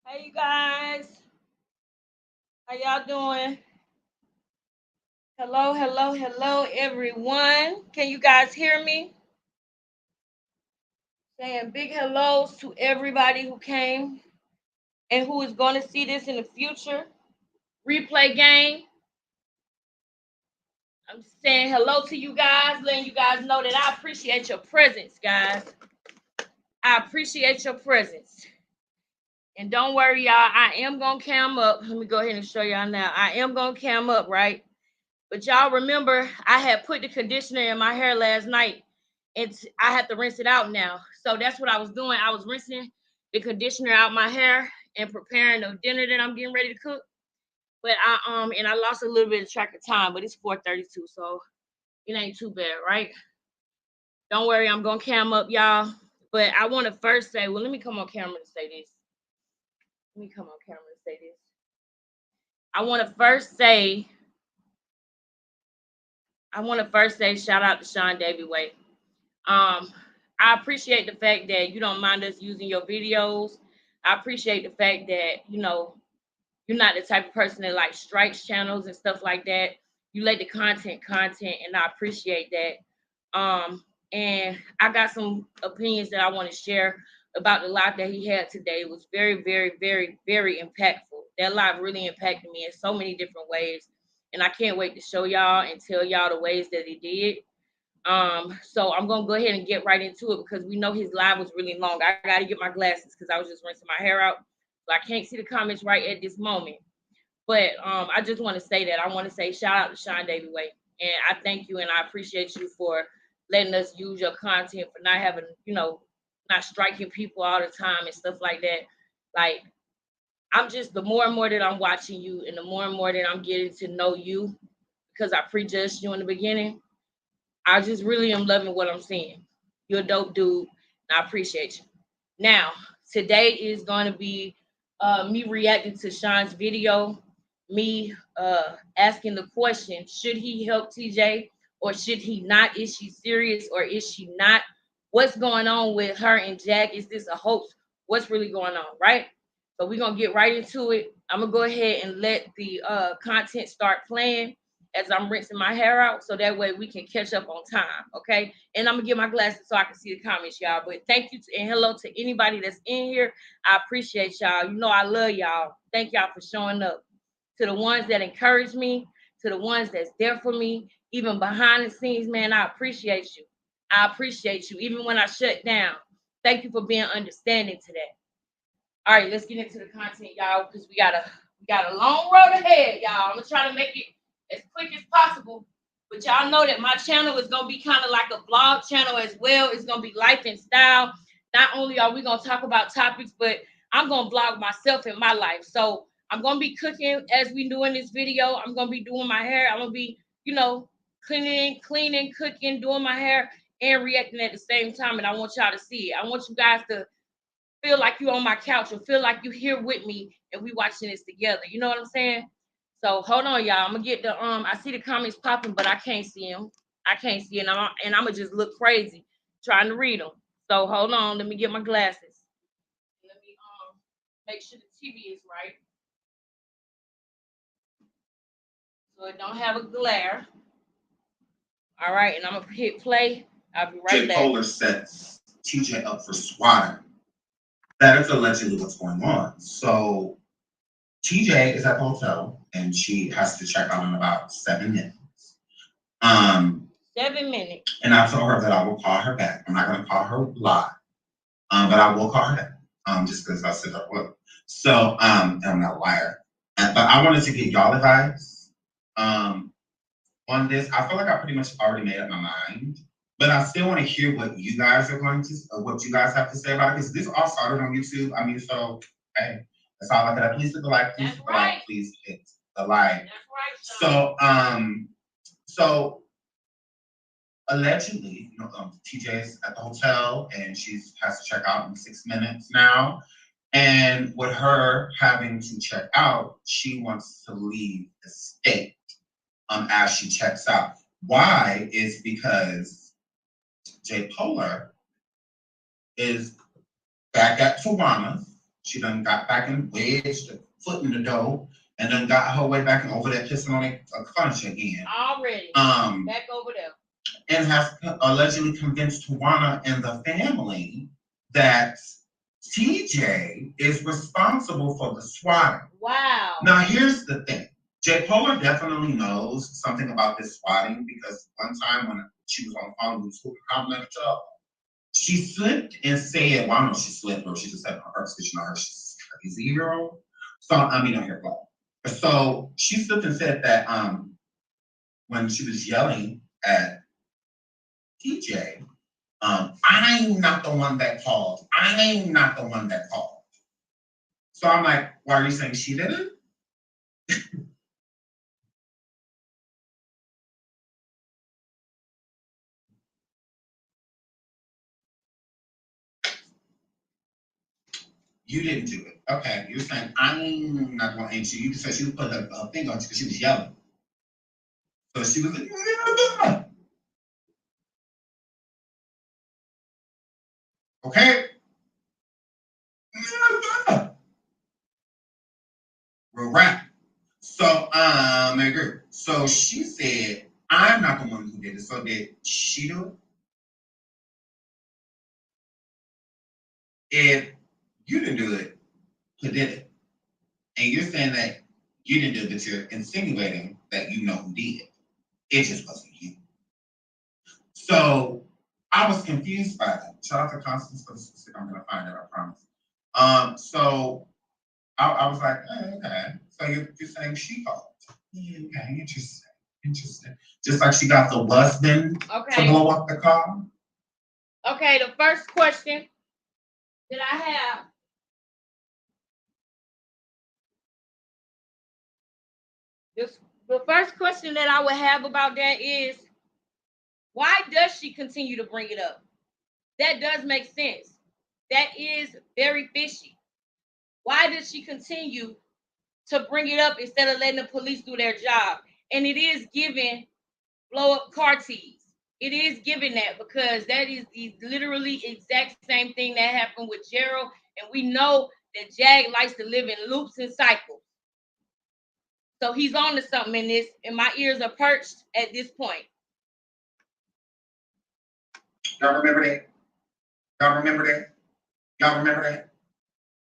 Hey, you guys. How y'all doing? Hello, hello, hello, everyone. Can you guys hear me? Saying big hellos to everybody who came and who is going to see this in the future. Replay game. I'm just saying hello to you guys, letting you guys know that I appreciate your presence, guys. I appreciate your presence. And don't worry, y'all. I am going to cam up. Let me go ahead and show y'all now. I am going to cam up, right? But y'all remember, I had put the conditioner in my hair last night, and I have to rinse it out now. So that's what I was doing. I was rinsing the conditioner out my hair and preparing the dinner that I'm getting ready to cook. But I lost a little bit of track of time. But it's 4:32, so it ain't too bad, right? Don't worry, I'm gonna cam up, y'all. But I want to first say, well, let me come on camera to say this. Let me come on camera to say this. I want to first say shout out to Sean Davie Way. I appreciate the fact that you don't mind us using your videos. I appreciate the fact that you're not the type of person that like strikes channels and stuff like that. You let the content, and I appreciate that. And I got some opinions that I want to share about the live that he had today. It was very, very, very, very impactful. That live really impacted me in so many different ways, and I can't wait to show y'all and tell y'all the ways that it did. So I'm gonna go ahead and get right into it because we know his live was really long. I gotta get my glasses because I was just rinsing my hair out, so I can't see the comments right at this moment. But I just want to say that I want to say shout out to Sean Davie Way, and I thank you and I appreciate you for letting us use your content, for not having not striking people all the time and stuff like that. Like, I'm just, the more and more that I'm watching you and the more and more that I'm getting to know you, because I prejudged you in the beginning, I just really am loving what I'm seeing. You're a dope dude, and I appreciate you. Now, today is going to be me reacting to Sean's video, me asking the question, should he help TJ or should he not? Is she serious or is she not? What's going on with her and Jack? Is this a hoax? What's really going on, right? So we're going to get right into it. I'm going to go ahead and let the content start playing as I'm rinsing my hair out, so that way we can catch up on time, okay? And I'm gonna get my glasses so I can see the comments, y'all. But thank you and hello to anybody that's in here. I appreciate y'all. You know I love y'all. Thank y'all for showing up. To the ones that encourage me, to the ones that's there for me, even behind the scenes, man, I appreciate you. I appreciate you, even when I shut down. Thank you for being understanding to that. All right, let's get into the content, y'all, because we got a long road ahead, y'all. I'm gonna try to make it as quick as possible. But y'all know that my channel is gonna be kind of like a blog channel as well. It's gonna be life and style. Not only are we gonna talk about topics, but I'm gonna vlog myself and my life. So I'm gonna be cooking as we do in this video. I'm gonna be doing my hair. I'm gonna be, cleaning, cooking, doing my hair, and reacting at the same time. And I want y'all to see it. I want you guys to feel like you on my couch or feel like you here with me and we watching this together. You know what I'm saying? So hold on, y'all. I'm gonna get the I see the comments popping, but I can't see them. I can't see it, and I'm gonna just look crazy trying to read them. So hold on. Let me get my glasses. Let me make sure the TV is right, so it don't have a glare. All right, and I'm gonna hit play. I'll be right back. Polar sets TJ up for swatting. That is allegedly what's going on. So TJ is at the hotel and she has to check out in about 7 minutes. 7 minutes. And I told her that I will call her back. I'm not going to call her live, but I will call her back. Just because I said I would. So, and I'm not a liar. But I wanted to get y'all advice on this. I feel like I pretty much already made up my mind, but I still want to hear what you guys are going to, what you guys have to say about it, because this all started on YouTube. I mean, so hey, that's all I can. Please hit the like. Please hit the like. Please hit the like. That's right. So allegedly, TJ is at the hotel and she has to check out in 6 minutes now. And with her having to check out, she wants to leave the state as she checks out. Why is because J. Polar is back at Tawana. She done got back and wedged the foot in the door and then got her way back and over there pissing on the furniture again. Already. Back over there. And has allegedly convinced Tawana and the family that TJ is responsible for the swatting. Wow. Now, here's the thing. J. Polar definitely knows something about this swatting because one time when she was on the phone with the compliment job, she slipped and said, well, I don't know if she slipped or she just said it on purpose because you know her, she's a crazy girl. So, I mean, on her blog. So she slipped and said that when she was yelling at TJ, I'm not the one that called. I'm not the one that called. So I'm like, why are you saying she did it? You didn't do it. Okay, you're saying I'm not going to. You said she put a thing on because she was yelling. So she was like, okay. We're rapping. So I agree. So she said, I'm not the one who did it. So did she do it? If you didn't do it, who did it? And you're saying that you didn't do it, but you're insinuating that you know who did it. It just wasn't you. So I was confused by that. Shout out to Constance for the specific. I'm gonna find it, I promise. So I was like, oh, okay. So you're saying she called. Yeah, okay, interesting. Interesting. Just like she got the husband to blow up the car. Okay, the first question that I have. The first question that I would have about that is, why does she continue to bring it up? That does make sense. That is very fishy. Why does she continue to bring it up instead of letting the police do their job? And it is giving blow up car keys. It is giving that because that is the literally exact same thing that happened with Gerald. And we know that Jag likes to live in loops and cycles. So he's on to something in this, and my ears are perched at this point. Y'all remember that? Y'all remember that? Y'all remember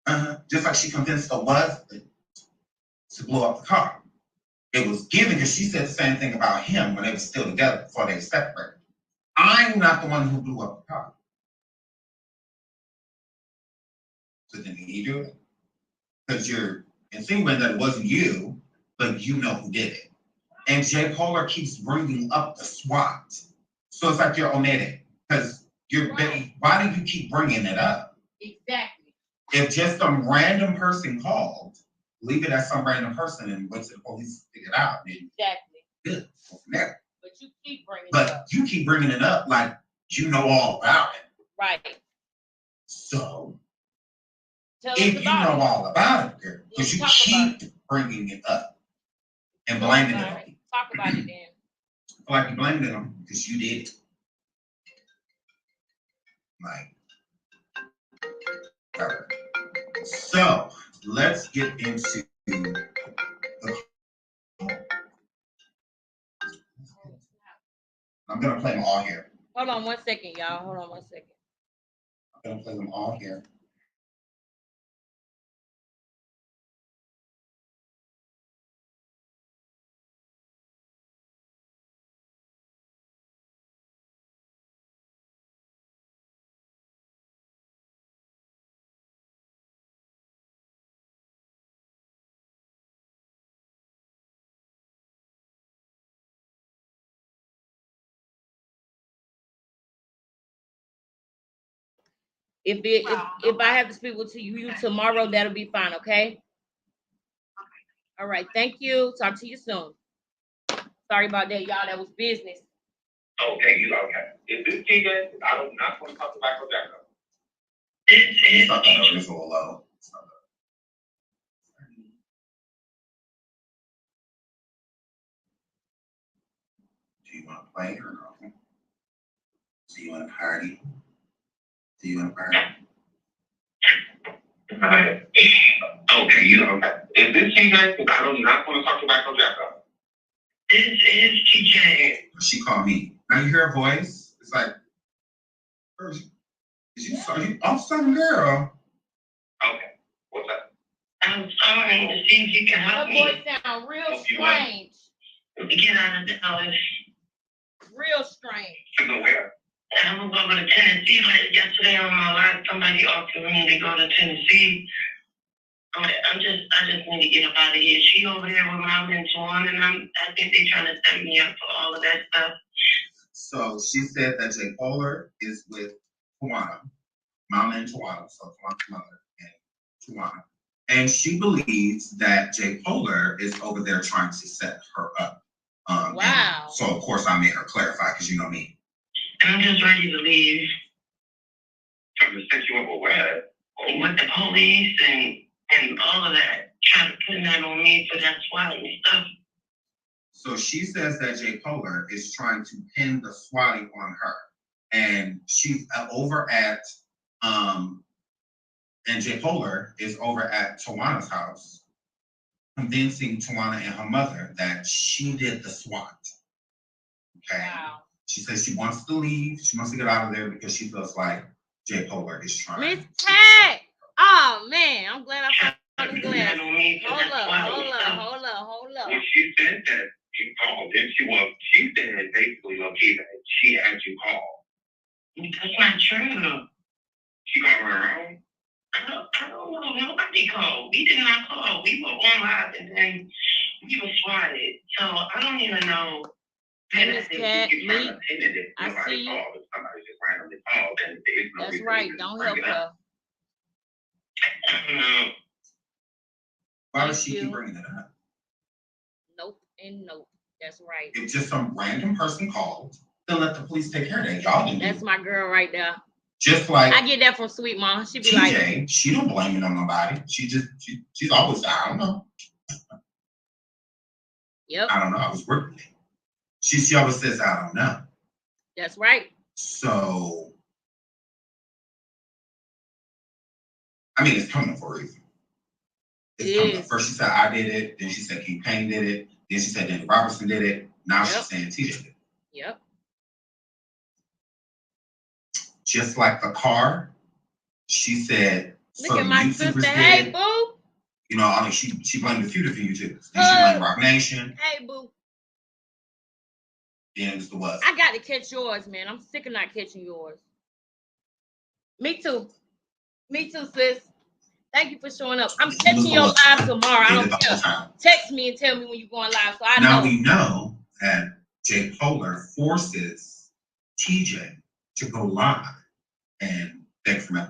that? Just like she convinced the husband to blow up the car. It was given because she said the same thing about him when they were still together before they separated. I'm not the one who blew up the car. So then you do it? Because you're insinuating that it wasn't you, but you know who did it. And J. Polar keeps bringing up the SWAT. So it's like you're omitting. Because you're right. Why do you keep bringing it up? Exactly. If just some random person called, leave it as some random person and wait till the police figure it out. Exactly. Good. Go from there. But you keep bringing it up. But you keep bringing it up like you know all about it. Right. So, tell if you know all about it, girl, because you keep bringing it up and blaming it on people. Talk about it then. I feel like you blamed it on them because you did it. Like, all right. So, let's get into the. I'm going to play them all here. Hold on 1 second, y'all. Hold on 1 second. I'm going to play them all here. If I have to speak with you tomorrow, that'll be fine, okay? All right, thank you. Talk to you soon. Sorry about that, y'all. That was business. Okay, you okay. If this TJ, I'm not going to talk about Jaguar. It's not that it's all low. Do you want to play or no? Do you want to party? Do you want to party? Okay, you know, is this TJ? Because I do not want to talk about no Jaguar. This is TJ. She called me. Now you hear her voice? It's like, are you off some girl? Okay, what's up? I'm sorry to see if you can help me. Her voice sounds real strange. Get out of the house. Real strange. To go where? I'm going to go to Tennessee. Like yesterday on my live, somebody offered me to go to Tennessee. I just need to get up out of here. She over there with Mom and Swan, and I think they're trying to set me up for all of that stuff. So she said that Jay Polar is with Tawana, Mama and Tawana, so Tawana's mother and Tawana. And she believes that Jay Polar is over there trying to set her up. Wow. So of course I made her clarify because you know me. I'm just ready to leave. I'm just set you up with what? With the police and all of that, trying to put that on me for that swatting stuff. So she says that Jay Polar is trying to pin the swatting on her. And she's over at, and Jay Polar is over at Tawana's house, convincing Tawana and her mother that she did the SWAT. Okay. Wow. She says she wants to leave. She wants to get out of there because she feels like Jay Polar is trying. Miss Cat. Oh man, I'm glad I found glad. Hold up. Well, she said that you called. She said basically, okay, that she had you call. That's not true. She called her own. I don't know. Nobody called. We did not call. We were on live and then we were swatted. So I don't even know. Miss Cat, me. I see you. Somebody just randomly called. And that's right. Don't help her. Why does she keep bringing it up? Nope and nope. That's right. If just some random person called, then let the police take care of that. Y'all didn't. That's my girl right there. Just like I get that from Sweet Mom. She be TJ, like, she don't blame it on nobody. She's always I don't know. Yep. I don't know. I was working with it. She always says I don't know. That's right. So I mean, it's coming for a reason. It's coming. First she said I did it, then she said King Payne did it, then she said Danny Robertson did it. Now she's saying TJ did it. Yep. Just like the car, she said. Look at my sister. Hey, boo. You know, I mean, she blamed a few different YouTubers. Then she blamed Rock Nation. Hey, boo. Then it was the what? I got to catch yours, man. I'm sick of not catching yours. Me too. Me too, sis. Thank you for showing up. I'm catching your live tomorrow. I don't care. Text me and tell me when you're going live, so I know. Now we know that Jay Polar forces TJ to go live and beg for money.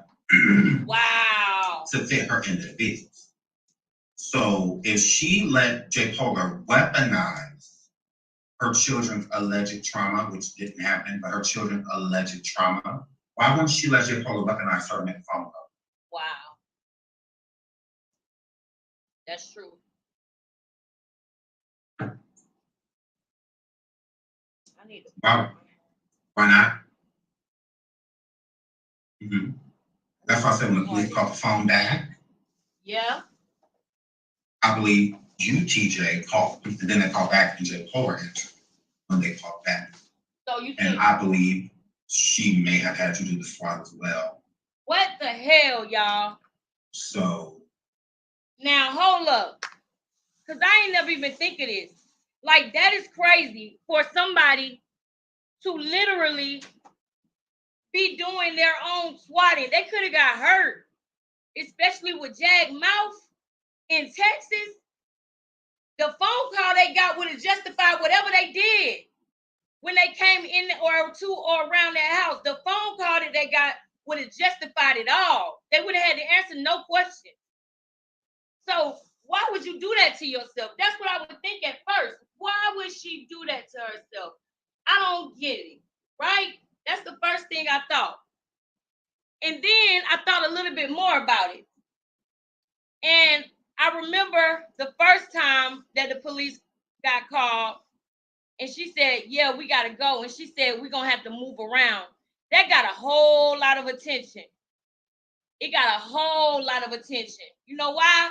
Wow. To fit her into the business. So if she let Jay Polar weaponize her children's alleged trauma, which didn't happen, but her children's alleged trauma, why wouldn't she let Jay Polar weaponize her and make a phone call? Wow. That's true. I need to. Why not? Mm-hmm. That's why I said when the police called the phone back. Yeah. I believe you, TJ, called, and then they called back and Jay Polar answered when they called back. So you think, and I believe she may have had to do the SWAT as well. What the hell, y'all? So. Now, hold up. Because I ain't never even think of this. Like, that is crazy for somebody to literally be doing their own swatting. They could have got hurt, especially with Jag Mouth in Texas. The phone call they got would have justified whatever they did when they came in or to or around that house. The phone call that they got would have justified it all. They would have had to answer no question. So why would you do that to yourself? That's what I would think at first. Why would she do that to herself? I don't get it, right? That's the first thing I thought. And then I thought a little bit more about it. And I remember the first time that the police got called and she said, yeah, we got to go. And she said, we're going to have to move around. That got a whole lot of attention. It got a whole lot of attention. You know why?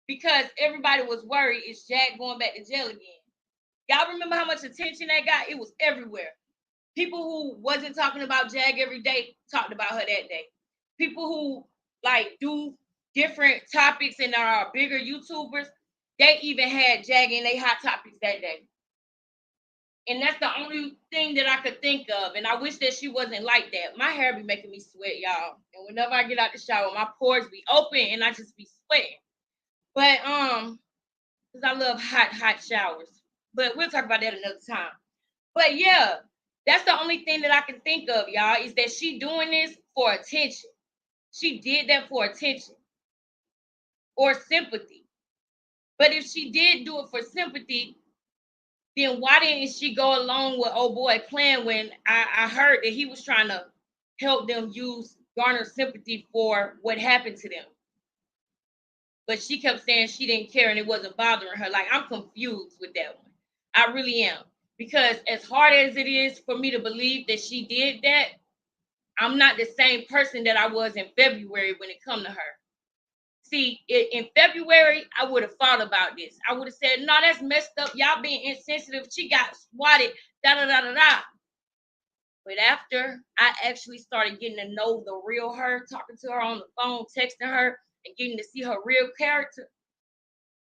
Because everybody was worried, is Jag going back to jail again? Y'all remember how much attention that got? It was everywhere. People who wasn't talking about Jag every day talked about her that day. People who like do different topics and are bigger YouTubers, they even had Jag in their hot topics that day. And that's the only thing that I could think of. And I wish that she wasn't like that. My hair be making me sweat, y'all. And whenever I get out the shower, my pores be open and I just be sweating. But because I love hot showers. But we'll talk about that another time. But yeah, that's the only thing that I can think of, y'all, is that she doing this for attention. She did that for attention or sympathy. But if she did do it for sympathy, then why didn't she go along with old boy plan when I heard that he was trying to help them garner sympathy for what happened to them? But she kept saying she didn't care and it wasn't bothering her. Like, I'm confused with that one. I really am. Because as hard as it is for me to believe that she did that, I'm not the same person that I was in February when it come to her. See, in February, I would have thought about this. I would have said, no, that's messed up. Y'all being insensitive. She got swatted, da-da-da-da-da. But after I actually started getting to know the real her, talking to her on the phone, texting her, and getting to see her real character,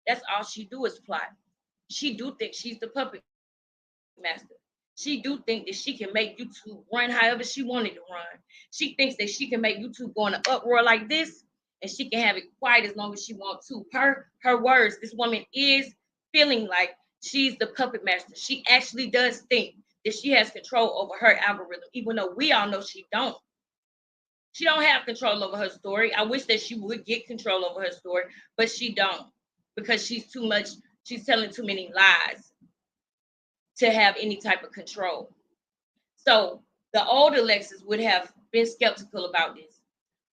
that's all she do is plot. She do think she's the puppet master. She do think that she can make YouTube run however she wanted to run. She thinks that she can make YouTube go in an uproar like this, and she can have it quiet as long as she wants to. Per her words, this woman is feeling like she's the puppet master. She actually does think that she has control over her algorithm, even though we all know she don't. She don't have control over her story. I wish that she would get control over her story, but she don't, because she's telling too many lies to have any type of control. So the old Alexis would have been skeptical about this.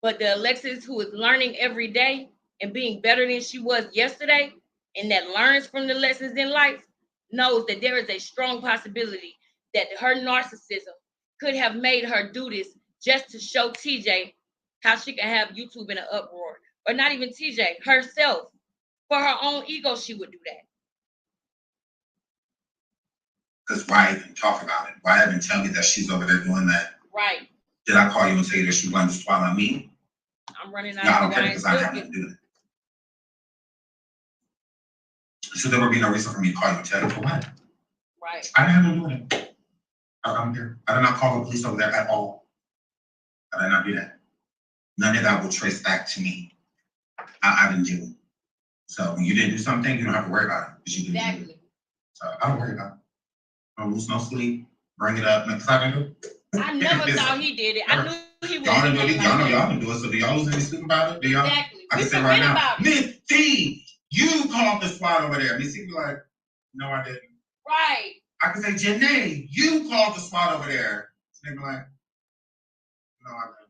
But the Alexis who is learning every day and being better than she was yesterday, and that learns from the lessons in life, knows that there is a strong possibility that her narcissism could have made her do this just to show TJ how she can have YouTube in an uproar. Or not even TJ, herself. For her own ego, she would do that. Because Wright didn't talk about it. Wright didn't tell me that she's over there doing that. Right. Did I call you and tell you that she wanted to swallow me? I'm running out. No, I don't care because I have nothing to do with it. So there would be no reason for me to call you and tell you for what? Right. I didn't have no doing it. I don't care. I did not call the police over there at all. I did not do that. None of that will trace back to me. I didn't do it. So when you didn't do something, you don't have to worry about it. Because you didn't do it. So I don't worry about it. No lose no sleep. Bring it up. Because I didn't do it. I never thought he did it. I knew he was. Y'all didn't do it. Y'all know y'all didn't do it. So do y'all lose any sleep about it? Do y'all? Exactly. I can say right now, Miss T, you called the SWAT over there. Miss T be like, no, I didn't. Right. I can say, Janae, you called the SWAT over there. They be like, no, I didn't.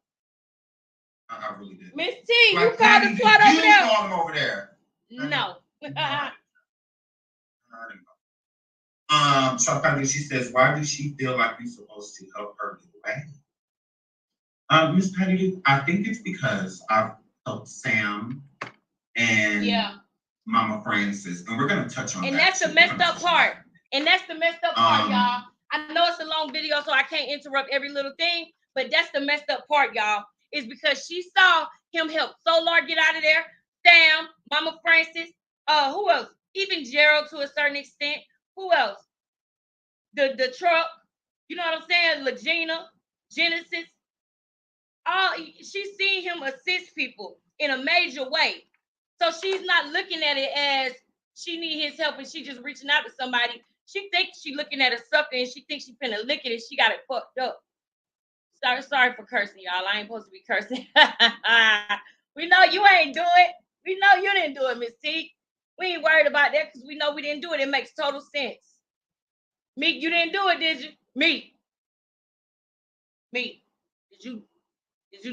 I really did. Miss T, like, you called the SWAT over there? You called him over there. No. So finally she says, why does she feel like you're supposed to help her get away? Miss Patty, I think it's because I've helped Sam and Mama Francis, and we're gonna touch on that. And that's the messed up part. And that's the messed up part, y'all. I know it's a long video, so I can't interrupt every little thing, but that's the messed up part, y'all. Is because she saw him help Solar get out of there, Sam, Mama Francis, who else? Even Gerald to a certain extent. Who else? The truck, you know what I'm saying? Legina, Genesis. She's seen him assist people in a major way. So she's not looking at it as she need his help and she just reaching out to somebody. She thinks she looking at a sucker and she thinks she finna lick it and she got it fucked up. Sorry for cursing, y'all. I ain't supposed to be cursing. We know you ain't do it. We know you didn't do it, Miss T. We ain't worried about that because we know we didn't do it. It makes total sense. Meek, you didn't do it, did you? Meek, did you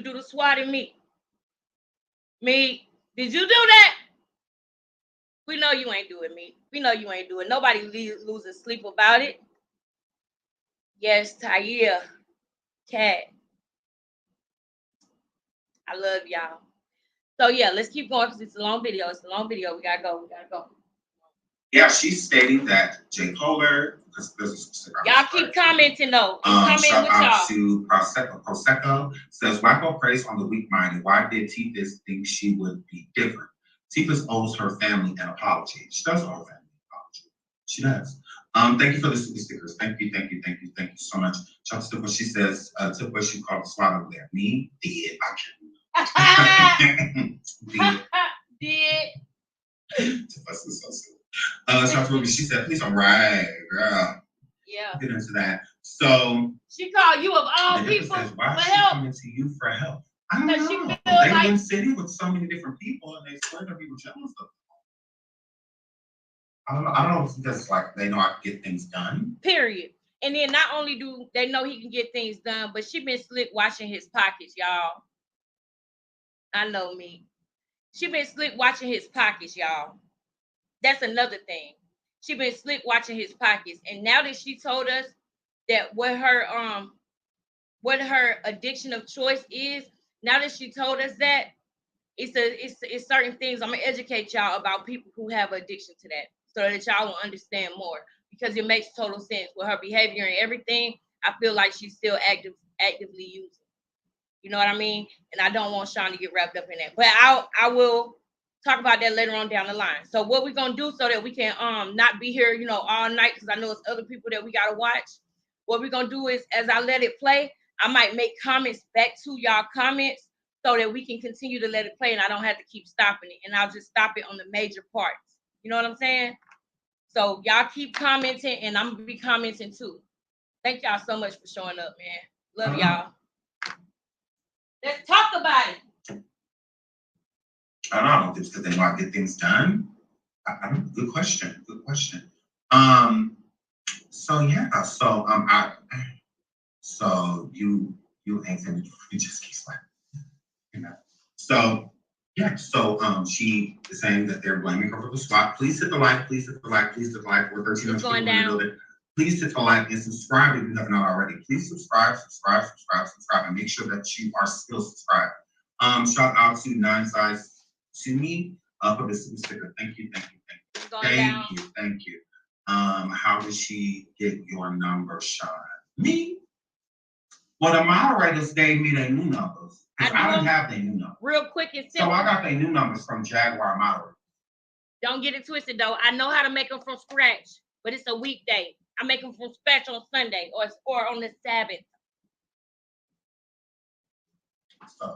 do the swatting, Meek? Meek, did you do that? We know you ain't do it, Meek. We know you ain't do it. Nobody loses sleep about it. Yes, Taia, Cat. I love y'all. So yeah, let's keep going because it's a long video. It's a long video. We gotta go. We gotta go. Yeah, she's stating that J. Kohler, because there's a specific. Y'all keep commenting though. Shout out to Prosecco says Wacko prays on the weak-minded. Why did Tifa's think she would be different? Tifa's owes her family an apology. She does owe her family an apology. She does. Thank you for the super stickers. Thank you so much. Shout out to what she says. Tifa, she called the SWAT over there. Me did. I can't. Did. Tifa is so silly. Shout out to Ruby. She said, please, all right, girl. Yeah. Get into that. So she called you of all people says, why for is help. She coming to you for help? I don't know. They've been sitting with so many different people, and they swear to people jealous of them. I don't know if it's just like they know I can get things done. Period. And then not only do they know he can get things done, but she been slick watching his pockets, y'all. I know me. She been slick watching his pockets, y'all. That's another thing. She been slick watching his pockets, and now that she told us that what her addiction of choice is, now that she told us that, it's certain things. I'm gonna educate y'all about people who have addiction to that, so that y'all will understand more, because it makes total sense with her behavior and everything. I feel like she's still actively using. You know what I mean? And I don't want Sean to get wrapped up in that. But I will talk about that later on down the line. So what we're gonna do so that we can not be here, all night, because I know it's other people that we gotta watch. What we're gonna do is, as I let it play, I might make comments back to y'all comments so that we can continue to let it play and I don't have to keep stopping it. And I'll just stop it on the major parts. You know what I'm saying? So y'all keep commenting and I'm gonna be commenting too. Thank y'all so much for showing up, man. Love y'all. Let's talk about it. I don't know if it's because they want to get things done. I don't know. Good question. So yeah. So you ain't finished. You just keep smiling. So yeah. So she is saying that they're blaming her for the SWAT. Please hit the like. Please hit the like. We're 13 people in the building. Please hit the like and subscribe if you have not already. Please subscribe, and make sure that you are still subscribed. Shout out to 9 Size to me for the super sticker. Thank you. Thank you. How did she get your number, Sean? Me? Well, the moderators gave me their new numbers. I didn't have their new numbers. Real quick and simple. So I got their new numbers from Jaguar moderators. Don't get it twisted though. I know how to make them from scratch, but it's a weekday. I make them from scratch on Sunday or on the Sabbath. So.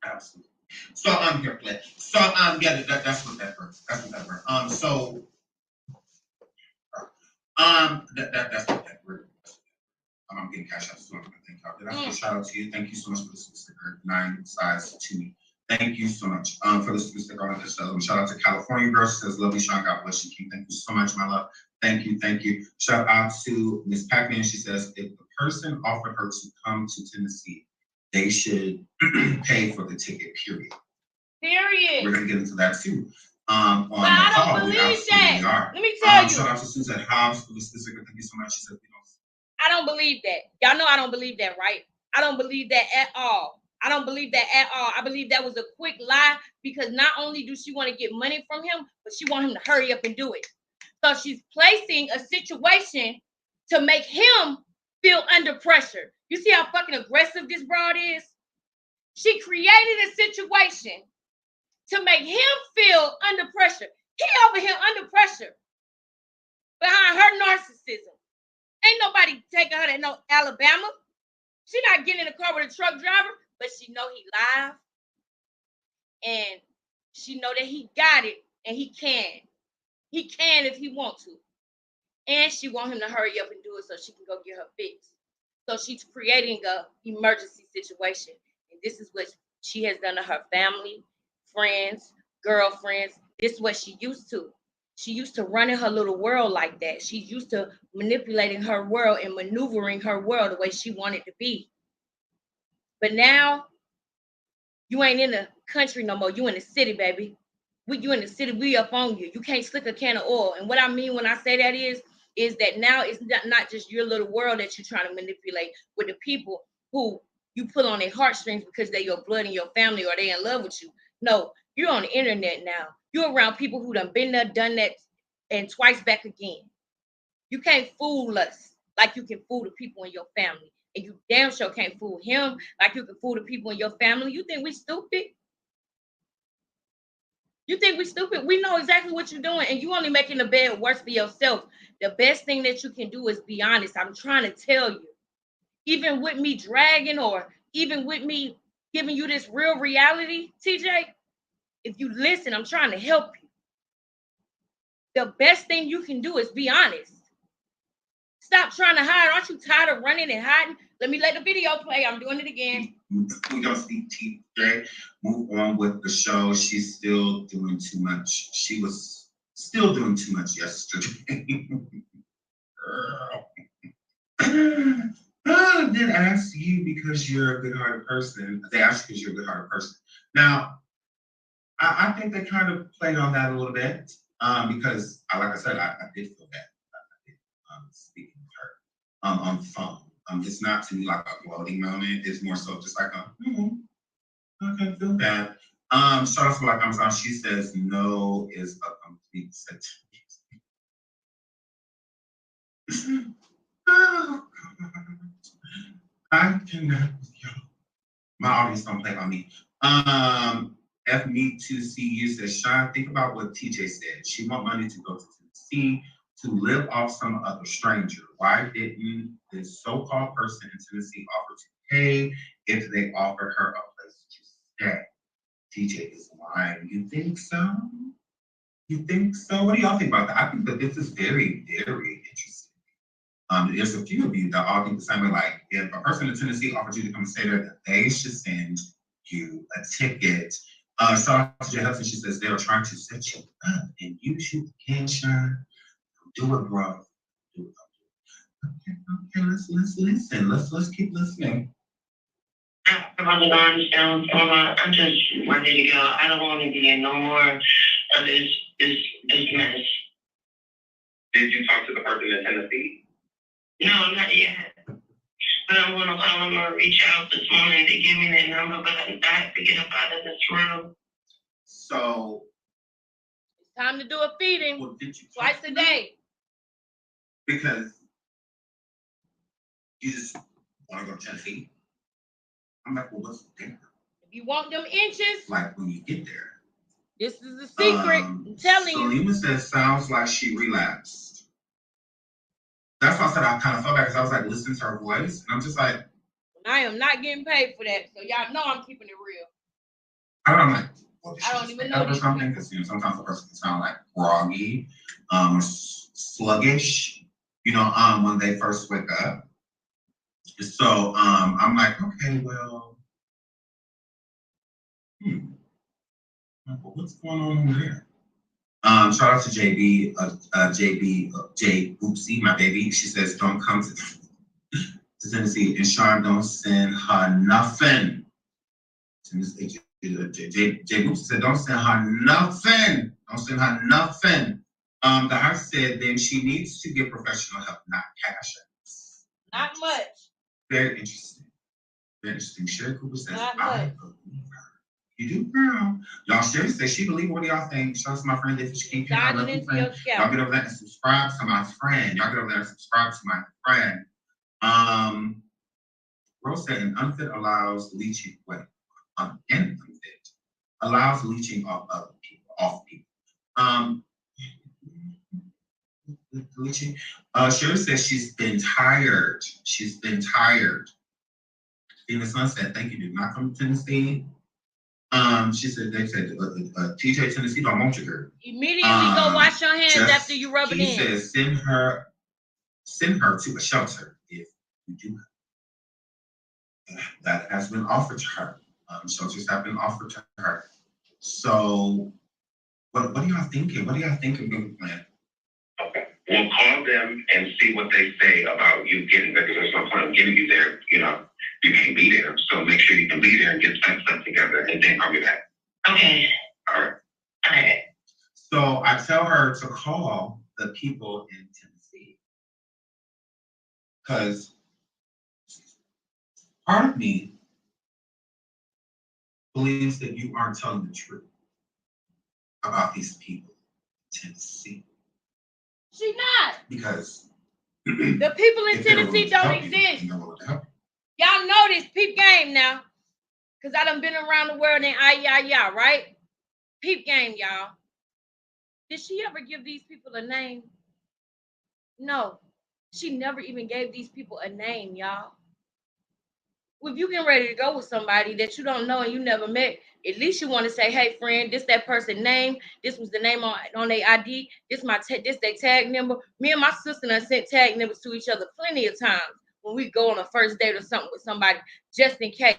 Absolutely. So here, play. So yeah, that's what that works. That's what that works. I'm getting cash out, so I'm gonna thank y'all. Did I say shout out to you? Thank you so much for the super sticker. 9 Size to me. Thank you so much for the super sticker on the shout out to California Girl. She says, lovely Sean, God bless you, King. Thank you so much, my love. Thank you. Shout out to Miss Pac-Man. She says, if the person offered her to come to Tennessee, they should pay for the ticket, period. We're gonna get into that too. But I don't believe that. Let me tell you. Shout out to Susan Hobbs for the specific. Thank you so much. She said, I don't believe that. Y'all know I don't believe that, right? I don't believe that at all. I believe that was a quick lie, because not only do she want to get money from him, but she want him to hurry up and do it. So she's placing a situation to make him feel under pressure. You see how fucking aggressive this broad is? She created a situation to make him feel under pressure. He over here under pressure behind her narcissism. Ain't nobody taking her to no Alabama. She not getting in the car with a truck driver, but she know he live. And she know that he got it, and he can. He can if he want to. And she want him to hurry up and do it so she can go get her fix. So she's creating a emergency situation. And this is what she has done to her family, friends, girlfriends. This is what she used to. She used to run in her little world like that. She's used to manipulating her world and maneuvering her world the way she wanted to be. But now, you ain't in the country no more. You in the city, baby. You in the city, we up on you. You can't slick a can of oil. And what I mean when I say that is, is that now it's not just your little world that you're trying to manipulate with the people who you pull on their heartstrings because they're your blood and your family or they in love with you. No, you're on the internet now. You're around people who done been there, done that, and twice back again. You can't fool us like you can fool the people in your family. And you damn sure can't fool him like you can fool the people in your family. You think we stupid? You think we stupid? We know exactly what you're doing, and you only making the bed worse for yourself. The best thing that you can do is be honest. I'm trying to tell you. Even with me dragging or even with me giving you this real reality, TJ, if you listen, I'm trying to help you. The best thing you can do is be honest. Stop trying to hide. Aren't you tired of running and hiding? Let me let the video play. I'm doing it again. We don't see TJ move on with the show. She's still doing too much. She was still doing too much yesterday. I did ask you because you're a good-hearted person. They asked you because you're a good-hearted person. Now, I think they kind of played on that a little bit because, like I said, I did feel bad. Speaking with her on the phone. It's not to me like a gloating moment. It's more so just like a, okay, feel bad. Shout out to like Amazon. She says no is a complete sentence. Oh, I cannot with you. My audience don't play by me. F Me to See You says, Sean, think about what TJ said. She want money to go to Tennessee to live off some other stranger. Why didn't this so-called person in Tennessee offer to pay if they offered her a place to stay? TJ is lying. You think so? You think so? What do y'all think about that? I think that this is very, very interesting. There's a few of you that all think the same way. Like, if a person in Tennessee offered you to come stay there, that they should send you a ticket. Shout out to Jay Hudson. She says they are trying to set you up and you shoot the can shine. Do it, bro. Do it. Okay, let's listen. Let's keep listening. I'm just ready to go. I don't want to be in no more of this mess. Did you talk to the person in Tennessee? No, not yet. But I'm gonna call them or reach out this morning. They give me their number, but I have to get up out of this room. So it's time to do a feeding twice a day. Because you just want to go to Tennessee. I'm like, well, what's there? If you want them inches, like when you get there. This is the secret. I'm telling you. Selena says, sounds like she relapsed. That's why I said I kind of felt bad because I was like, listening to her voice. And I'm just like, I am not getting paid for that. So y'all know I'm keeping it real. I'm like, I don't even know. Or something, because sometimes the person can sound like groggy, or sluggish, when they first wake up. So I'm like, okay, well, what's going on over there? Shout out to JB, J Oopsie, my baby. She says, don't come to Tennessee, and Sean, don't send her nothing. J Oopsie said, don't send her nothing. Don't send her nothing. The house said then she needs to get professional help, not cash. Not much. Very interesting. Very interesting. Sherry Cooper says, not I believe her. You do, girl. Y'all, Sherry says she believe what do y'all think? Shout out to my friend that she keep I love you, friend. Y'all get over there and subscribe to my friend. Y'all get over there and subscribe to my friend. Rose said an unfit allows leeching. Wait, an unfit allows leeching off other people, leeching. Sherry says she's been tired. She's been tired. Steven Sun said, thank you, do not come to Tennessee. She said, they said, TJ, Tennessee don't want you, girl. Immediately go wash your hands after you rub it in. He says, send her to a shelter if you do. That has been offered to her. Shelters have been offered to her. So, what are y'all thinking? What do y'all think of the plan? Okay. We'll call them and see what they say about you getting there, because there's no point of getting you there. You can't be there. So make sure you can be there and get that stuff together and then call me back. Okay. All right. All right. So I tell her to call the people in Tennessee. Because part of me believes that you aren't telling the truth about these people in Tennessee. She not. Because the people in Tennessee don't exist. Y'all know this peep game now. Because I done been around the world and right? Peep game, y'all. Did she ever give these people a name? No. She never even gave these people a name, y'all. If you get ready to go with somebody that you don't know and you never met, at least you want to say, hey, friend, this that person's name. This was the name on their ID. This their tag number. Me and my sister done sent tag numbers to each other plenty of times when we go on a first date or something with somebody, just in case.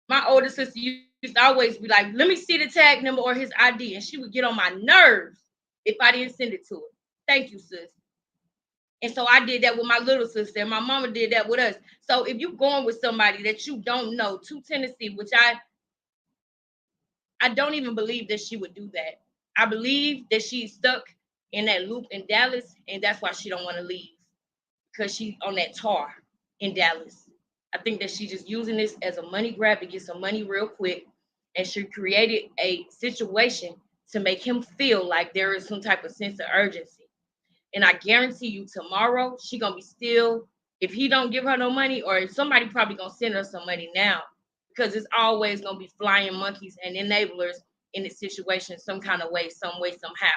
My older sister used to always be like, let me see the tag number or his ID. And she would get on my nerves if I didn't send it to her. Thank you, sis. And so I did that with my little sister, and my mama did that with us. So if you're going with somebody that you don't know to Tennessee, which I don't even believe that she would do that. I believe that she's stuck in that loop in Dallas, and that's why she don't want to leave, because she's on that tar in Dallas. I think that she's just using this as a money grab to get some money real quick, and she created a situation to make him feel like there is some type of sense of urgency. And I guarantee you tomorrow, she going to be still, if he don't give her no money, or somebody probably going to send her some money now, because it's always going to be flying monkeys and enablers in this situation some kind of way, somehow.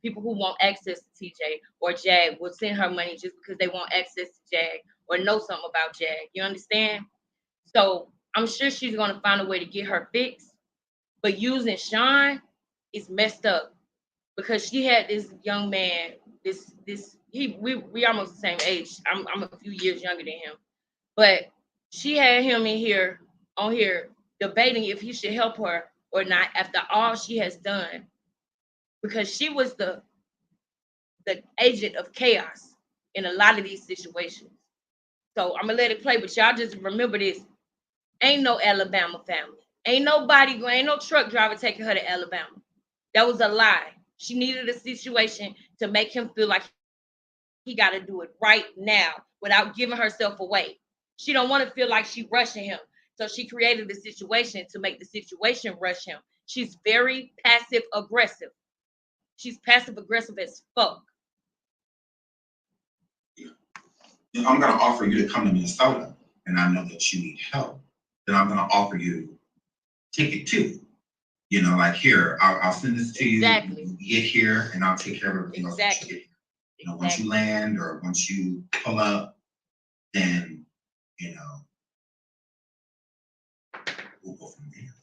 People who want access to TJ or Jag will send her money just because they want access to Jag or know something about Jag. You understand? So I'm sure she's going to find a way to get her fix. But using Sean is messed up, because she had this young man, we almost the same age. I'm a few years younger than him, but she had him on here debating if he should help her or not after all she has done, because she was the agent of chaos in a lot of these situations. So I'm gonna let it play, but y'all just remember this: ain't no Alabama family, ain't no truck driver taking her to Alabama. That was a lie. She needed a situation to make him feel like he got to do it right now without giving herself away. She don't want to feel like she rushing him. So she created a situation to make the situation rush him. She's very passive aggressive. She's passive aggressive as fuck. Yeah. I'm going to offer you to come to Minnesota, and I know that you need help. Then I'm going to offer you a ticket too. You know, like, here, I'll send this to you. You get here, and I'll take care of everything else. You know, once you land or once you pull up, then, you know, we'll go from there.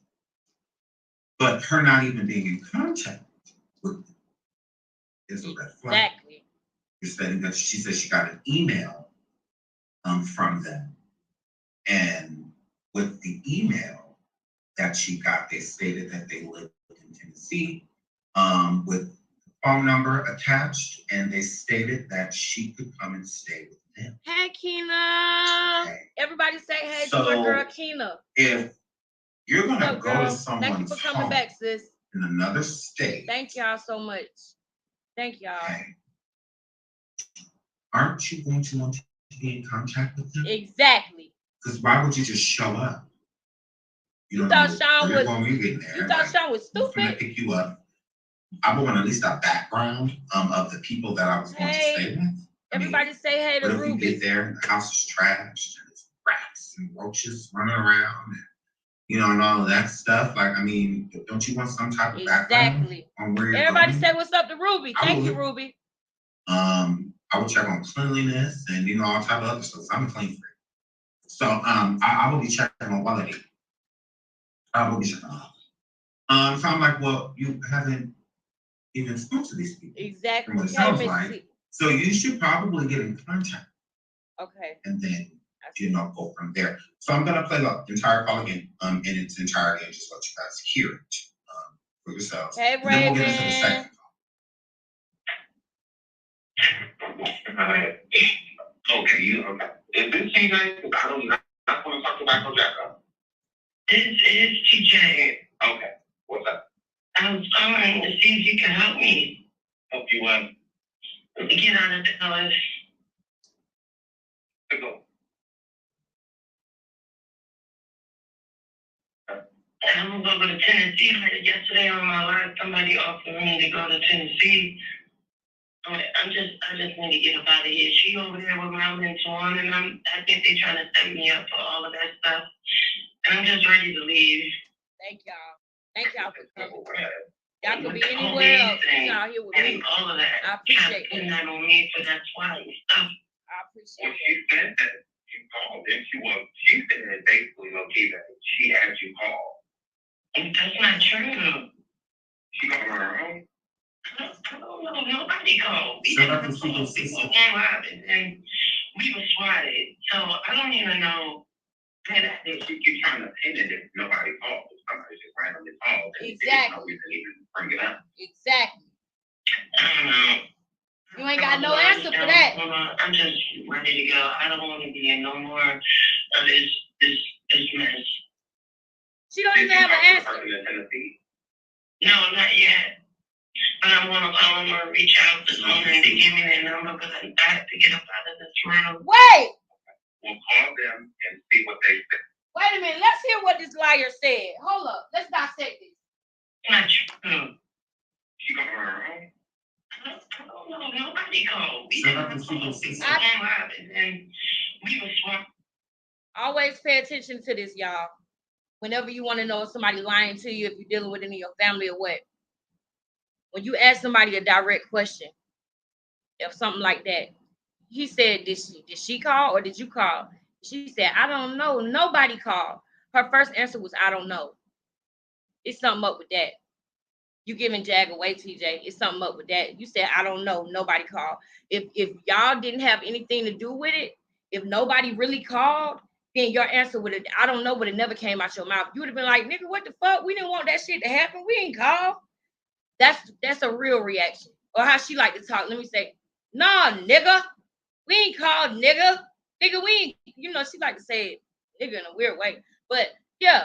But her not even being in contact with them is a red flag. Exactly. You're saying that she said she got an email from them, and with the email that she got, they stated that they lived in Tennessee, with phone number attached, and they stated that she could come and stay with them. Hey, Keena. Okay. Everybody say hey to my girl, Keena. If you're going to go to someone's Thank you for coming back, sis. In another state. Thank y'all so much. Thank y'all. Okay. Aren't you going to want to be in contact with them? Exactly. Because why would you just show up? You thought Sean was stupid? I'm going to pick you up. I would want at least a background of the people that I was going to stay with. Everybody say hey to Ruby. If you get there and the house is trashed and it's rats and roaches running around, and, you know, and all of that stuff. Like, I mean, don't you want some type of background on where you're Everybody going? say what's up to Ruby. Thank you, Ruby. I would check on cleanliness and, you know, all type of other stuff. I'm a clean freak. So I will be checking on quality. I will be checking on. So I'm like, well, you haven't even spoke to these people. Exactly. From what it sounds like. So you should probably get in contact. Okay. And then, you know, go from there. So I'm gonna play the entire call again in its entirety and just let you guys hear it for yourselves. Hey, and then we'll get into the second call. Okay, is this TJ? I don't want to talk about no Jaguar. This is TJ. Okay, what's up? I was calling to see if you can help me. Help you what? Get out of Dallas. I'm gonna go to Tennessee. Like yesterday on my live, somebody offered me to go to Tennessee. I just need to get up out of here. She over there with my mentor, and I think they're trying to set me up for all of that stuff. And I'm just ready to leave. Thank y'all. Thank y'all for coming. Y'all could be anywhere else. Y'all here with me. All of that. I appreciate that. Putting that on me for that twice stuff. I appreciate She said that you called, and she said basically, okay, that she had you call. And that's not true. She got on her own. I don't know. Nobody called. We So didn't call. People came live and we were swatted. So I don't even know. She keeps trying to pin it if nobody called. Somebody just randomly called. And Exactly. there's no reason to even bring it up. Exactly. I don't know. You ain't got no answer for that. I'm just ready to go. I don't want to be in no more of this mess. She don't even have an answer. No, not yet. But I want to call them or reach out to someone to give me their number, but I have to get up out of this room. Wait. We'll call them and see what they say. Wait a minute. Let's hear what this liar said. Hold up. Let's dissect this. Not true. She got on her own. I don't know. Nobody called. We So didn't call. People came live and we were swamped. Always pay attention to this, y'all. Whenever you want to know if somebody lying to you, if you're dealing with any of your family or what. When you ask somebody a direct question, if something like that, he said, did she call or did you call? She said, I don't know. Nobody called. Her first answer was, I don't know. It's something up with that. You giving Jag away, TJ. It's something up with that. You said, I don't know. Nobody called. If y'all didn't have anything to do with it, if nobody really called, then your answer would have, I don't know, but it never came out your mouth. You would have been like, nigga, what the fuck? We didn't want that shit to happen. We ain't called. That's a real reaction. Or how she like to talk. Let me say, nah, nigga. We ain't called, nigga. Nigga, we ain't, she like to say it, nigga, in a weird way. But yeah,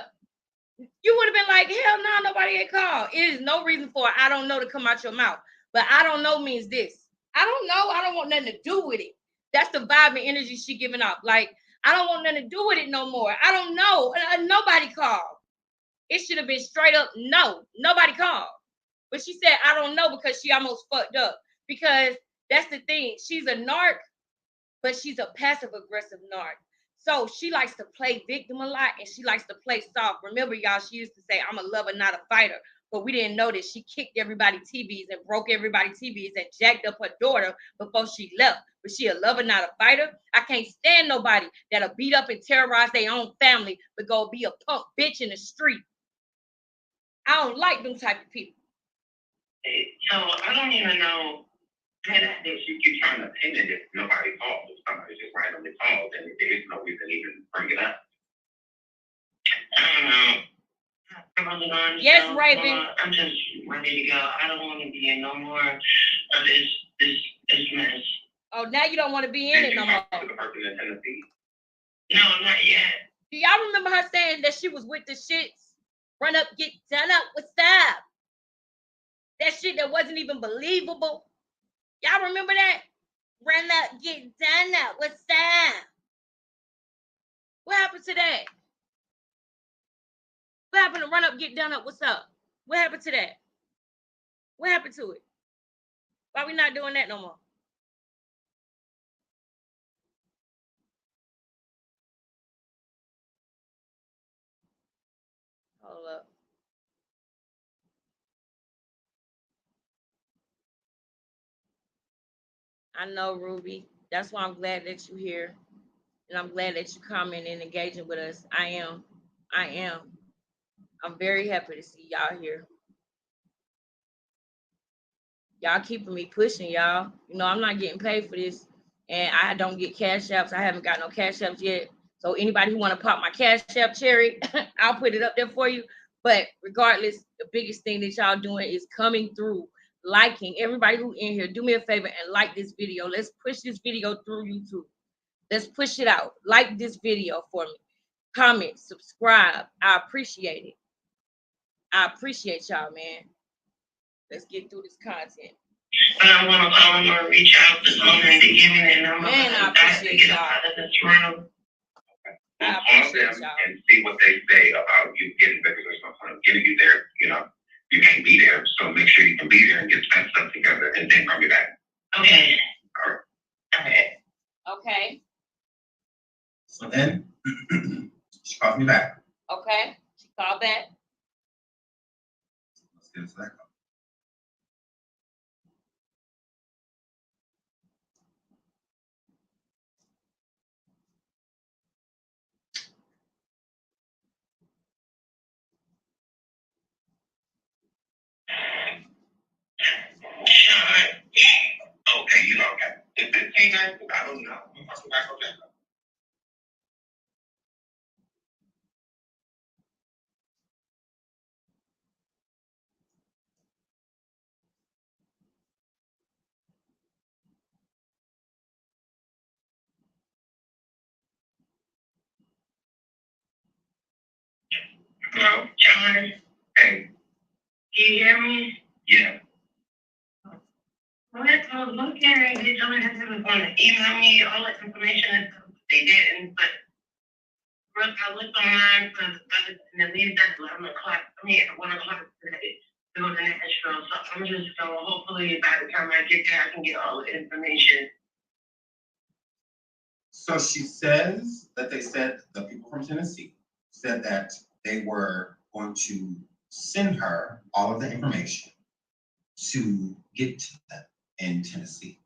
you would have been like, hell no, nobody ain't called. It is no reason for I don't know to come out your mouth. But I don't know means this. I don't know. I don't want nothing to do with it. That's the vibe and energy she giving off. Like, I don't want nothing to do with it no more. I don't know. Nobody called. It should have been straight up, no, nobody called. But she said, I don't know because she almost fucked up. Because that's the thing. She's a narc, but she's a passive-aggressive narc. So she likes to play victim a lot, and she likes to play soft. Remember, y'all, she used to say, I'm a lover, not a fighter. But we didn't know that she kicked everybody's TVs and broke everybody's TVs and jacked up her daughter before she left. But she a lover, not a fighter. I can't stand nobody that'll beat up and terrorize their own family, but go be a punk bitch in the street. I don't like them type of people. So I don't even know. She keeps trying to pin it if nobody called. If somebody just randomly called, then there's no reason to even bring it up. I don't know. Yes, Raven. I'm just ready to go. I don't want to be in no more of this mess. Oh, now you don't want to be in it no more. No, not yet. Do y'all remember her saying that she was with the shits? Run up, get done up, what's up? That shit that wasn't even believable. Y'all remember that? Run up, get done up, what's up? What happened to that? What happened to run up, get done up, what's up? What happened to that? What happened to it? Why we not doing that no more? Hold up. I know, Ruby. That's why I'm glad that you're here. And I'm glad that you comment and engaging with us. I am. I'm very happy to see y'all here. Y'all keeping me pushing, y'all. I'm not getting paid for this. And I don't get cash apps. I haven't got no cash apps yet. So anybody who want to pop my cash app cherry, I'll put it up there for you. But regardless, the biggest thing that y'all doing is coming through, liking. Everybody who in here, do me a favor and like this video. Let's push this video through YouTube. Let's push it out. Like this video for me. Comment, subscribe. I appreciate it. I appreciate y'all, man. Let's get through this content. But I want to call them or reach out to someone to give me their number. Man, I appreciate y'all. Out of this room. We'll I call appreciate them y'all. and see what they say about you getting there, because there's no point of getting you there. You can't be there. So make sure you can be there and get that stuff together and then call me back. Okay. All right. Okay. Okay. So then she calls me back. Okay. She called back. Let's get into that. Sean. Okay, okay. If it's ain't nice, I don't know. I'm talking back, okay. Hello, Sean. Hey, Can you hear me? yeah. What? I was looking and they told me that they was going to email me all that information and stuff. They didn't, but I looked online because it leaves at 11 o'clock. I mean, at 1 o'clock today to go to Nashville. So I'm just going to, hopefully, by the time I get there, I can get all the information. So she says that the people from Tennessee said that they were going to send her all of the information to get to them in Tennessee.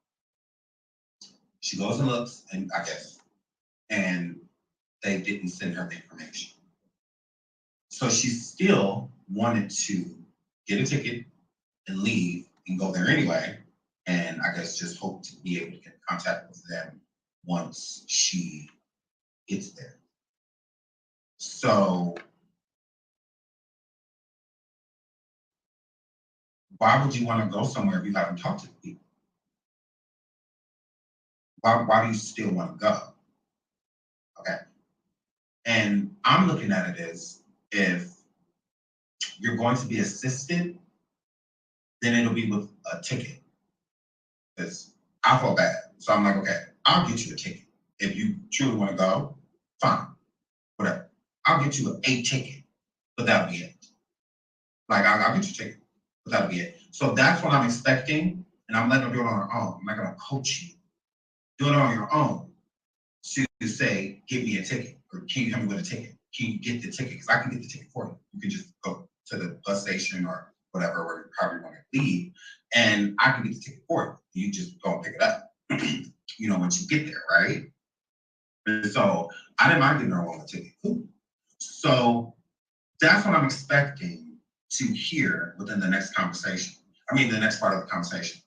She goes and looks, and I guess, and they didn't send her the information. So she still wanted to get a ticket and leave and go there anyway, and I guess just hope to be able to get in contact with them once she gets there. So why would you want to go somewhere if you haven't talked to the people? Why do you still want to go? Okay. And I'm looking at it as if you're going to be assisted, then it'll be with a ticket. Because I feel bad. So I'm like, okay, I'll get you a ticket. If you truly want to go, fine. Whatever. I'll get you a ticket, but that'll be it. Like, I'll get you a ticket, but that'll be it. So that's what I'm expecting, and I'm letting her do it on her own. I'm not going to coach you. Do it on your own to say, give me a ticket, or can you help me with a ticket? Can you get the ticket? Because I can get the ticket for you. You can just go to the bus station or whatever, where you probably want to leave, and I can get the ticket for you. You just go and pick it up, once you get there, right? And so I didn't mind getting her on the ticket. Cool. So that's what I'm expecting to hear within the next conversation. The next part of the conversation.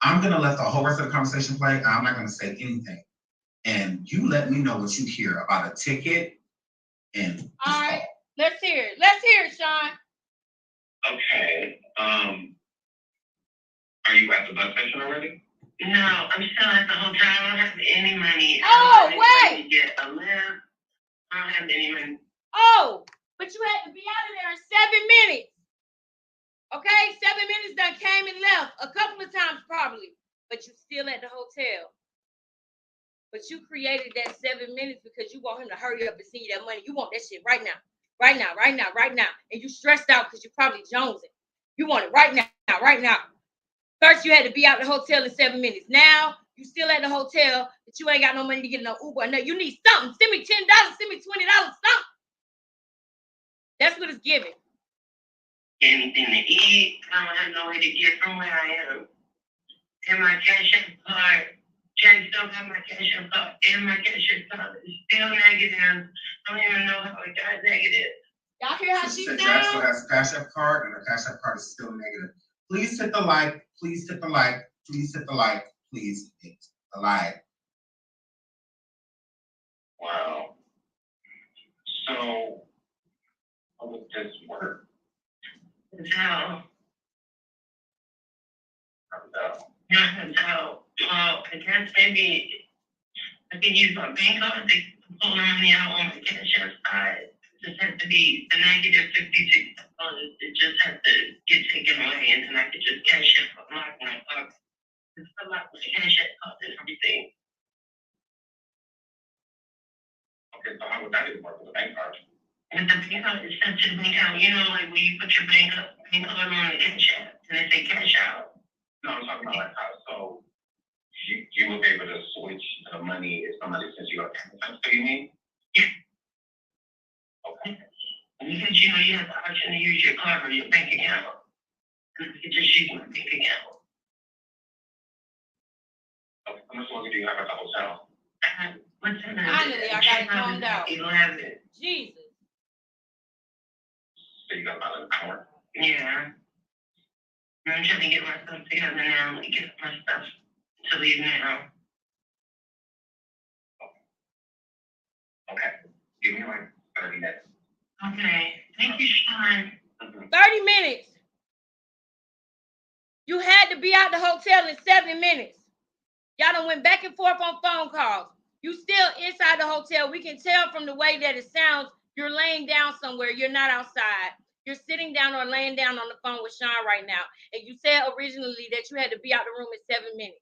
I'm going to let the whole rest of the conversation play. I'm not going to say anything. And you let me know what you hear about a ticket. And all right, let's hear it. Let's hear it, Sean. Okay. Are you at the bus station already? No, I'm still at the hotel. I don't have any money. Oh, I don't have any wait. money to get a lift. I don't have any money. Oh, but you had to be out of there in 7 minutes. Okay, 7 minutes done came and left a couple of times probably, but you still at the hotel. But you created that 7 minutes because you want him to hurry up and send you that money. You want that shit right now. Right now, right now, right now. And you stressed out because you probably jonesing. You want it right now, right now. First, you had to be out the hotel in 7 minutes. Now, you still at the hotel, but you ain't got no money to get no Uber. No, you need something. Send me $10, send me $20, something. That's what it's giving. Anything to eat. I don't have no way to get from where I am. And my cash app card. Jen still got my cash app card. And my cash app card is still negative. I don't even know how it got negative. Y'all hear how she she said sounds? she still has a Cash App card, and her Cash App card is still negative. Please hit the like. Please hit the like. Please hit the like. Please hit the like. Wow. So, how would this work? So, How well, I guess maybe I can use my bank card to pull the money out on my cash app side. It just has to be the negative $56. It just has to get taken away, and then I could just cash it from my card. It's a lot with the cash app card and everything. Okay, so how would that even work with a bank card? With the bank account, it's sent to the bank account. You know, like when you put your bank card on the cash app and they say cash out. No, I'm talking about like how, so you will be able to switch the money if somebody sends you a payment. So you mean? Yeah. Okay. Because you know you have the option to use your card or your bank account. And you can just use my bank account. Okay. How much longer do you have at the hotel? What's in Finally, I got it calmed out. 11. Jesus. So you got about an hour? Yeah. I'm trying to get my stuff together now. Like, get my stuff to leave now. Okay. Give me like 30 minutes. Okay. Thank you, Sean. 30 minutes. You had to be out the hotel in 7 minutes. Y'all done went back and forth on phone calls. You still inside the hotel. We can tell from the way that it sounds, you're laying down somewhere. You're not outside. You're sitting down or laying down on the phone with Sean right now. And you said originally that you had to be out the room in 7 minutes.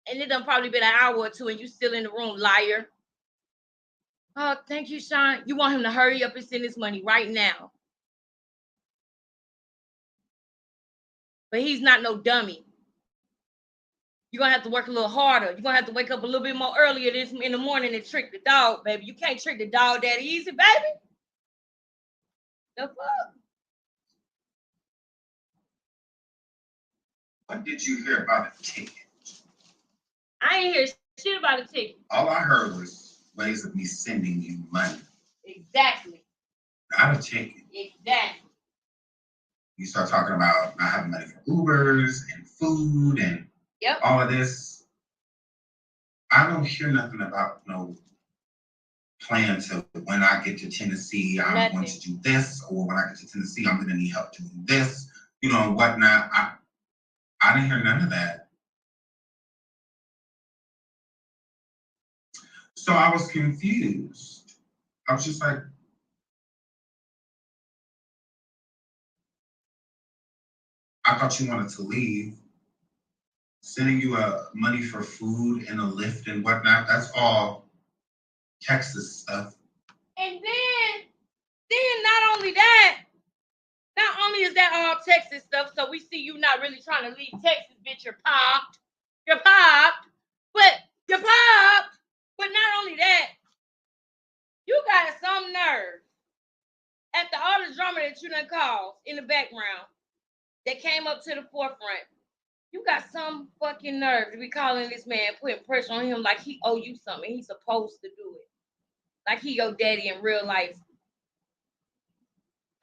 And it done probably been an hour or two and you still in the room, liar. Oh, thank you, Sean. You want him to hurry up and send his money right now. But he's not no dummy. You're going to have to work a little harder. You're going to have to wake up a little bit more earlier in the morning and trick the dog, baby. You can't trick the dog that easy, baby. The fuck? What did you hear about the ticket? I ain't hear shit about a ticket. All I heard was ways of me sending you money. Exactly. Not a ticket. Exactly. You start talking about not having money for Ubers and food and all of this. I don't hear nothing about no plan to when I get to Tennessee, I'm going to do this, or when I get to Tennessee, I'm going to need help to do this, you know, whatnot. I didn't hear none of that. So I was confused. I was just like, I thought you wanted to leave. Sending you money for food and a lift and whatnot, that's all Texas stuff. And then not only that, not only is that all Texas stuff, so we see you not really trying to leave Texas, bitch, you're popped. You're popped. But not only that, you got some nerve after all the drama that you done caused in the background that came up to the forefront. You got some fucking nerve to be calling this man, putting pressure on him like he owe you something. He's supposed to do it. Like he your daddy in real life.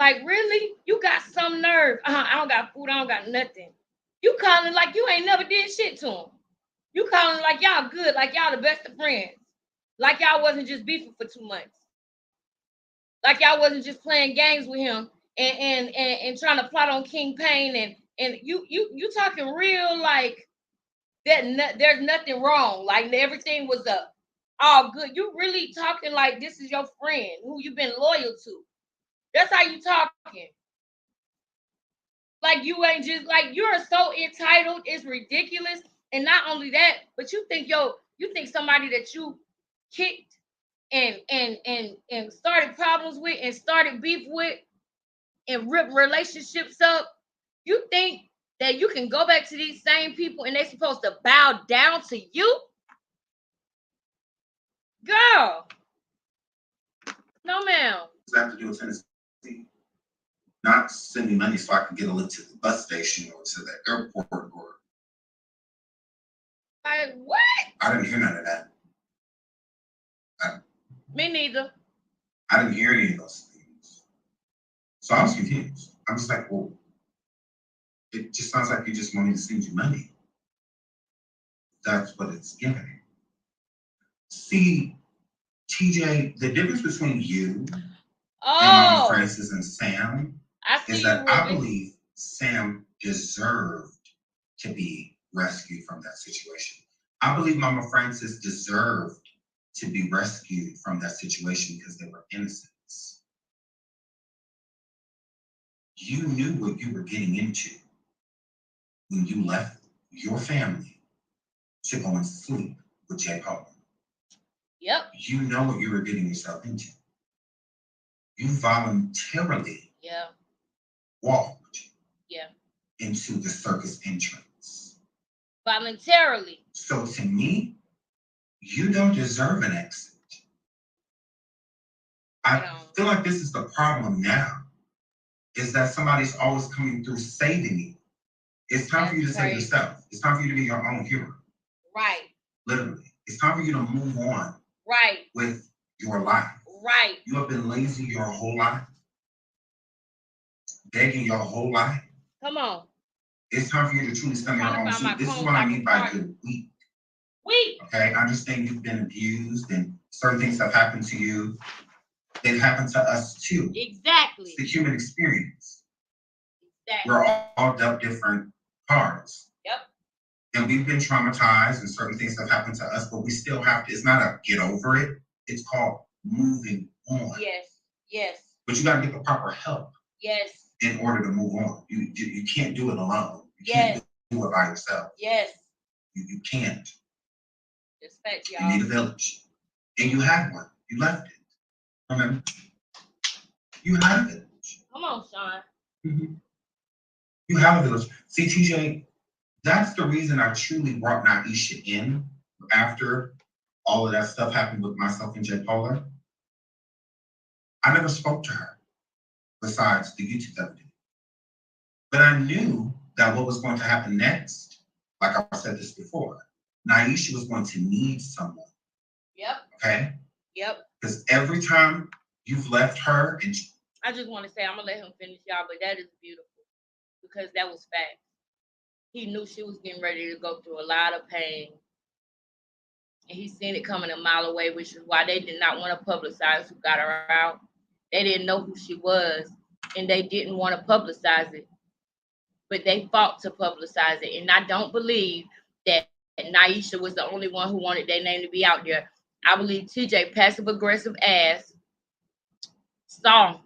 Like, really? You got some nerve. I don't got food. I don't got nothing. You calling like you ain't never did shit to him. You calling like y'all good, like y'all the best of friends. Like y'all wasn't just beefing for 2 months. Like y'all wasn't just playing games with him and trying to plot on King Payne and you talking real like that. There's nothing wrong. Like everything was all good. You really talking like this is your friend who you've been loyal to. That's how you talking. Like you ain't just like you're so entitled. It's ridiculous. And not only that, but you think somebody that you kicked and started problems with and started beef with and ripped relationships up. You think that you can go back to these same people and they're supposed to bow down to you? Girl. No, ma'am. Does that have to do with Tennessee? Not sending money so I can get a lift to the bus station or to the airport or. Like what? I didn't hear none of that. Me neither. I didn't hear any of those things. So I was confused. I'm just like, well, it just sounds like you just want me to send you money. That's what it's giving. See, TJ, the difference between you and Mama Francis and Sam is that I believe Sam deserved to be rescued from that situation. I believe Mama Francis deserved to be rescued from that situation because they were innocents. You knew what you were getting into when you left your family to go and sleep with Jay Paul. Yep. You know what you were getting yourself into. You voluntarily walked into the circus entrance. Voluntarily. So to me, you don't deserve an exit. I feel like this is the problem now, is that somebody's always coming through saving you. It's time for you to save yourself. It's time for you to be your own hero. Right. Literally. It's time for you to move on. Right. With your life. Right. You have been lazy your whole life. Begging your whole life. Come on. It's time for you to truly stand on your own feet. This is what I mean by you're weak. Weak. Okay, I understand you've been abused and certain things have happened to you. They've happened to us too. Exactly. It's the human experience. Exactly. We're all dealt different cards. Yep. And we've been traumatized and certain things have happened to us, but we still have to, it's not a get over it. It's called moving on. Yes. Yes. But you got to get the proper help. Yes. In order to move on. You can't do it alone. You can't do it by yourself. Yes. You can't. Respect, y'all. You need a village. And you had one. You left it. Remember? You had a village. Come on, Sean. Mm-hmm. You have a village. See, TJ, that's the reason I truly brought Naisha in after all of that stuff happened with myself and Jay Polar. I never spoke to her besides the YouTube that we did. But I knew that what was going to happen next, like I said this before, Naisha was going to need someone. Yep. Okay? Yep. Because every time you've left her and I just want to say, I'm going to let him finish, y'all, but that is beautiful because that was fact. He knew she was getting ready to go through a lot of pain. And he seen it coming a mile away, which is why they did not want to publicize who got her out. They didn't know who she was, and they didn't want to publicize it. But they fought to publicize it. And I don't believe that Naisha was the only one who wanted their name to be out there. I believe TJ, passive-aggressive ass, saw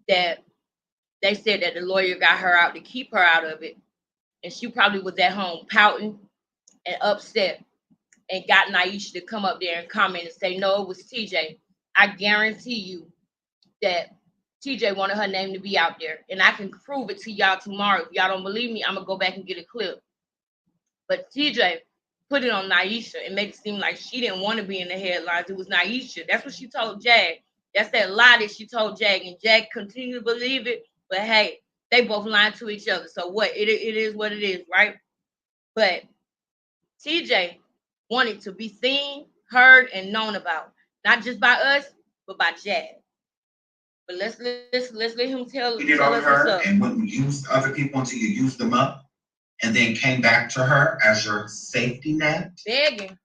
that they said that the lawyer got her out to keep her out of it. And she probably was at home pouting and upset and got Naisha to come up there and comment and say, no, it was TJ. I guarantee you that TJ wanted her name to be out there. And I can prove it to y'all tomorrow. If y'all don't believe me, I'm going to go back and get a clip. But TJ put it on Naisha and made it seem like she didn't want to be in the headlines. It was Naisha. That's what she told Jag. That's that lie that she told Jag. And Jag continued to believe it. But hey, they both lying to each other. So what? It is what it is, right? But TJ wanted to be seen, heard, and known about. Not just by us, but by Jag. But let's let him tell you did tell on us her what's up. and wouldn't use other people until you used them up and then came back to her as your safety net. Begging.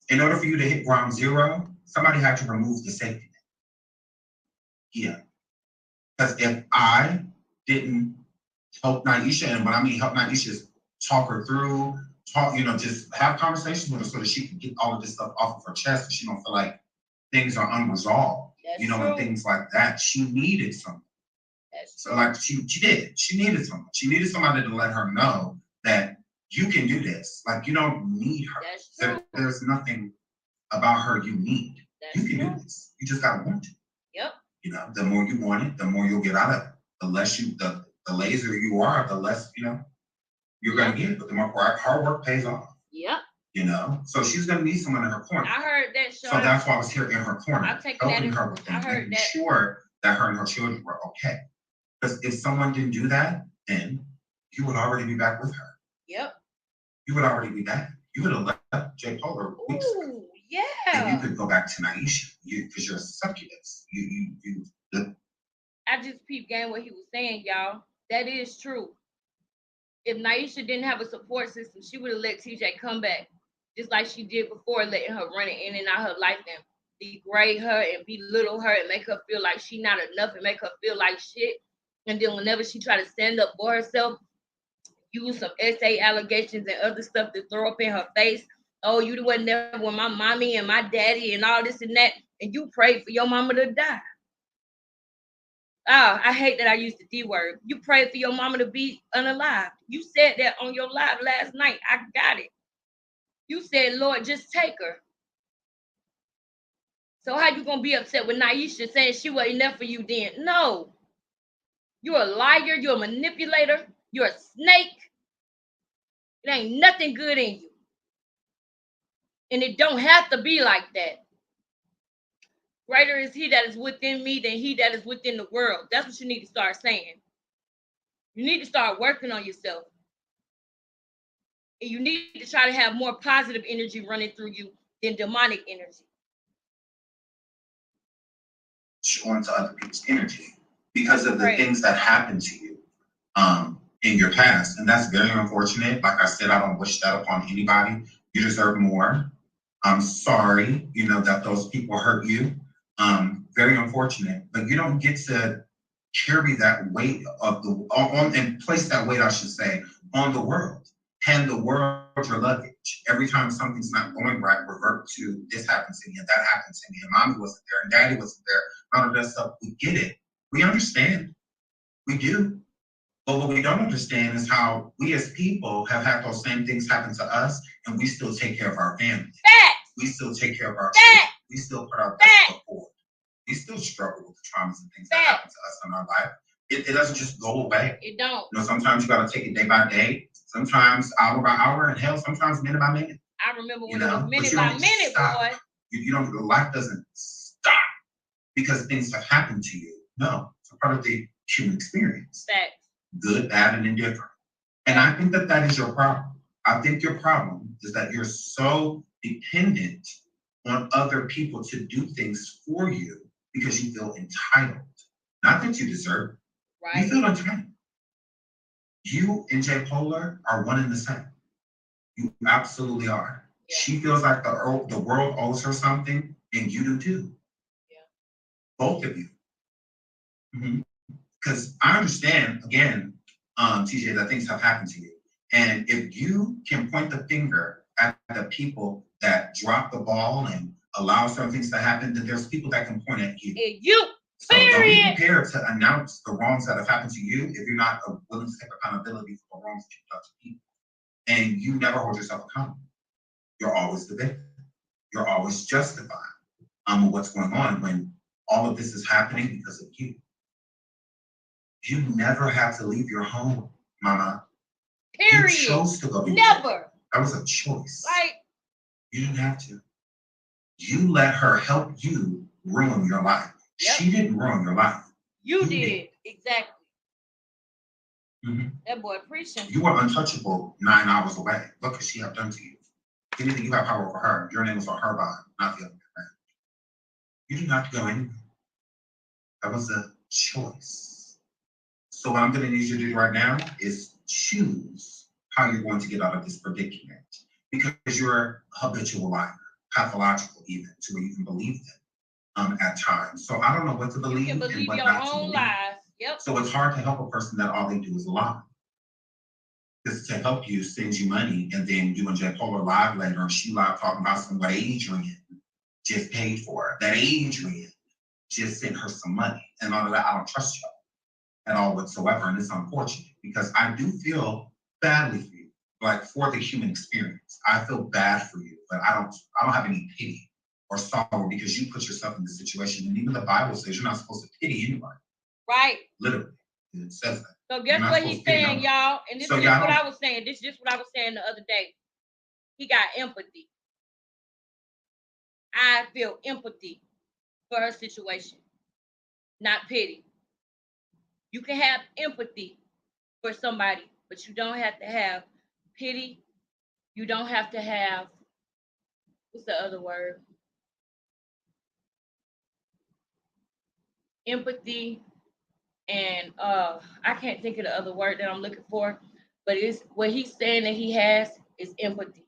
In order for you to hit ground zero, somebody had to remove the safety net. Yeah. Because if I didn't help Naisha, and what I mean help Naisha is talk her through, just have conversations with her so that she can get all of this stuff off of her chest and she don't feel like things are unresolved. That's true. And things like that. She needed someone. So like she did. She needed someone. She needed somebody to let her know that you can do this. Like you don't need her. That's true. There's nothing about her you need. That's you can true. do this. You just gotta want it. Yep. The more you want it, the more you'll get out of it. The less the lazier you are, the less, you're gonna get. But the more hard work pays off. Yep. So she's gonna need someone in her corner. I heard that, Sean. So that's why I was here in her corner, helping her with things, making sure that her and her children were okay. Because if someone didn't do that, then you would already be back with her. Yep. You would already be back. You would have left Jay Polar weeks ago. Yeah. And you could go back to Naisha, because you're a succubus. I just peeped game what he was saying, y'all. That is true. If Naisha didn't have a support system, she would have let TJ come back, just like she did before, letting her run it in and out her life and degrade her and belittle her and make her feel like she not enough and make her feel like shit. And then whenever she try to stand up for herself, use some SA allegations and other stuff to throw up in her face. Oh, you wasn't there with my mommy and my daddy and all this and that, and you prayed for your mama to die. Oh, I hate that I used the D word. You prayed for your mama to be unalive. You said that on your live last night. I got it. You said, Lord, just take her. So how you gonna be upset with Naisha saying she wasn't enough for you then? No. You're a liar, you're a manipulator, you're a snake. It ain't nothing good in you. And it don't have to be like that. Greater is he that is within me than he that is within the world. That's what you need to start saying. You need to start working on yourself. And you need to try to have more positive energy running through you than demonic energy. Onto other people's energy because of the things that happened to you in your past. And that's very unfortunate. Like I said, I don't wish that upon anybody. You deserve more. I'm sorry, that those people hurt you. Very unfortunate. But you don't get to carry that weight of and place that weight, I should say, on the world. Hand the world your luggage. Every time something's not going right, revert to this happened to me and that happened to me and mommy wasn't there and daddy wasn't there. None of that stuff. We get it. We understand. We do. But what we don't understand is how we as people have had those same things happen to us and we still take care of our family. Facts. We still take care of our children. We still put our best foot forward. We still struggle with the traumas and things that happen to us in our life. It doesn't just go away. It don't. Sometimes you got to take it day by day. Sometimes hour by hour, and hell, sometimes minute by minute. I remember when it was minute by minute, boy. You don't. Life doesn't stop because things have happened to you. No, it's a part of the human experience. Facts. Good, bad, and indifferent. And I think that is your problem. I think your problem is that you're so dependent on other people to do things for you because you feel entitled. Not that you deserve it. Right. You feel entitled. You and J. Polar are one and the same. You absolutely are. Yeah. She feels like the world owes her something, and you do too. Yeah. Both of you. Because I understand, again, TJ, that things have happened to you. And if you can point the finger at the people that drop the ball and allow certain things to happen, then there's people that can point at you. So don't be prepared to announce the wrongs that have happened to you if you're not willing to take accountability for the wrongs that you've done to people. And you never hold yourself accountable. You're always the victim. You're always justified what's going on when all of this is happening because of you. You never have to leave your home, mama. Period. You chose to go. Never. That was a choice. Right. You didn't have to. You let her help you ruin your life. Yep. She didn't ruin your life. You did. Exactly. That boy preaching. You were untouchable 9 hours away. Look what she have done to you. Anything you have power over her. Your name was on her body, not the other man. You didn't have to go anywhere. That was a choice. So what I'm going to need you to do right now is choose how you're going to get out of this predicament. Because you're a habitual liar, pathological even, to where you can believe them. At times. So I don't know what to believe, and what not to believe. Lies. Yep. So it's hard to help a person that all they do is lie. Because to help you sends you money, and then you and J. Polar live later, and she live talking about what Adrian just paid for her. That Adrian just sent her some money and all of that. I don't trust y'all at all whatsoever, and it's unfortunate because I do feel badly for you, like for the human experience. I feel bad for you, but I don't have any pity or sorrow because you put yourself in this situation. And even the Bible says you're not supposed to pity anybody. Right. Literally. It says that. So guess what he's saying, y'all? And this is just what I was saying. This is just what I was saying the other day. He got empathy. I feel empathy for her situation, not pity. You can have empathy for somebody, but you don't have to have pity. You don't have to have, what's the other word? Empathy, and I can't think of the other word that I'm looking for, but it's what he's saying that he has is empathy.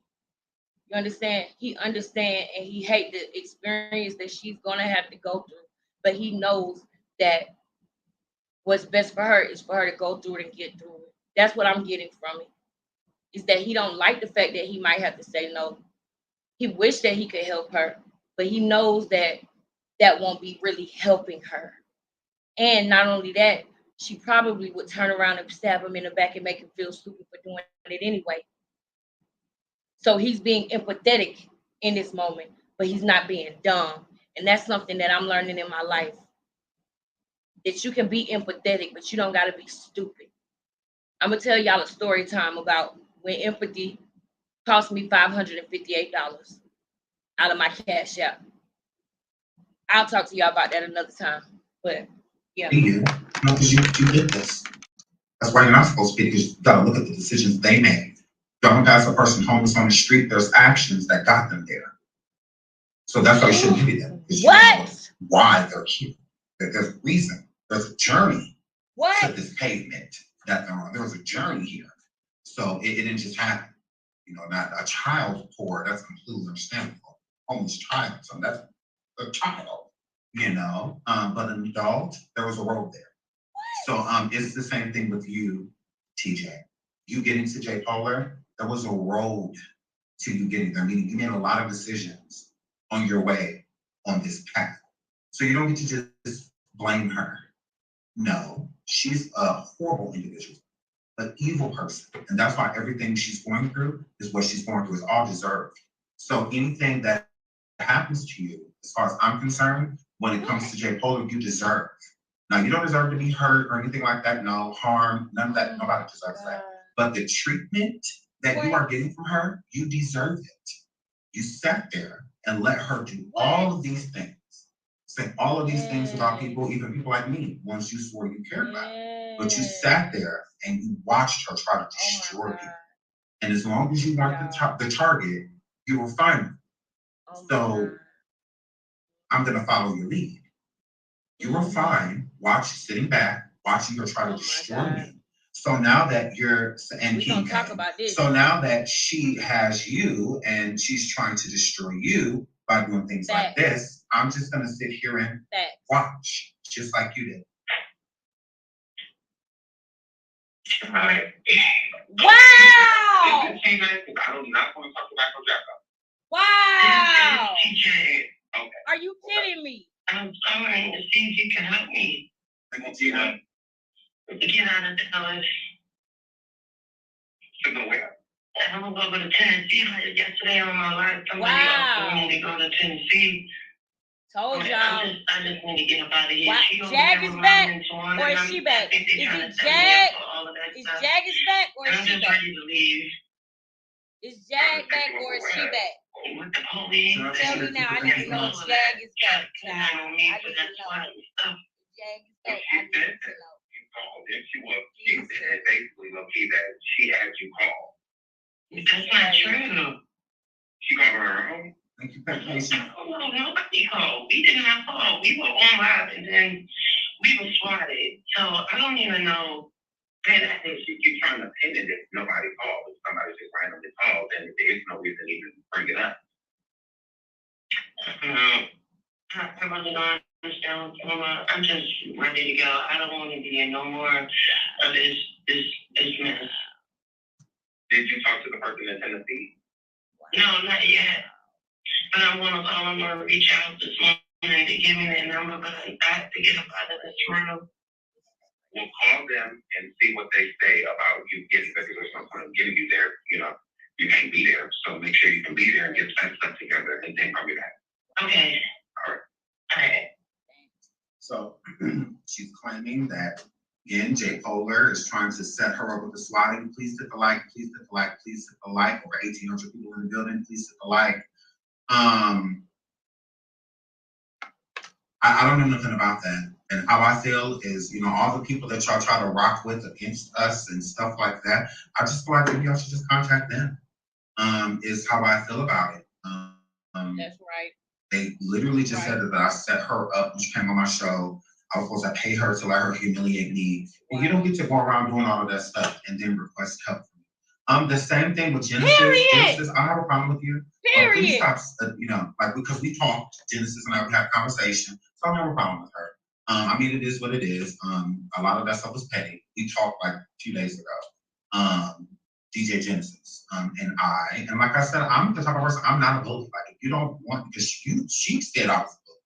You understand? He understands and he hates the experience that she's gonna have to go through, but he knows that what's best for her is for her to go through it and get through it. That's what I'm getting from it. Is that he don't like the fact that he might have to say no. He wished that he could help her, but he knows that that won't be really helping her. And not only that, she probably would turn around and stab him in the back and make him feel stupid for doing it anyway. So he's being empathetic in this moment, but he's not being dumb. And that's something that I'm learning in my life. That you can be empathetic, but you don't got to be stupid. I'm going to tell y'all a story time about when empathy cost me $558 out of my Cash App. I'll talk to y'all about that another time. But yeah. You know, because you did this. That's why you're not supposed to be, because you got to look at the decisions they made. Don't pass a person homeless on the street, there's actions that got them there. So that's why you shouldn't be there. What? Why they're here. There's a reason. There's a journey What? to this pavement that they're on. There was a journey here. So it didn't just happen. You know, not a child poor, that's completely understandable. Homeless child, so that's a child, you know. But an adult, there was a road there. So it's the same thing with you, TJ. You getting to J. Polar, there was a road to you getting there. Meaning you made a lot of decisions on your way on this path. So you don't get to just blame her. No, she's a horrible individual, an evil person. And that's why everything she's going through is what she's going through, is all deserved. So anything that happens to you, as far as I'm concerned, when it comes to J. Polar, you deserve. Now, you don't deserve to be hurt or anything like that. No harm, none of that. Nobody deserves that. But the treatment that you are getting from her, you deserve it. You sat there and let her do all of these things. Say all of these things about people, even people like me, ones you swore you cared about. But you sat there and you watched her try to destroy you. And as long as you weren't the target, you were fine. So I'm going to follow your lead. You were fine, sitting back, watching her try to destroy you. So now that you're, and King K, so now that she has you and she's trying to destroy you by doing things like this, I'm just going to sit here and watch, just like you did. Right. Wow! I'm not going to talk about no Jaguar. Wow! TJ, Okay. Are you kidding me? I'm calling to see if you can help me. Thank you, Tina. Get out of Dallas. To go where? I'm gonna go to Tennessee. Like yesterday on my live, somebody offered me to go to Tennessee. Told y'all. I just need to get up out of here. Jag is back, or is she back? Is it Jag? Is Jag is back, or is I'm she just back? ready to leave. Is Jag back, or is she back? With the police. Tell me now. I need to know if Jag is back. I need to know. Jag is back. I need to know. She said basically, Loki, that she had you call. That's not true. She called her home. Thank you, Patient. No, nobody called. We did not call. We were on live and then we were swatted. So I don't even know. And I think she keeps trying to pin it if nobody called. If somebody just randomly called, then there's no reason to even bring it up. I really don't understand. I'm just ready to go. I don't want to be in no more of this mess. Did you talk to the person in Tennessee? No, not yet. But I want to call them or reach out this morning to give me their number, but I have to get up out of this room. We'll call them and see what they say about you getting there, because there's no point in getting you there. You know, you can't be there. So make sure you can be there and get that stuff together and then call me back. Okay. All right. All right. So she's claiming that, again, J. Polar is trying to set her up with the swatting. Please hit the like, please hit the like, please hit the like. Over 1,800 people in the building, please hit the like. I don't know nothing about that. And how I feel is, you know, all the people that y'all try to rock with against us and stuff like that, I just feel like maybe y'all should just contact them, is how I feel about it. That's right. They literally just said that I set her up when she came on my show. I was supposed to pay her to let her humiliate me. And you don't get to go around doing all of that stuff and then request help from me. The same thing with Genesis. Genesis, I don't have a problem with you. Please stop, you know, like, because we talked, Genesis and I, we had a conversation, so I don't have a problem with her. I mean, it is what it is. A lot of that stuff was petty. We talked like 2 days ago. DJ Genesis, and I, and like I said, I'm the type of person, I'm not a bully. Like, if you don't want, because she said I was a bully.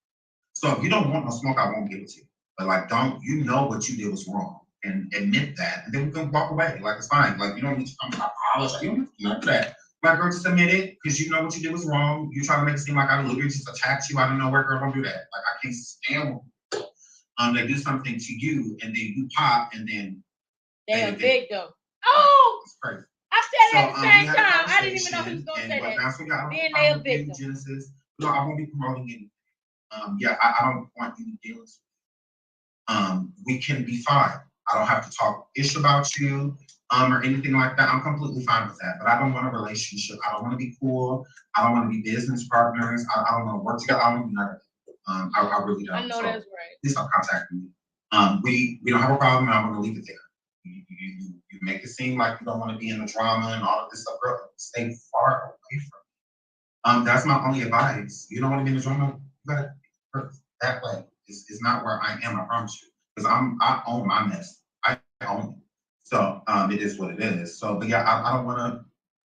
So if you don't want no smoke, I won't give it to you. But like, you know what you did was wrong, and admit that, and then we can walk away. Like, it's fine. Like, you don't need to come and apologize. You don't need to do that. Like, girl, just admit it, because you know what you did was wrong. You try to make it seem like I literally just attacked you out of nowhere. Girl, don't do that. Like, I can't stand when they do something to you, and then you pop, and then they a victim. Oh, it's crazy. I said it at the we same had a time. I didn't even know he was conversation, gonna and say what that. that's what got Being they a with victim. you, Genesis. No, I won't be promoting anything. I don't want any deals. We can be fine. I don't have to talk ish about you, or anything like that. I'm completely fine with that. But I don't want a relationship. I don't want to be cool. I don't want to be business partners. I don't want to work together. I don't want to be none of that. I really don't. I know so that's right. please stop contacting me. We don't have a problem, and I'm going to leave it there. You make it seem like you don't want to be in the drama and all of this stuff. Girl, stay far away from me. That's my only advice. You don't want to be in the drama. You gotta that way. It's not where I am. I promise you. Because I own my mess. I own it. So it is what it is. So, but yeah, I don't want to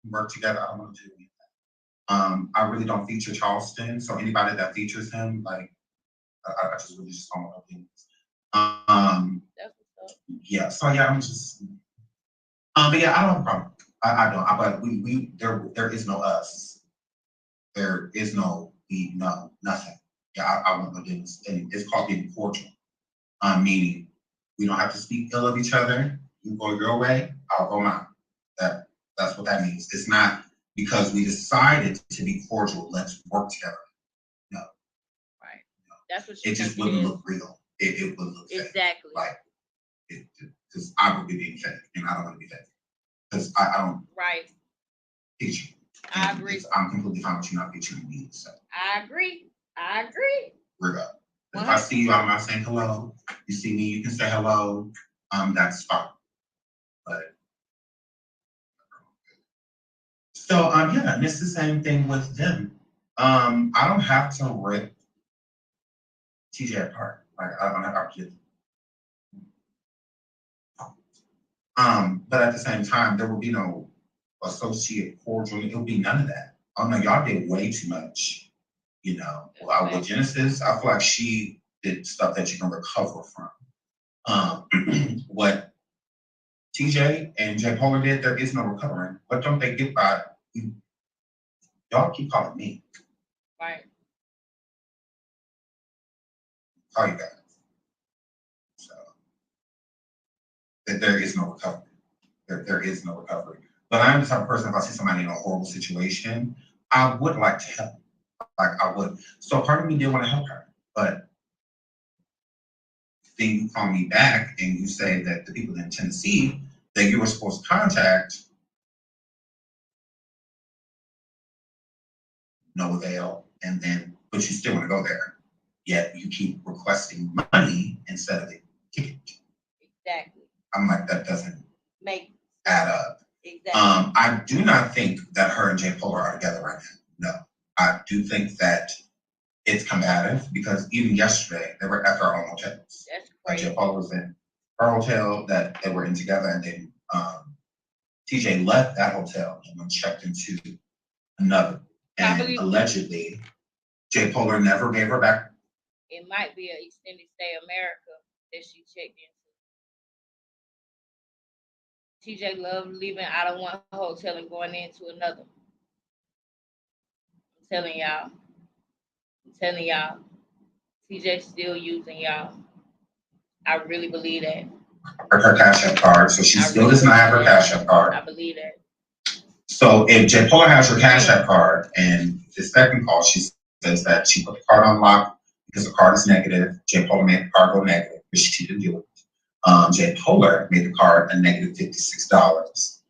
work together. I don't want to do anything. I really don't feature Charleston. So anybody that features him, like, I just really just don't want to do it. That's what's up. Yeah. So yeah, I'm just. But yeah, I don't have a problem. I don't. But there is no us. There is no we. No nothing. Yeah, I want no business. And it's called being cordial. Meaning we don't have to speak ill of each other. You go your way, I'll go mine. That's what that means. It's not because we decided to be cordial. Let's work together. No. Right. That's what it just wouldn't look real. It would look fake. Exactly. Like because I would be being fake, and I don't want to be fake. Because I don't. Right. Teach you. I agree. I'm completely fine with you not featuring me. So. I agree. We're good. If I see you, I'm not saying hello. You see me, you can say hello. That's fine. But so yeah, and it's the same thing with them. I don't have to rip TJ apart. Like I don't have to. But at the same time, there will be no associate cordial. It will be none of that. Oh no, y'all did way too much. You know, with Genesis, I feel like she did stuff that you can recover from. What TJ and J. Polar did, there is no recovering. What don't they get by? Y'all keep calling me. Right. Call you guys. So that there is no recovery. There is no recovery. But I'm the type of person, if I see somebody in a horrible situation, I would like to help. Like I would. So part of me did want to help her, but then you call me back and you say that the people in Tennessee that you were supposed to contact, no avail, and then but you still want to go there. Yet you keep requesting money instead of the ticket. Exactly. I'm like, that doesn't add up. Exactly. I do not think that her and J. Polar are together right now. No. I do think that it's combative because even yesterday they were at their own hotels. That's crazy. J. Polar was in her hotel that they were in together, and then TJ left that hotel and went checked into another. And allegedly, J. Polar never gave her back. It might be an extended stay America that she checked into. TJ loved leaving out of one hotel and going into another. I'm telling y'all. TJ's still using y'all. I really believe that. Her Cash App card, so she still does not have her Cash App card. I believe that. So if J. Polar has her Cash App card, and the second call, she says that she put the card on lock because the card is negative. J. Polar made the card go negative, which she didn't do it. J. Polar made the card a negative $56.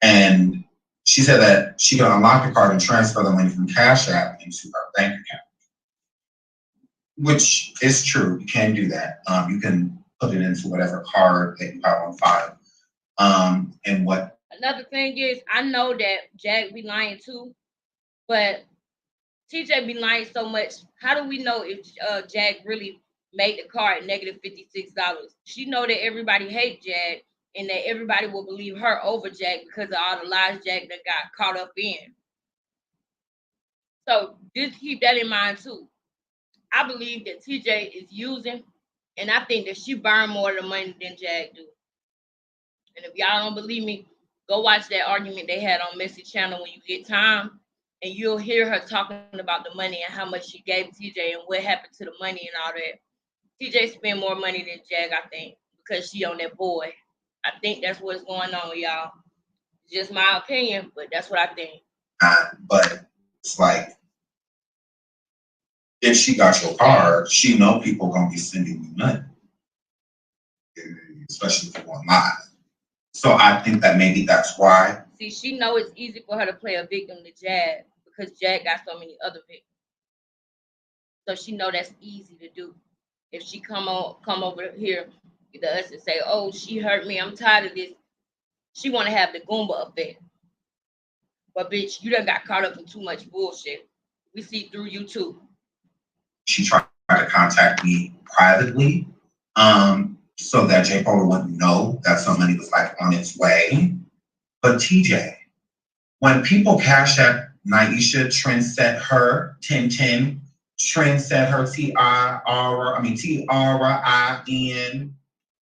And she said that she could unlock the card and transfer the money from Cash App into her bank account, which is true. You can do that. You can put it into whatever card that you have on file. And what another thing is, I know that Jack be lying too, but TJ be lying so much. How do we know if Jack really made the card negative $56? She know that everybody hate Jack and that everybody will believe her over Jack because of all the lies Jack that got caught up in. So just keep that in mind too. I believe that TJ is using, and I think that she burned more of the money than Jack do. And if y'all don't believe me, Go watch that argument they had on Messy Channel when you get time, and you'll hear her talking about the money and how much she gave TJ and what happened to the money and all that. TJ spent more money than Jag, I think, because she on that boy. I think that's what's going on, y'all. It's just my opinion, but that's what I think. But it's like, if she got your card, she know people gonna be sending you money, especially if you're going live. So I think that maybe that's why. See, she know it's easy for her to play a victim to Jag because Jag got so many other victims. So she know that's easy to do. If she come over here to us and say, "Oh, she hurt me. I'm tired of this," she want to have the Goomba effect. But bitch, you done got caught up in too much bullshit. We see through you too. She tried to contact me privately, so that J. Polo wouldn't know that some money was like on its way. But TJ, when people cash at Naisha, Trent set her 1010, Trent set her TRINSETHER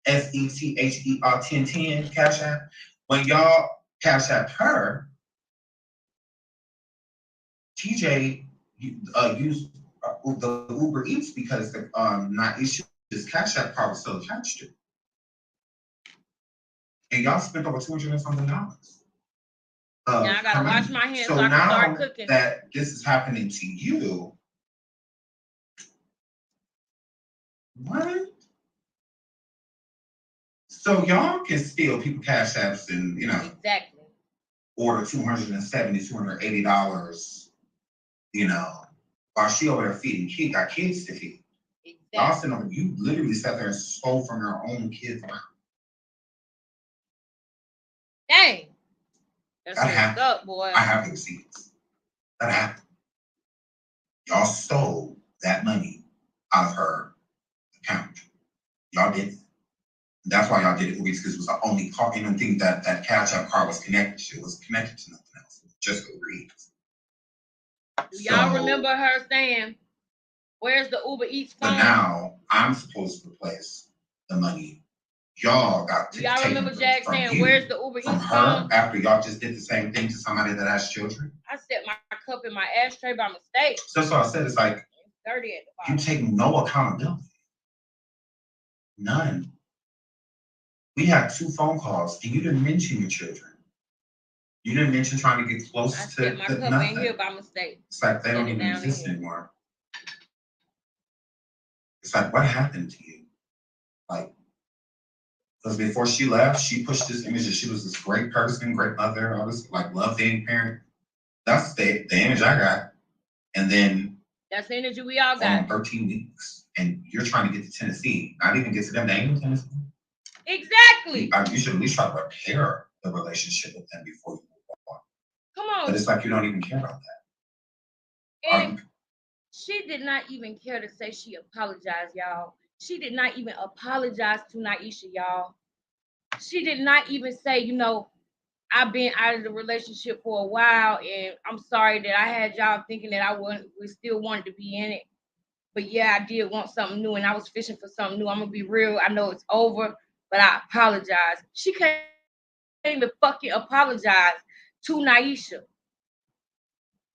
1010 cash app. When y'all cash at her, TJ used the Uber Eats because the Naisha's cash app card was still attached to it. And y'all spent over $200 and something. Now I gotta wash my hands so I can start cooking. That this is happening to you. What? So y'all can steal people cash apps and exactly order $270, $280, while she over there feeding kids, got kids to feed. Exactly. Y'all sitting over, you literally sat there and stole from your own kids' mouth. Dang. That's what's up, boy. I have receipts. That happened. Y'all stole that money out of her account. Y'all did it. That's why y'all did it, because it was the only card. Even think that cash app card was connected to. It was connected to nothing else. It was just Uber Eats. Do y'all remember her saying, "Where's the Uber Eats phone?" But now I'm supposed to replace the money. Y'all got to y'all remember Jag saying, "Where's the Uber Eats phone?" After y'all just did the same thing to somebody that has children. I set my cup in my ashtray by mistake. So that's what I said. It's like, dirty at the bottom. You take no accountability. None. We had 2 phone calls, and you didn't mention your children. You didn't mention trying to get close to set my cup nothing. in here by mistake. It's like they don't even exist anymore. It's like, what happened to you? Like, because before she left, she pushed this image that she was this great person, great mother, all this like loving parent. That's the image I got. And then that's the energy we all got. 13 weeks, and you're trying to get to Tennessee. Not even get to them. They ain't in Tennessee. Exactly. You should at least try to repair the relationship with them before you move on. Come on. But it's like you don't even care about that. And she did not even care to say she apologized, y'all. She did not even apologize to Naisha, y'all. She did not even say, I've been out of the relationship for a while, and I'm sorry that I had y'all thinking that we still wanted to be in it. But yeah, I did want something new, and I was fishing for something new. I'm gonna be real. I know it's over, but I apologize. She can't even fucking apologize to Naisha.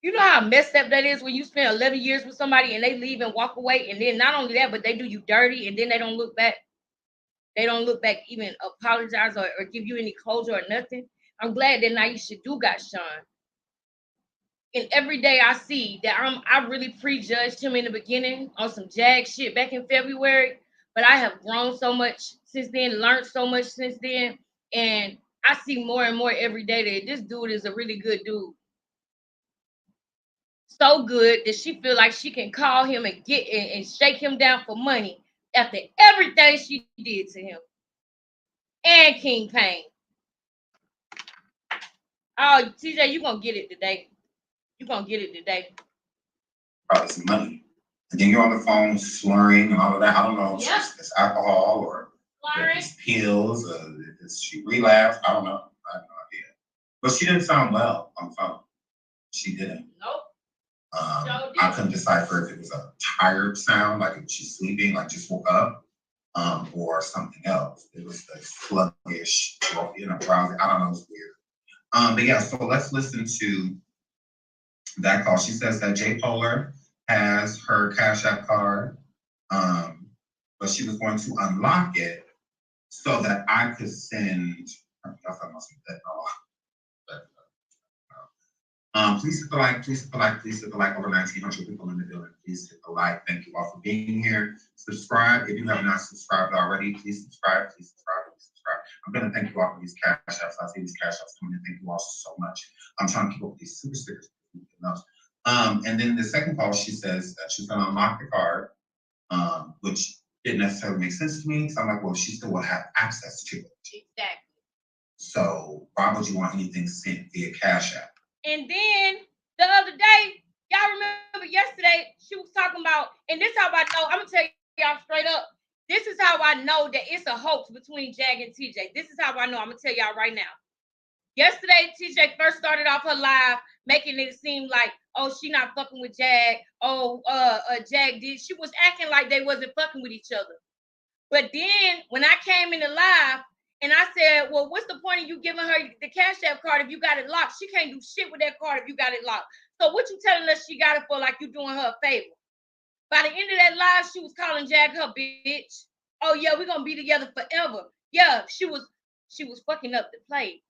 You know how messed up that is when you spend 11 years with somebody and they leave and walk away, and then not only that, but they do you dirty, and then they don't look back. They don't look back, even apologize or give you any closure or nothing. I'm glad that Naisha do got Sean. And every day I see that I really prejudged him in the beginning on some Jag shit back in February, but I have grown so much since then, learned so much since then, and I see more and more every day that this dude is a really good dude. So good that she feel like she can call him and get and shake him down for money after everything she did to him. And King Payne. Oh, TJ, you gonna get it today. You're gonna get it today. Probably some money. And then you're on the phone slurring and all of that. I don't know if it's alcohol or if it's pills or if she relapsed. I don't know. I have no idea. But she didn't sound well on the phone. She didn't. Nope. I couldn't decipher if it was a tired sound, like if she's sleeping, like just woke up, or something else. It was the sluggish, drowsy. I don't know. It was weird. But yeah, so let's listen to that call. She says that J. Polar has her Cash App card, but she was going to unlock it so that I could send. Please hit the like, please hit the like, please hit the like. Over 1,900 people in the building. Please hit the like. Thank you all for being here. Subscribe if you have not subscribed already. Please subscribe. Please subscribe. Please subscribe. I'm going to thank you all for these cash apps. I see these cash apps coming in. Thank you all so much. I'm trying to keep up with these super stickers. And then the second call, she says that she's going to unlock the card, which didn't necessarily make sense to me. So I'm like, well, she still will have access to it. Exactly. So why would you want anything sent via Cash App? And then the other day, y'all remember yesterday, she was talking about, and this is how I know, I'm gonna tell y'all straight up, this is how I know that it's a hoax between Jag and TJ. This is how I know, I'm gonna tell y'all right now. Yesterday, TJ first started off her live, making it seem like, oh, she not fucking with Jag. Oh, Jag did. She was acting like they wasn't fucking with each other. But then when I came in the live, and I said, well, what's the point of you giving her the Cash App card if you got it locked? She can't do shit with that card if you got it locked. So what you telling us she got it for, like you doing her a favor? By the end of that live, she was calling Jag her bitch. Oh yeah, we're gonna be together forever. Yeah, she was fucking up the play.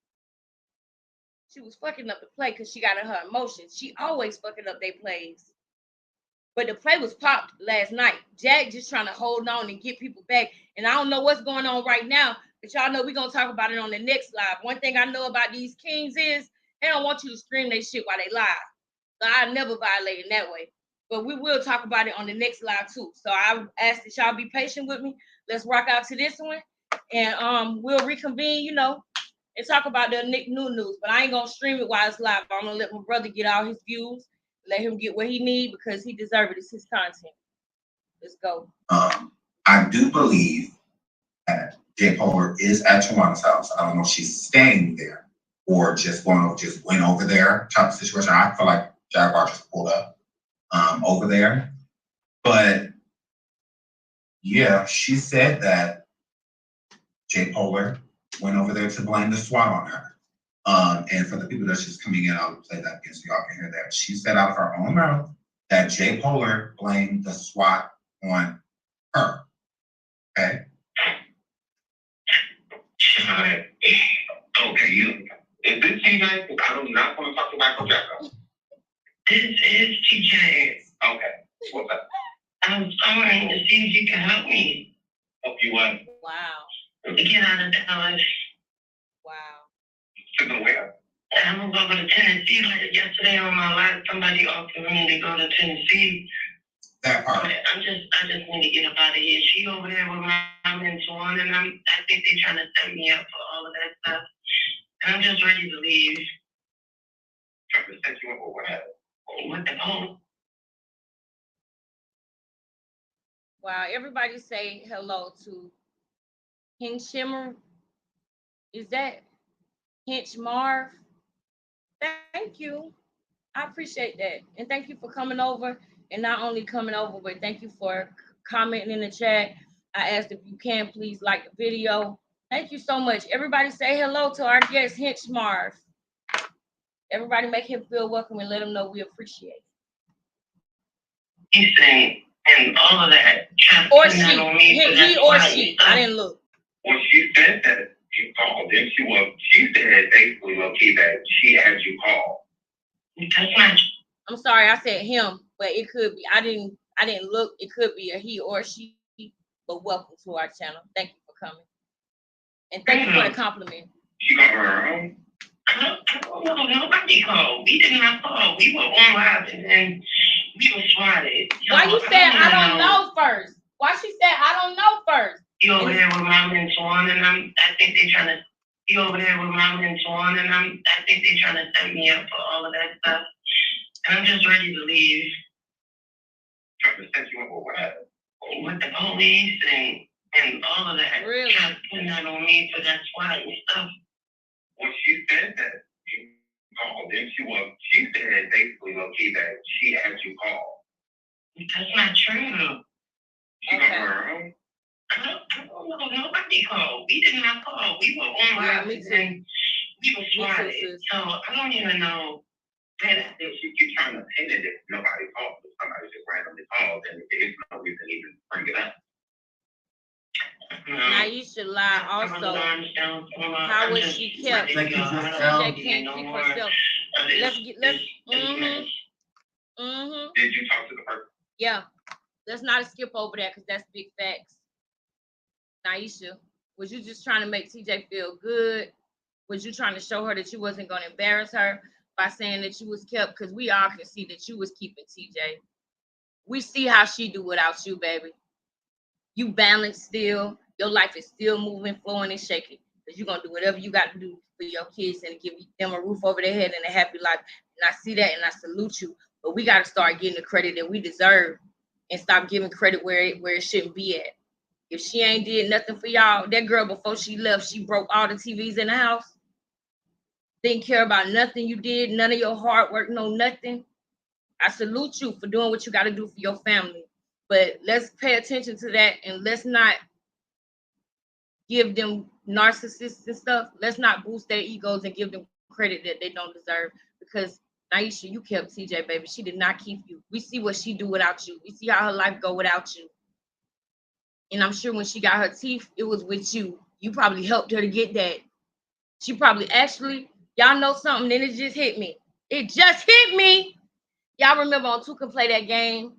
She was fucking up the play because she got in her emotions. She always fucking up their plays. But the play was popped last night. Jag just trying to hold on and get people back. And I don't know what's going on right now, but y'all know we're going to talk about it on the next live. One thing I know about these kings is they don't want you to stream their shit while they live. So I never violate in that way. But we will talk about it on the next live too. So I ask that y'all be patient with me. Let's rock out to this one. And we'll reconvene, and talk about the new news. But I ain't going to stream it while it's live. I'm going to let my brother get all his views. Let him get what he need because he deserves it. It's his content. Let's go. I do believe that J. Polar is at Tawana's house. I don't know if she's staying there or just went over there type of situation. I feel like Jaguar just pulled up over there. But yeah, she said that J. Polar went over there to blame the SWAT on her. And for the people that's just coming in, I'll play that again so y'all can hear that. She said out of her own mouth that J. Polar blamed the SWAT on her. Okay? Okay, is this TJ? I'm not going to talk to Michael Jackson. This is TJ. Okay, what's up? I'm calling to see if you can help me. Help you what? Wow. To get out of Dallas. Wow. To go where? I'm going to go to Tennessee. Like yesterday on my live, somebody offered me to go to Tennessee. That part. I just need to get up out of here. She over there with my mentor, and I think they're trying to set me up for all of that stuff. And I'm just ready to leave. Trying to set you up or what? With the phone. Wow. Everybody say hello to King Shimmer. Is that Hinch Marv? Thank you. I appreciate that. And thank you for coming over. And not only coming over, but thank you for commenting in the chat. I asked if you can please like the video. Thank you so much. Everybody say hello to our guest, Hinch Marv. Everybody make him feel welcome and let him know we appreciate it. He's saying, and all of that. Or she. He or she. I didn't look. Well, she said that you called. Then she said basically, low-key, that she had you call. That's not. I'm sorry, I said him, but it could be. I didn't look. It could be a he or she. But welcome to our channel. Thank you for coming. And thank you for the compliment. She got her own. I don't know. Nobody called. We did not call. We were on live and then we were swatted. Why you said I don't know first? Why she said I don't know first? You over there with my mentor, and I think they're trying to. You over there with my mentor, and I think they're trying to set me up for all of that stuff. And I'm just ready to leave. Trying to set you up or what? With the police and all of that. Really? Trying to put that on me for that SWAT and stuff. Well, she said that you called. Then she said basically, low-key, that she had you call. That's not true. She got her own. I don't know. Nobody called. We did not call. We were on live and We were swatted. So I don't even know. And I think you're trying to pin it if nobody calls, if somebody just randomly calls, and there's no reason to even bring it up. Naisha lied also. How was she kept? TJ can't keep herself. Let's get, let's, Did you talk to the person? Yeah. Let's not skip over that because that's big facts. Naisha, was you just trying to make TJ feel good? Was you trying to show her that you wasn't going to embarrass her by saying that you was kept? Because we all can see that you was keeping TJ. We see how she do without you, baby. You balance still. Your life is still moving, flowing, and shaking. Because you're going to do whatever you got to do for your kids and give them a roof over their head and a happy life. And I see that and I salute you. But we got to start getting the credit that we deserve and stop giving credit where it shouldn't be at. If she ain't did nothing for y'all, that girl before she left, she broke all the TVs in the house. Didn't care about nothing you did, none of your hard work, no nothing. I salute you for doing what you got to do for your family. But let's pay attention to that and let's not give them narcissists and stuff. Let's not boost their egos and give them credit that they don't deserve. Because Naisha, you kept TJ, baby. She did not keep you. We see what she do without you. We see how her life go without you. And I'm sure when she got her teeth, it was with you. You probably helped her to get that. She probably actually, y'all know something, then it just hit me. It just hit me. Y'all remember on Two Can Play That Game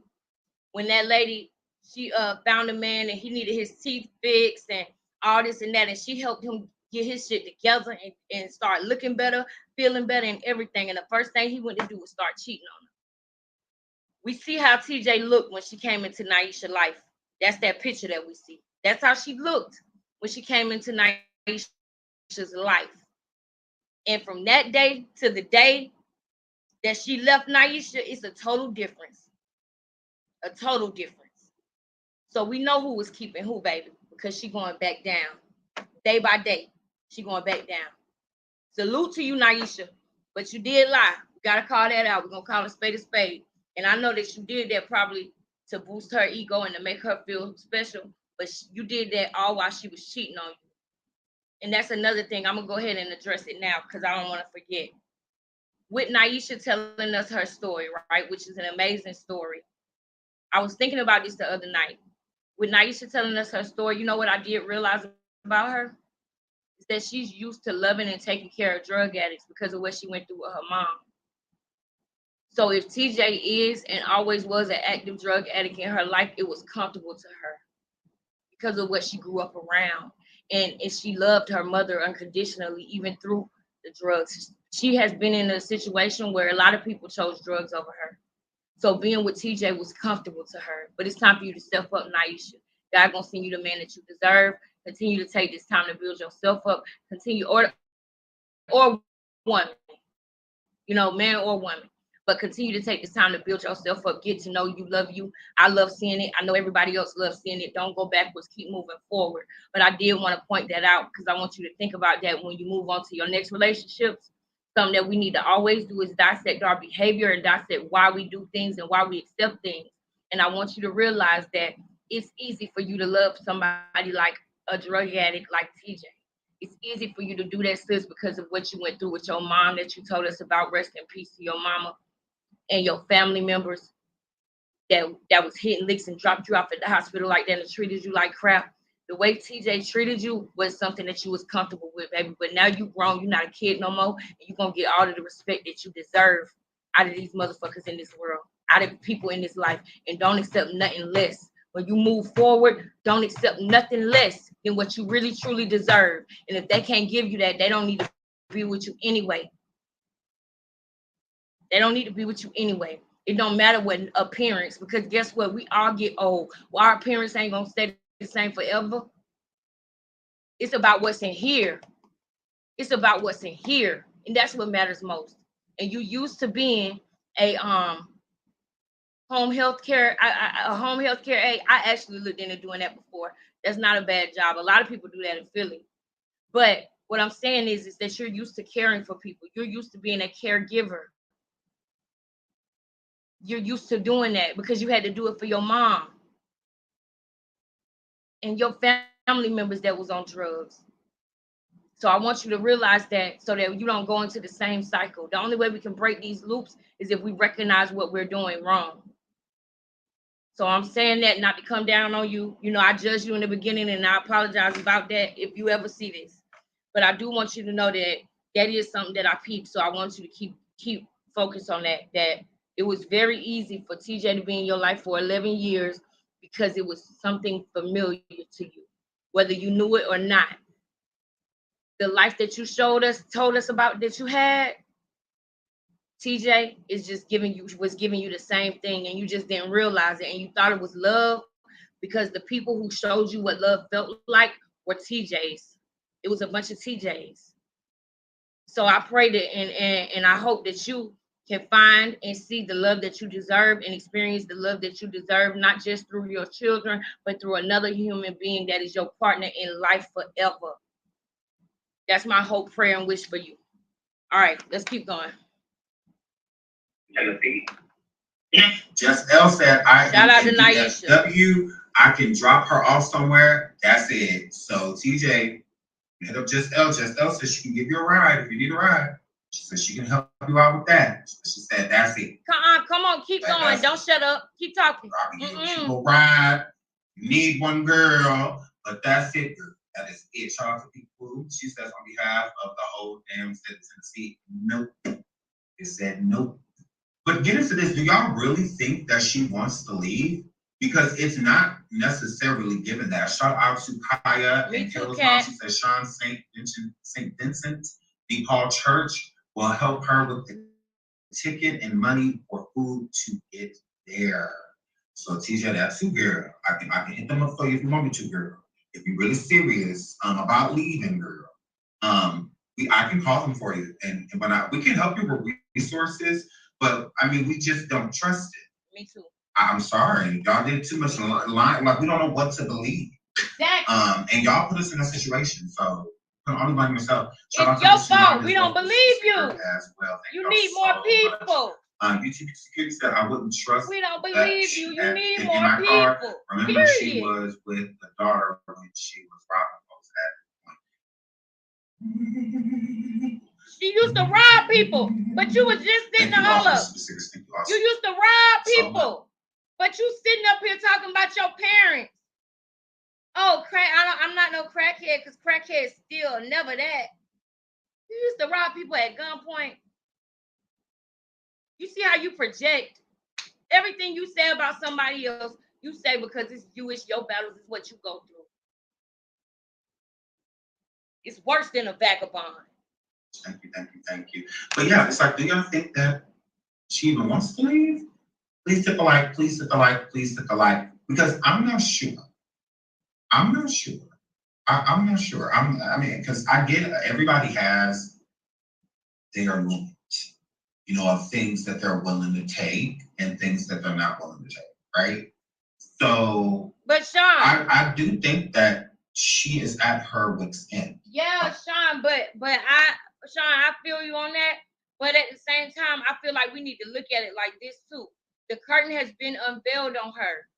when that lady, she found a man and he needed his teeth fixed and all this and that, and she helped him get his shit together and start looking better, feeling better and everything. And the first thing he went to do was start cheating on her. We see how TJ looked when she came into Naisha's life. That's that picture that we see. That's how she looked when she came into Naisha's life. And from that day to the day that she left Naisha, it's a total difference. A total difference. So we know who was keeping who, baby, because she going back down. Day by day, she going back down. Salute to you, Naisha. But you did lie. We got to call that out. We're going to call a spade a spade. And I know that you did that probably to boost her ego and to make her feel special. But you did that all while she was cheating on you. And that's another thing. I'm going to go ahead and address it now because I don't want to forget. With Naisha telling us her story, right, which is an amazing story. I was thinking about this the other night. With Naisha telling us her story, you know what I did realize about her? Is that she's used to loving and taking care of drug addicts because of what she went through with her mom. So if TJ is and always was an active drug addict in her life, it was comfortable to her because of what she grew up around. And she loved her mother unconditionally, even through the drugs. She has been in a situation where a lot of people chose drugs over her. So being with TJ was comfortable to her. But it's time for you to step up, Naisha. God gonna send you the man that you deserve. Continue to take this time to build yourself up. Continue, or woman, man or woman. But continue to take this time to build yourself up. Get to know you, love you. I love seeing it. I know everybody else loves seeing it. Don't go backwards. Keep moving forward. But I did want to point that out because I want you to think about that when you move on to your next relationships. Something that we need to always do is dissect our behavior and dissect why we do things and why we accept things. And I want you to realize that it's easy for you to love somebody like a drug addict like TJ. It's easy for you to do that, sis, because of what you went through with your mom that you told us about. Rest in peace to your mama and your family members that was hitting licks and dropped you off at the hospital like that and treated you like crap. The way TJ treated you was something that you was comfortable with, baby. But now you grown, you're not a kid no more, and you're going to get all of the respect that you deserve out of these motherfuckers in this world, out of people in this life, and don't accept nothing less. When you move forward, don't accept nothing less than what you really, truly deserve. And if they can't give you that, they don't need to be with you anyway. They don't need to be with you anyway. It don't matter what appearance, because guess what? We all get old. Well, our appearance ain't going to stay the same forever. It's about what's in here. It's about what's in here. And that's what matters most. And you used to being a home health care, a home health care aide. I actually looked into doing that before. That's not a bad job. A lot of people do that in Philly. But what I'm saying is that you're used to caring for people. You're used to being a caregiver. You're used to doing that because you had to do it for your mom and your family members that was on drugs. So I want you to realize that so that you don't go into the same cycle. The only way we can break these loops is if we recognize what we're doing wrong. So I'm saying that not to come down on you. You know, I judged you in the beginning, and I apologize about that if you ever see this. But I do want you to know that that is something that I peeped. So I want you to keep focused on that. That it was very easy for TJ to be in your life for 11 years because it was something familiar to you, whether you knew it or not. The life that you told us about that you had, TJ is just giving you the same thing, and you just didn't realize it, and you thought it was love because the people who showed you what love felt like were TJs. It was a bunch of TJs. So I pray that and I hope that you can find and see the love that you deserve and experience the love that you deserve, not just through your children, but through another human being that is your partner in life forever. That's my hope, prayer, and wish for you. All right, let's keep going. Tennessee. Just L said, I Shout out am to Naisha. DFW. I can drop her off somewhere. That's it. So TJ, hit up Just L. Just L says she can give you a ride if you need a ride. She said she can help you out with that. She said that's it. Come on, keep going. Don't shut up. Keep talking. You will ride. You need one girl, but that's it. That is it. Shout out to people. She says on behalf of the whole damn state of Tennessee, nope. It said nope. But get into this. Do y'all really think that she wants to leave? Because it's not necessarily given that. Shout out to Kaya and Kayla's mom. She says Sean St. Vincent de Paul Church will help her with the ticket and money for food to get there. So TJ, that's you, girl. I can hit them up for you if you want me to, girl. If you're really serious about leaving, girl, I can call them for you, and we can help you with resources. But I mean, we just don't trust it. Me too. I'm sorry, y'all did too much line. Like we don't know what to believe. Exactly. And y'all put us in a situation, so you can only blame yourself. It's your fault. We don't believe you. As well. You need more people. YouTube Security said I wouldn't trust. We don't believe you. You need more people. Car, remember, she was with the daughter when she was robbing folks at that point. She used to rob people, but you was just sitting there. Hold up. You used to rob people, but you sitting up here talking about your parents. Oh, crack! I'm not no crackhead because crackhead still never that. You used to rob people at gunpoint. You see how you project everything you say about somebody else. You say because it's you, it's your battles, it's what you go through. It's worse than a vagabond. Thank you. But yeah, it's like, do y'all think that she even wants to leave? Please hit the like, please hit the like, please hit the like. Because I'm not sure. I'm not sure. I mean, because I get it. Everybody has their limit, of things that they're willing to take and things that they're not willing to take, right? So, but Sean, I do think that she is at her wit's end. Yeah, Sean, but I feel you on that. But at the same time, I feel like we need to look at it like this too. The curtain has been unveiled on her.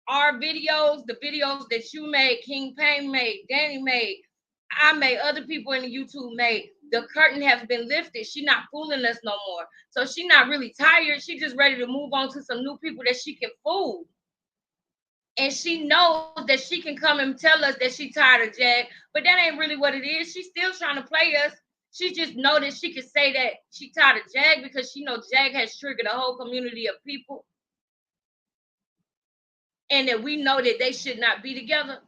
Our videos, the videos that you made, King Payne made, Danny made, I made, other people in the YouTube made, the curtain has been lifted. She's not fooling us no more. So she's not really tired. She's just ready to move on to some new people that she can fool. And she knows that she can come and tell us that she's tired of Jag, but that ain't really what it is. She's still trying to play us. She just know that she can say that she's tired of Jag because she knows Jag has triggered a whole community of people. And that we know that they should not be together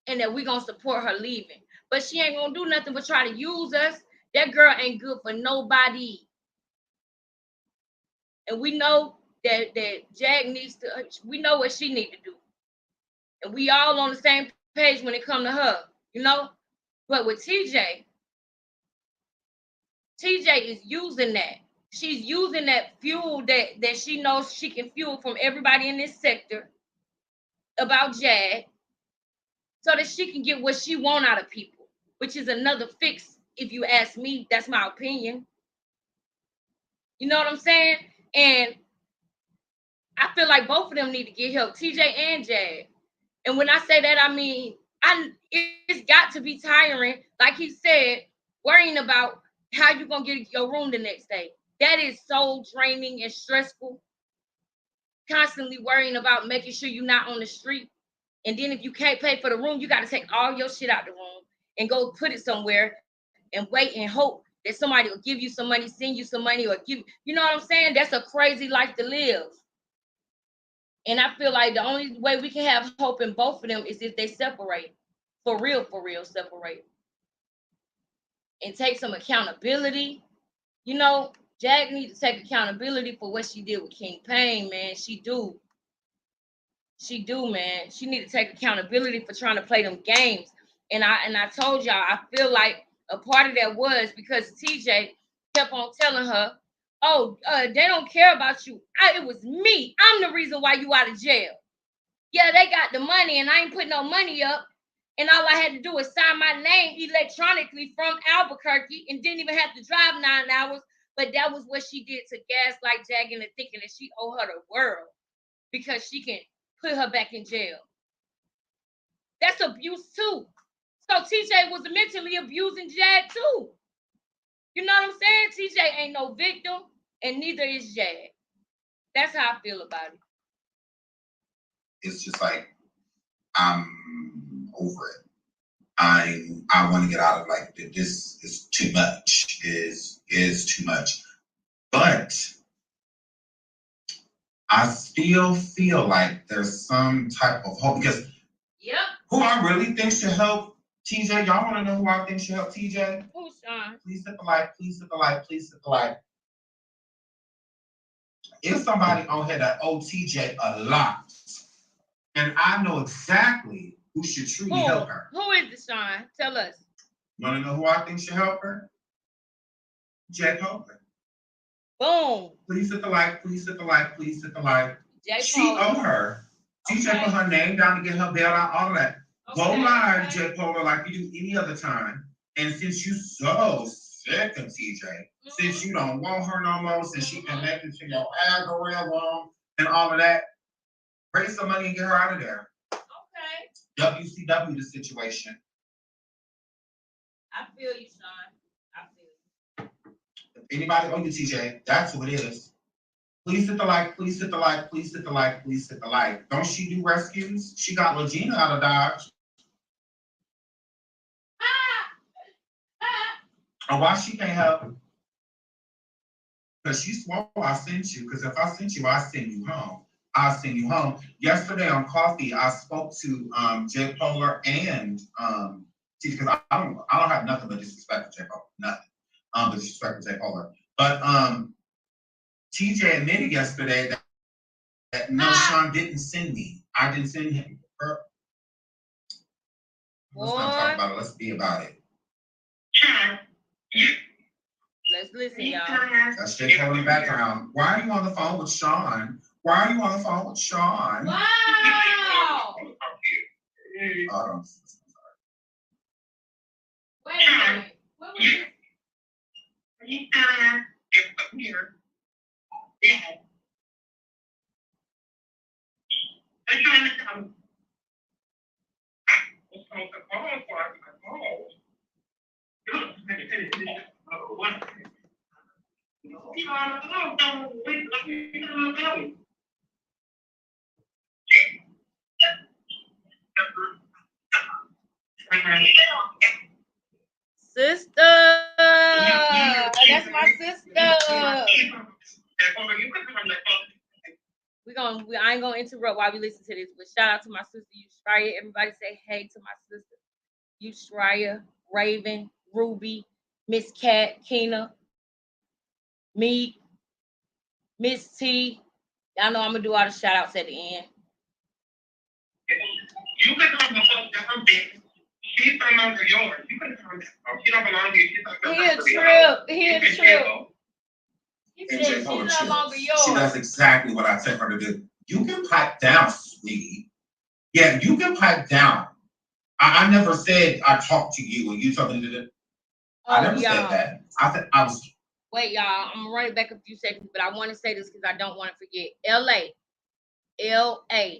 and that we're going to support her leaving. But she ain't going to do nothing but try to use us. That girl ain't good for nobody. And we know that Jag needs to, we know what she need to do. And we all on the same page when it comes to her, But with TJ is using that. She's using that fuel that she knows she can fuel from everybody in this sector about Jag so that she can get what she want out of people, which is another fix, if you ask me. That's my opinion. You know what I'm saying? And I feel like both of them need to get help, TJ and Jag. And when I say that, I mean It's got to be tiring, like he said, worrying about how you gonna get your room the next day. That is so draining and stressful. Constantly worrying about making sure you're not on the street. And then if you can't pay for the room, you got to take all your shit out the room and go put it somewhere and wait and hope that somebody will give you some money, send you some money, or give you know what I'm saying? That's a crazy life to live. And I feel like the only way we can have hope in both of them is if they separate. For real separate. And take some accountability. You know, Jag needs to take accountability for what she did with King Payne, man. She do, man. She need to take accountability for trying to play them games. And I told y'all, I feel like a part of that was because TJ kept on telling her, oh, they don't care about you. It was me. I'm the reason why you out of jail. Yeah, they got the money and I ain't put no money up. And all I had to do was sign my name electronically from Albuquerque and didn't even have to drive 9 hours. But that was what she did to gaslight Jag into thinking that she owe her the world because she can put her back in jail. That's abuse too. So TJ was mentally abusing Jag too. You know what I'm saying? TJ ain't no victim, and neither is Jag. That's how I feel about it. It's just like I'm over it. I want to get out of like this is too much. Is too much. But I still feel like there's some type of hope because who I really think should help TJ. Y'all want to know who I think should help TJ? Who's Sean? Please hit the like. Please hit the like. Please hit the like. If somebody on here that owe TJ a lot, and I know exactly who should truly help her. Who is it, Sean? Tell us. You want to know who I think should help her? Jaguar. Boom. Please hit the like. Please hit the like. Please hit the like. She owe her. TJ put her name down to get her bail out, all of that. Go live, Jaguar, like you do any other time. And since you so sick of TJ, since you don't want her no more, since she connected to your algorithm and all of that, raise some money and get her out of there. Okay. WCW the situation. I feel you, Sean. I feel you. If anybody owe you TJ, that's who it is. Please hit the like, please hit the like, please hit the like, please hit the like. Don't she do rescues? She got Legina out of Dodge. And why she can't help? Because she swore I sent you. Because if I sent you, I send you home. I'll send you home. Yesterday on Coffee, I spoke to Jay Polar and because I don't have nothing but disrespect for Jay Polar. Nothing. But disrespect for Jay Polar. But TJ admitted yesterday that no, Sean didn't send me. I didn't send him. Let's not talk about it. Let's be about it. Let's listen, y'all. That's Jay Polar in the background. Why are you on the phone with Sean? Why are you on the phone with Sean? Wow. Wait a minute. What was this? Are you still there? Yes, I'm here. Yeah. I'm trying to come. What's going to call for? What? Sister, that's my sister. I ain't gonna interrupt while we listen to this, but shout out to my sister Yushraya. Everybody say hey to my sister Yushraya, Raven, Ruby, Miss Cat, Keena, me, Miss T. Y'all know I'm gonna do all the shout outs at the end. You can come to her business. She's no longer yours. You can come to her. She don't belong to you. He a trip. He said she's no longer yours. She does exactly what I tell her to do. You can pipe down, sweetie. Yeah, you can pipe down. I never said I talked to you and you told me to do. I never said that. I said I was. Wait, y'all. I'm gonna run it back a few seconds, but I want to say this because I don't want to forget. LA,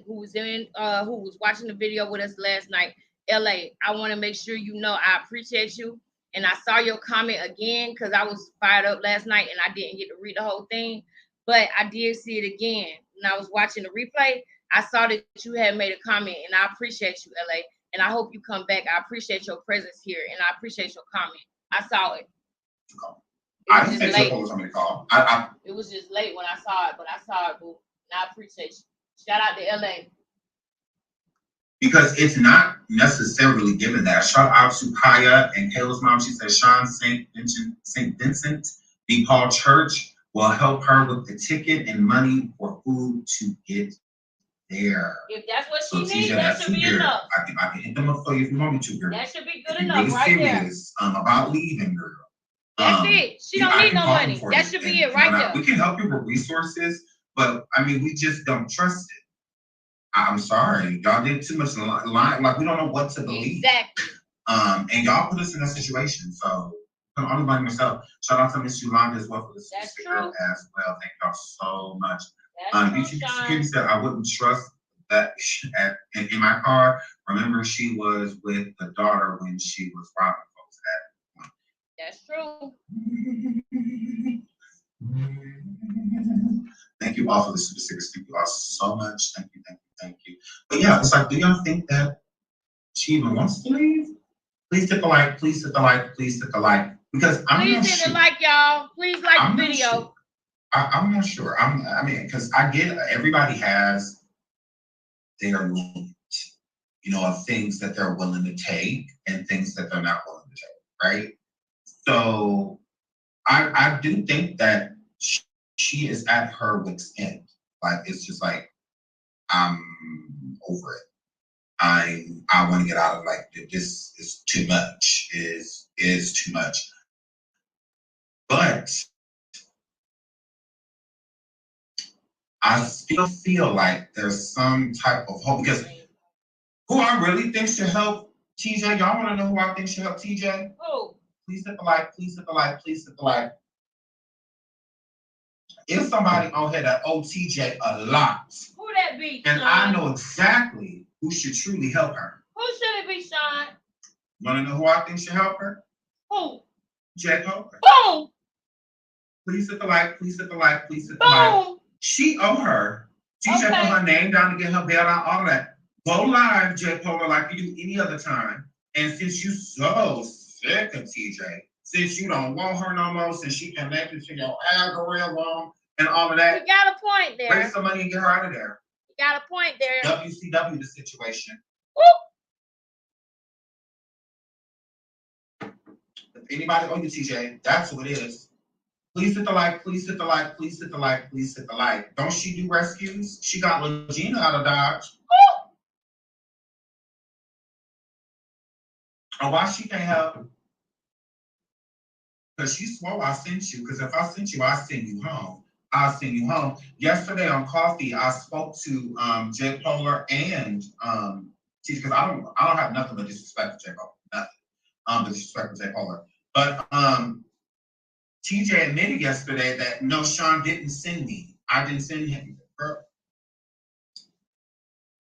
who was watching the video with us last night. LA, I want to make sure you know I appreciate you. And I saw your comment again because I was fired up last night and I didn't get to read the whole thing. But I did see it again. When I was watching the replay, I saw that you had made a comment, and I appreciate you, LA. And I hope you come back. I appreciate your presence here, and I appreciate your comment. I saw it. I didn't say J-Polo told me to call. It was just late when I saw it, but I saw it, boo. And I appreciate you. Shout out to LA. Because it's not necessarily given that. Shout out to Kaya and Kayla's mom. She said Sean St. Vincent de Paul Church will help her with the ticket and money for food to get there. If that's what she needs, that should be enough. I can hit them up for you if you want me to, girl. That should be good enough, right there. About leaving, girl. That's it. She don't need no money. That should be it right there. We can help you with resources, but I mean, we just don't trust it. I'm sorry, y'all did too much line. Like, we don't know what to believe. Exactly. And y'all put us in a situation. So I'm only blaming myself. Shout out to Miss Yolanda as well for the sticker as well. Thank y'all so much. Security said I wouldn't trust that in my car. Remember, she was with the daughter when she was robbing folks at one. That's true. Thank you all for the super stickers. Thank you all so much. Thank you, thank you, thank you. But yeah, it's like, do y'all think that she even wants to leave? Please hit the like, please hit the like, please hit the like. Because please hit the like, y'all. Please like the video. Sure. I'm not sure. I mean, because I get everybody has their limit, you know, of things that they're willing to take and things that they're not willing to take, right? So I do think that she is at her wit's end. Like, it's just like, I'm over it. I want to get out of, like, this is too much, is too much. But I still feel like there's some type of hope, because who I really think should help TJ, y'all want to know who I think should help TJ? Who? Please hit the like, please hit the like, please hit the like. If somebody on here that owes TJ a lot, who that be, and Sean? I know exactly who should truly help her. Who should it be, Sean? You want to know who I think should help her? Who? Jaguar. Boom! Please hit the like, please hit the like, please hit the like. She owe her. TJ put her name down to get her bail out, all of that. Go live, J. Polar, like you do any other time. And since you so sick of TJ, since you don't want her no more, since she connected to your algorithm and all of that. You got a point there. Raise some money and get her out of there. You got a point there. WCW the situation. Woo! If anybody owe you TJ, that's who it is. Please hit the like, please hit the like, please hit the like, please hit the like. Don't she do rescues? She got Legina out of Dodge. Woo! Oh, why she can't help? Because she swore I sent you. Because if I sent you, I send you home. I'll send you home. Yesterday on Coffee, I spoke to J. Polar and because I don't have nothing but disrespect for J. Polar. Nothing. But disrespect for J. Polar. But TJ admitted yesterday that no, Sean didn't send me. I didn't send him. Girl.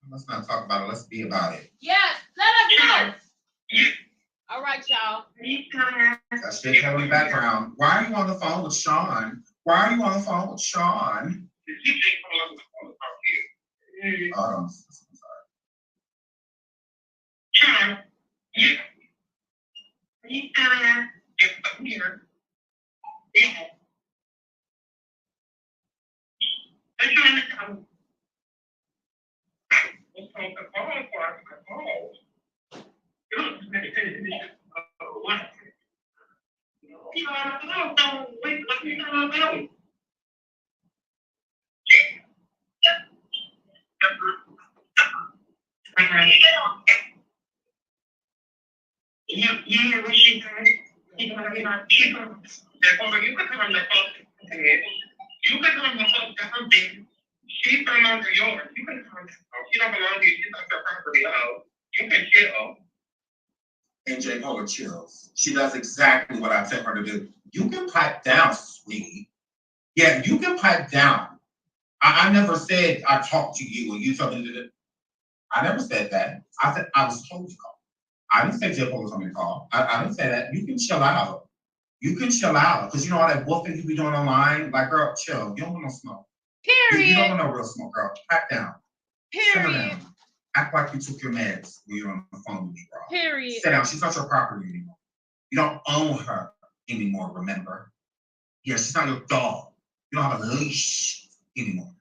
Let's not talk about it. Let's be about it. Yes, let us know. All right, y'all. That's J. Polar in the background. Why are you on the phone with Sean? Why are you on the phone with Sean? Oh, I'm sorry. Sean. Yeah. Are you still there? Yes, I'm here. Yeah. I'm trying to come. What's on the phone for? What? You know, wait, let me know. Yeah, what she doing? You can come on the phone. You can come on the phone to her bed. She's no longer yours. You can come. She don't belong to you. She's not your property. You can chill. And J. Polar chills. She does exactly what I tell her to do. You can pipe down, sweetie. Yeah, you can pipe down. I never said I talked to you and you told me to do it. I never said that. I said I was told to call. I didn't say Jay Polo told me to call. I didn't say that. You can chill out. You can chill out. Because you know all that wolfing you be doing online? Like, girl, chill. You don't want no smoke. Period. You don't want no real smoke, girl. Back down. Simmer Period. down. Act like you took your meds when you're on the phone with me, girl. Period. Sit down. She's not your property anymore. You don't own her anymore, remember? Yeah, she's not your dog. You don't have a leash anymore.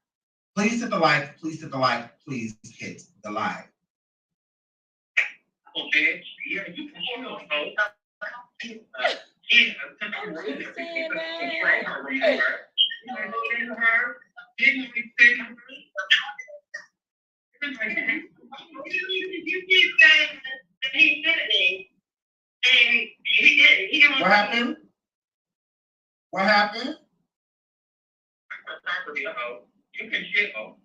Please hit the like. Please hit the like. Please hit the like. Okay, yeah, you can chill, folks. Yeah, I'm really everything, but control her, remember? You know, say to her, didn't we say to her? You keep saying that he did it, and he didn't. He didn't. What happened? What happened? Her property, you can chill.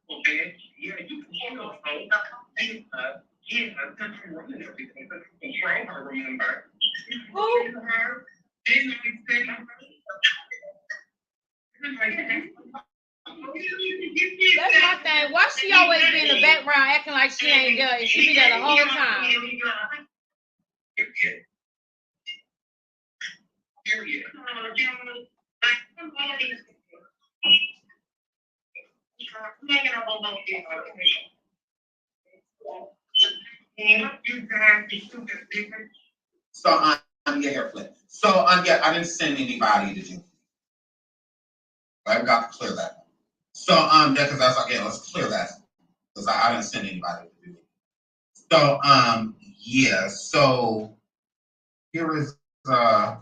Okay, yeah, you can chill, folks. Yeah, I'm running everything, but control her, remember? Who? Say to her, didn't we say to her? That's my thing. Why she always be in the background acting like she ain't there and she be there the whole time? Period. Period. So yeah, hair flip. So yeah, I didn't send anybody to do. Right, we got to clear that. So yeah, because that's like, yeah, let's clear that because I didn't send anybody to do it. So yeah, so here is the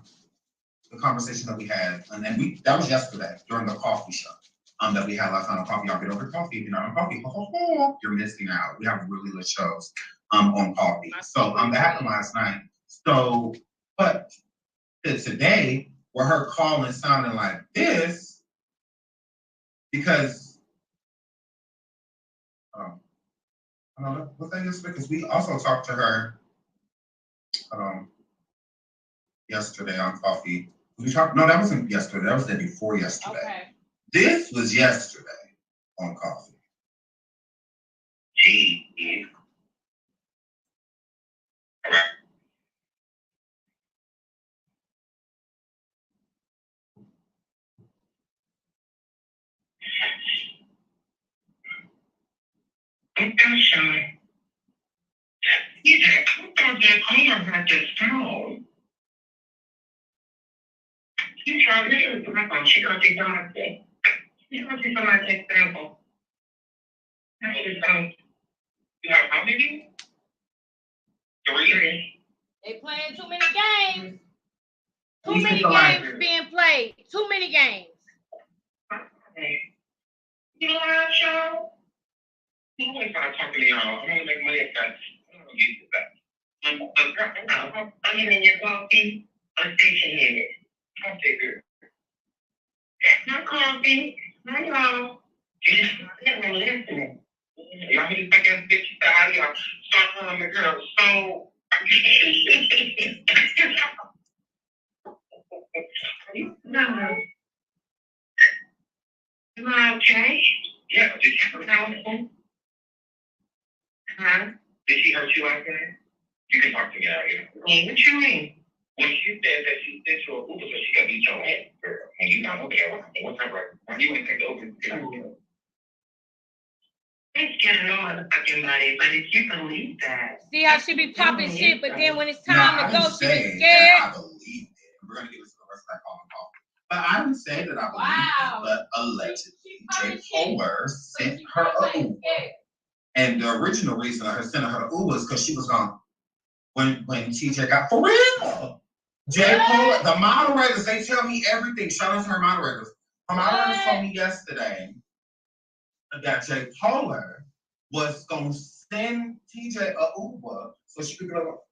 conversation that we had, and then that was yesterday during the coffee show that we had last night on coffee. Y'all get over coffee if you're not on coffee. You're missing out. We have really good shows on coffee. So that happened last night. So, but today, where her calling sounding like this, because I don't know what that is, because we also talked to her yesterday on coffee. We talked. No, that wasn't yesterday. That was the day before yesterday. Okay. This was yesterday on coffee. Gee. All right. I'm shy. I thought that owner had this phone. She tried to use my phone. She gonna take something. She's gonna take somebody's example. You have how many? 3. They playing too many games. Too Please many hit the like. games being played. Too many games. You live show? You always start talking to y'all. I'm gonna make money at that. I'm gonna use that. I'm in your coffee or station head. I'll take it. No coffee. No y'all. Yes. I'm not listening. Y'all need to take that bitch out of y'all. Start on the girl. So. No. Am I okay? Yeah, did she hurt you? Huh? Did she hurt you like that? You can talk to me out here. What you mean? When she said that she sent you a Uber so she could beat your head, girl, and you not over there, what's up, right? Why you ain't take the Uber? Get out here. I'm scared of no motherfucking body, but if you believe that. See how she be popping shit, but then when it's No, time I to go, didn't she say be that scared. I believe it. We're gonna get into the rest of that call and call. But I didn't say that I believe Wow. it, but allegedly, Jay Polar sent She her like a Uber. scared. And the original reason I sent her the Uber is because she was gone when TJ got for real. Jay Polar, the moderators, they tell me everything. Shout out to her moderators. Her moderators told me yesterday that Jay Polar was gonna send TJ a Uber so she could go.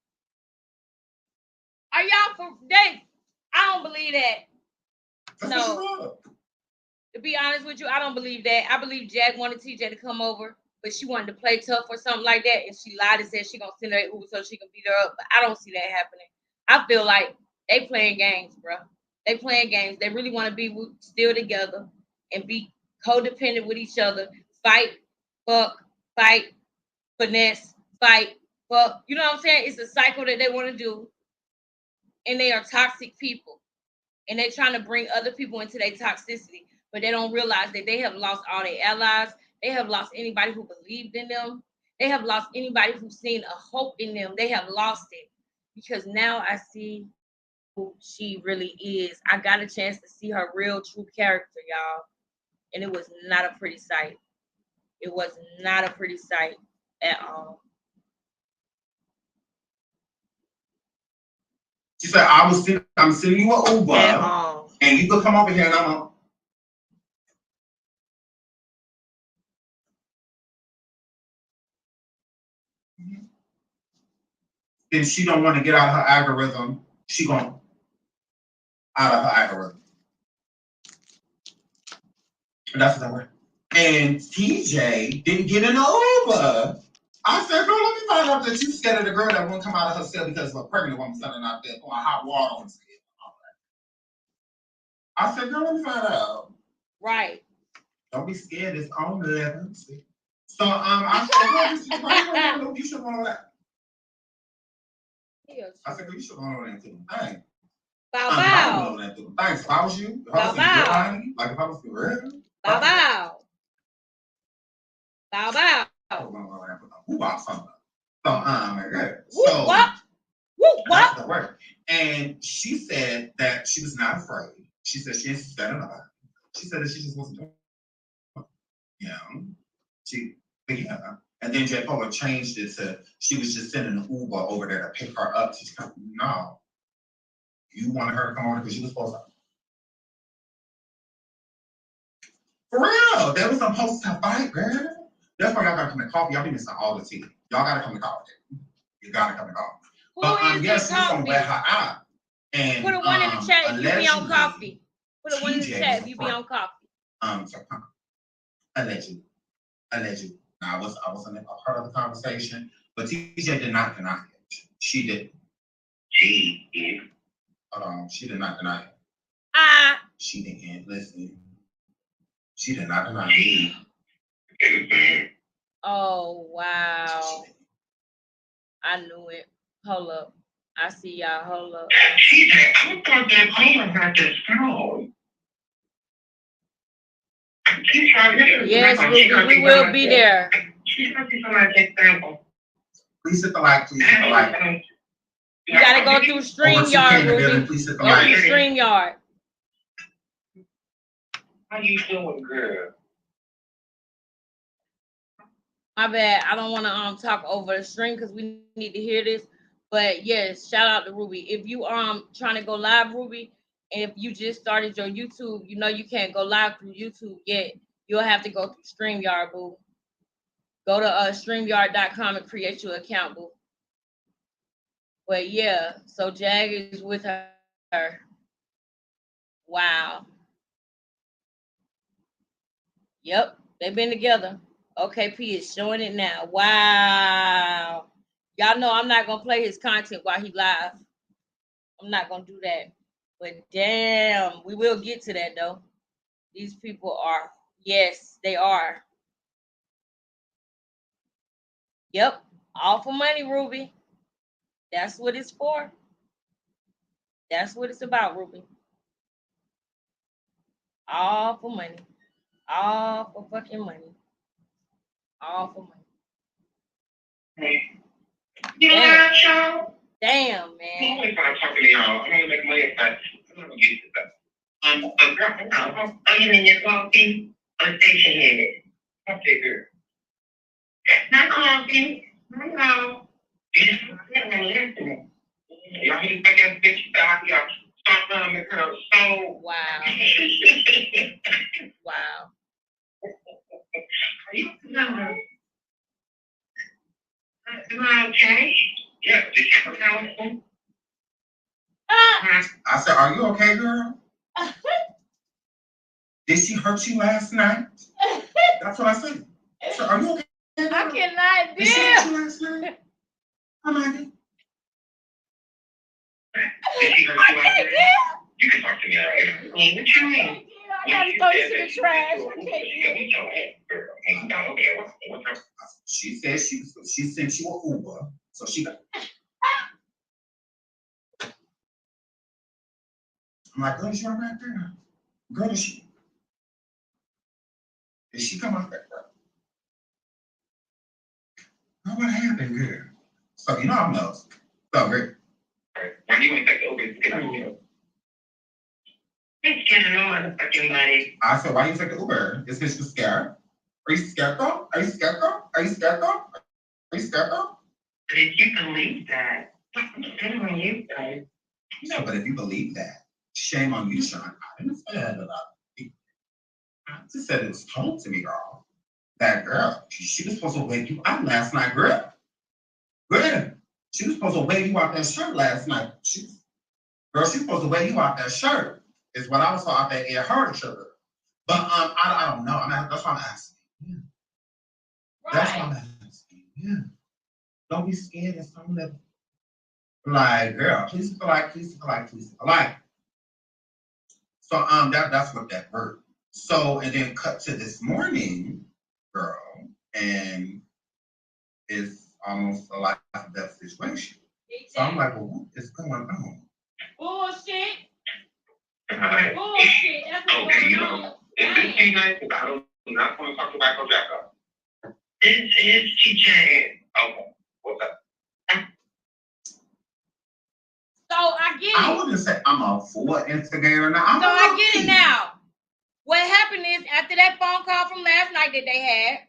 Are y'all for they? I don't believe that. That's No. what she wrote. To be honest with you, I don't believe that. I believe Jack wanted TJ to come over, but she wanted to play tough or something like that, and she lied and said she gonna send her an Uber so she can beat her up. But I don't see that happening. I feel like they playing games, bro. They playing games. They really want to be still together and be codependent with each other. Fight, fuck, fight, finesse, fight. But you know what I'm saying? It's a cycle that they want to do. And they are toxic people. And they're trying to bring other people into their toxicity. But they don't realize that they have lost all their allies. They have lost anybody who believed in them. They have lost anybody who's seen a hope in them. They have lost it. Because now I see who she really is. I got a chance to see her real true character, y'all. And it was not a pretty sight. It was not a pretty sight at all. She said, I'm sending you an Uber, and you could come over here and I'm on. Then she don't want to get out of her algorithm. She going out of her algorithm. And that's what I went. And TJ didn't get an Uber. I said, girl, let me find out that you scared of the girl that won't come out of her cell because of a pregnant woman standing out there pouring hot water on her skin. I said, girl, let me find out. Right. Don't be scared. It's on the level. So I said, well, you should go on that. I said, girl, you should go on that too. Hey. Bow. Thanks. If I was you, if I was you, like if I was you, real. Bow. So that's the word. And she said that she was not afraid. She said she ain't scared of nobody. She said that she just wasn't doing it. And then J. Polo changed it to she was just sending an Uber over there to pick her up. She's like, no. You wanted her to come on because you was supposed to. For real, they was supposed to fight, girl. That's why y'all gotta come to coffee. Y'all be missing all the tea. Y'all gotta come to coffee. You gotta come to coffee. But yes, she's gonna wear her out. And put a one in the chat if you be on coffee. Put a one in the chat if you be on coffee. Allegedly. Now I wasn't a part of the conversation, but TJ did not deny it. She did. She did. Hold on, she did not deny it. She didn't listen. She did not deny it. Oh wow. I knew it. Hold up. I see y'all. Hold up. TJ, I thought that Paula had this phone. Yes, we will be there. She's going to be somebody's example. Please hit the like, please hit the like. You gotta go through StreamYard, Ruby. Go through StreamYard. How you doing, girl? My bad. I don't want to talk over the stream because we need to hear this. But yes, shout out to Ruby. If you trying to go live, Ruby, and if you just started your YouTube, you know you can't go live through YouTube yet. You'll have to go through StreamYard, boo. Go to StreamYard.com and create your account, boo. But yeah, so Jag is with her. Wow. Yep, they've been together. OKP is showing it now. Wow. Y'all know I'm not going to play his content while he live. I'm not going to do that. But damn, we will get to that, though. These people are. Yes, they are. Yep. All for money, Ruby. That's what it's for. That's what it's about, Ruby. All for money. All for fucking money. All for money. Damn, man. I'm only talking to y'all. I'm gonna make money. I'm not gonna get to that. Are you in your coffee or station headed? Okay, good. Not coffee. No. Y'all hear this big ass bitch out here? Stop running her so. Wow. Wow. Are you no? Am I okay? Yeah, did you know? I said, are you okay, girl? Did she hurt you last night? That's what I said. So are you okay? Girl? I cannot Did she hurt you last night? I'm like, Did she hurt you out there? You can talk to me. What you mean? I gotta throw this in the trash. She said she sent you an Uber, so she got. I'm like, girl, is she right there? Girl, is she? Did she come out there? Girl, what happened, girl? So you know I'm nosy. So great. Why do you want to take the Uber? Get out of here. I'm scared of no motherfucking body. I said, why you take the Uber? Is this you scared? Are you scared though? Are you scared though? Are you scared though? Are you scared though? But if you believe that, shame on you guys. No, but if you believe that, shame on you, Sean. I didn't say that about you. I just said it was told to me, girl. That girl, she was supposed to wake you up last night, girl. Girl, she was supposed to wake you out that shirt last night. Girl, she was supposed to wake you out that shirt. Is what I was thought that it hurt sugar. But I don't know. That's why I'm asking. Yeah. Right. That's why I'm asking. Yeah. Don't be scared of someone that like, girl, please feel like. So that's what that hurt. So and then cut to this morning, girl, and it's almost a life or death situation. Exactly. So I'm like, well, what is going on? Bullshit. Right. Bullshit. That's what's Okay, going on. Is this T-Night? Because I do not want to talk about Jaguar. This is TJ. Okay, what's up? So I get it. I wouldn't say I'm a full instigator now. I get it now. What happened is after that phone call from last night that they had,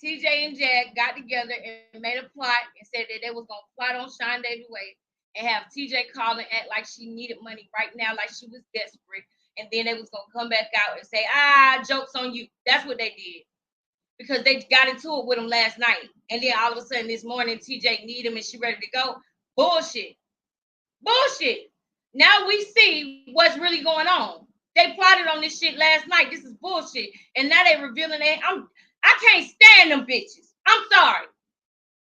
TJ and Jag got together and made a plot and said that they was gonna plot on Sean Davie Wade and have TJ call and act like she needed money right now, like she was desperate, and then they was gonna come back out and say, joke's on you. That's what they did. Because they got into it with him last night. And then all of a sudden this morning, TJ need him and she ready to go. Bullshit. Now we see what's really going on. They plotted on this shit last night. This is bullshit. And now they revealing it. I can't stand them bitches. I'm sorry.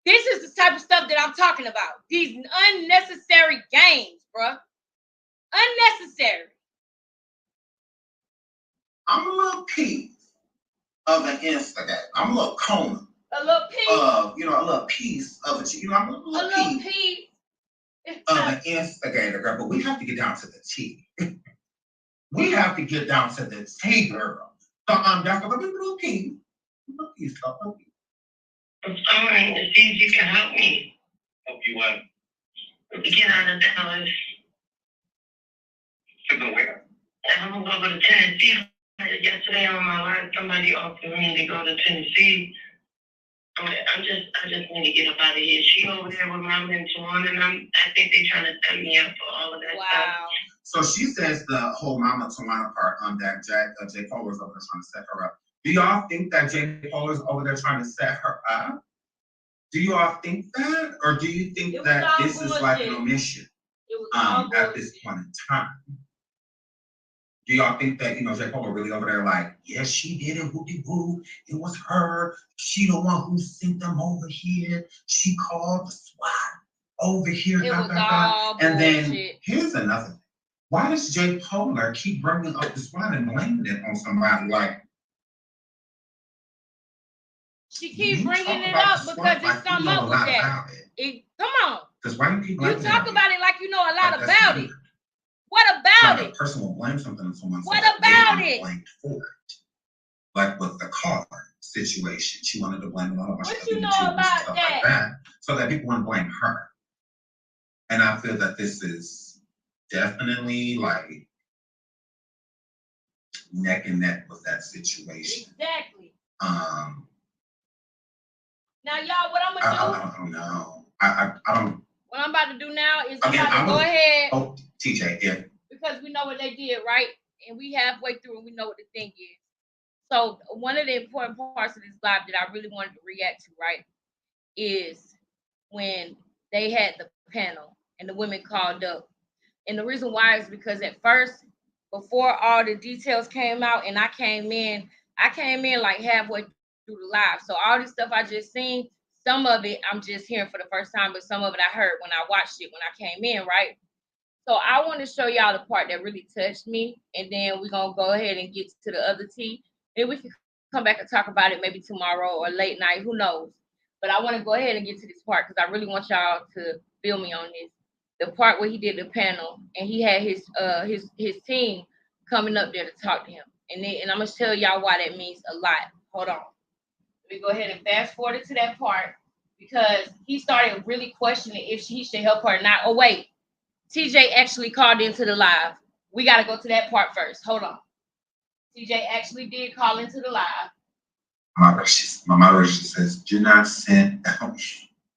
This is the type of stuff that I'm talking about. These unnecessary games, bruh. Unnecessary. I'm a little piece of an instigator. I'm a little corner. A little piece. A little piece of it. I'm a little piece of an instigator, girl. But we have to get down to the T. We have to get down to the T, girl. So that's a little piece. I'm sorry to see if you can help me. Help you what? To get out of Dallas. To go where? I'm gonna go to Tennessee. Yesterday on my live, somebody offered me to go to Tennessee. I just need to get up out of here. She over there with my mentor, and I think they're trying to set me up for all of that stuff. So she says the whole Mama Tawana part that J. Polo is over there trying to set her up. Do y'all think that J. Polo is over there trying to set her up? Do you all think that, or do you think that this is like an omission at this point in time? Do y'all think that, J. Polo really over there like, yes, she did it, whoopie-woo, it was her, she the one who sent them over here, she called the SWAT over here, and then here's another thing. Why does J. Polo keep bringing up the SWAT and blaming it on somebody like, she keep bringing it up because it's something up with that. Come on. Because why do people you talk about it like you know a lot about it. What about it? A person will blame something on someone. What about it? Blamed for it. Like with the car situation, she wanted to blame a lot of what you know about that? Like that, so that people wouldn't blame her. And I feel that this is definitely like neck and neck with that situation. Exactly. Now, y'all, what I'm gonna do? I don't know. I don't. What I'm about to do now is I'm about to go ahead. Oh, TJ, yeah. Because we know what they did, right? And we halfway through and we know what the thing is. So one of the important parts of this live that I really wanted to react to, right, is when they had the panel and the women called up. And the reason why is because at first, before all the details came out and I came in like halfway through the live. So all this stuff I just seen, some of it I'm just hearing for the first time, but some of it I heard when I watched it when I came in, right? So I want to show y'all the part that really touched me, and then we're gonna go ahead and get to the other tea, and we can come back and talk about it maybe tomorrow or late night, who knows. But I want to go ahead and get to this part because I really want y'all to feel me on this. The part where he did the panel and he had his team coming up there to talk to him, and I'm gonna tell y'all why that means a lot. Hold on, let me go ahead and fast forward to that part because he started really questioning if he should help her or not. Oh wait. TJ actually called into the live. We got to go to that part first. Hold on. TJ actually did call into the live. My moderation says, do not send out.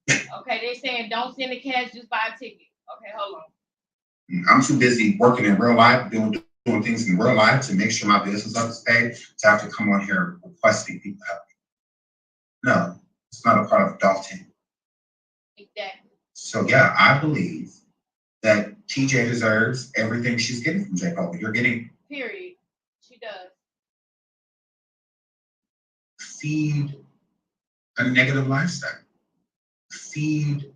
Okay, they're saying don't send the cash, just buy a ticket. Okay, hold on. I'm too busy working in real life, doing things in real life to make sure my business is up to stay, to have to come on here requesting people help me. No, it's not a part of adulting. Exactly. So yeah, I believe that TJ deserves everything she's getting from J. Cole. You're getting. Period. She does. Feed a negative lifestyle. Feed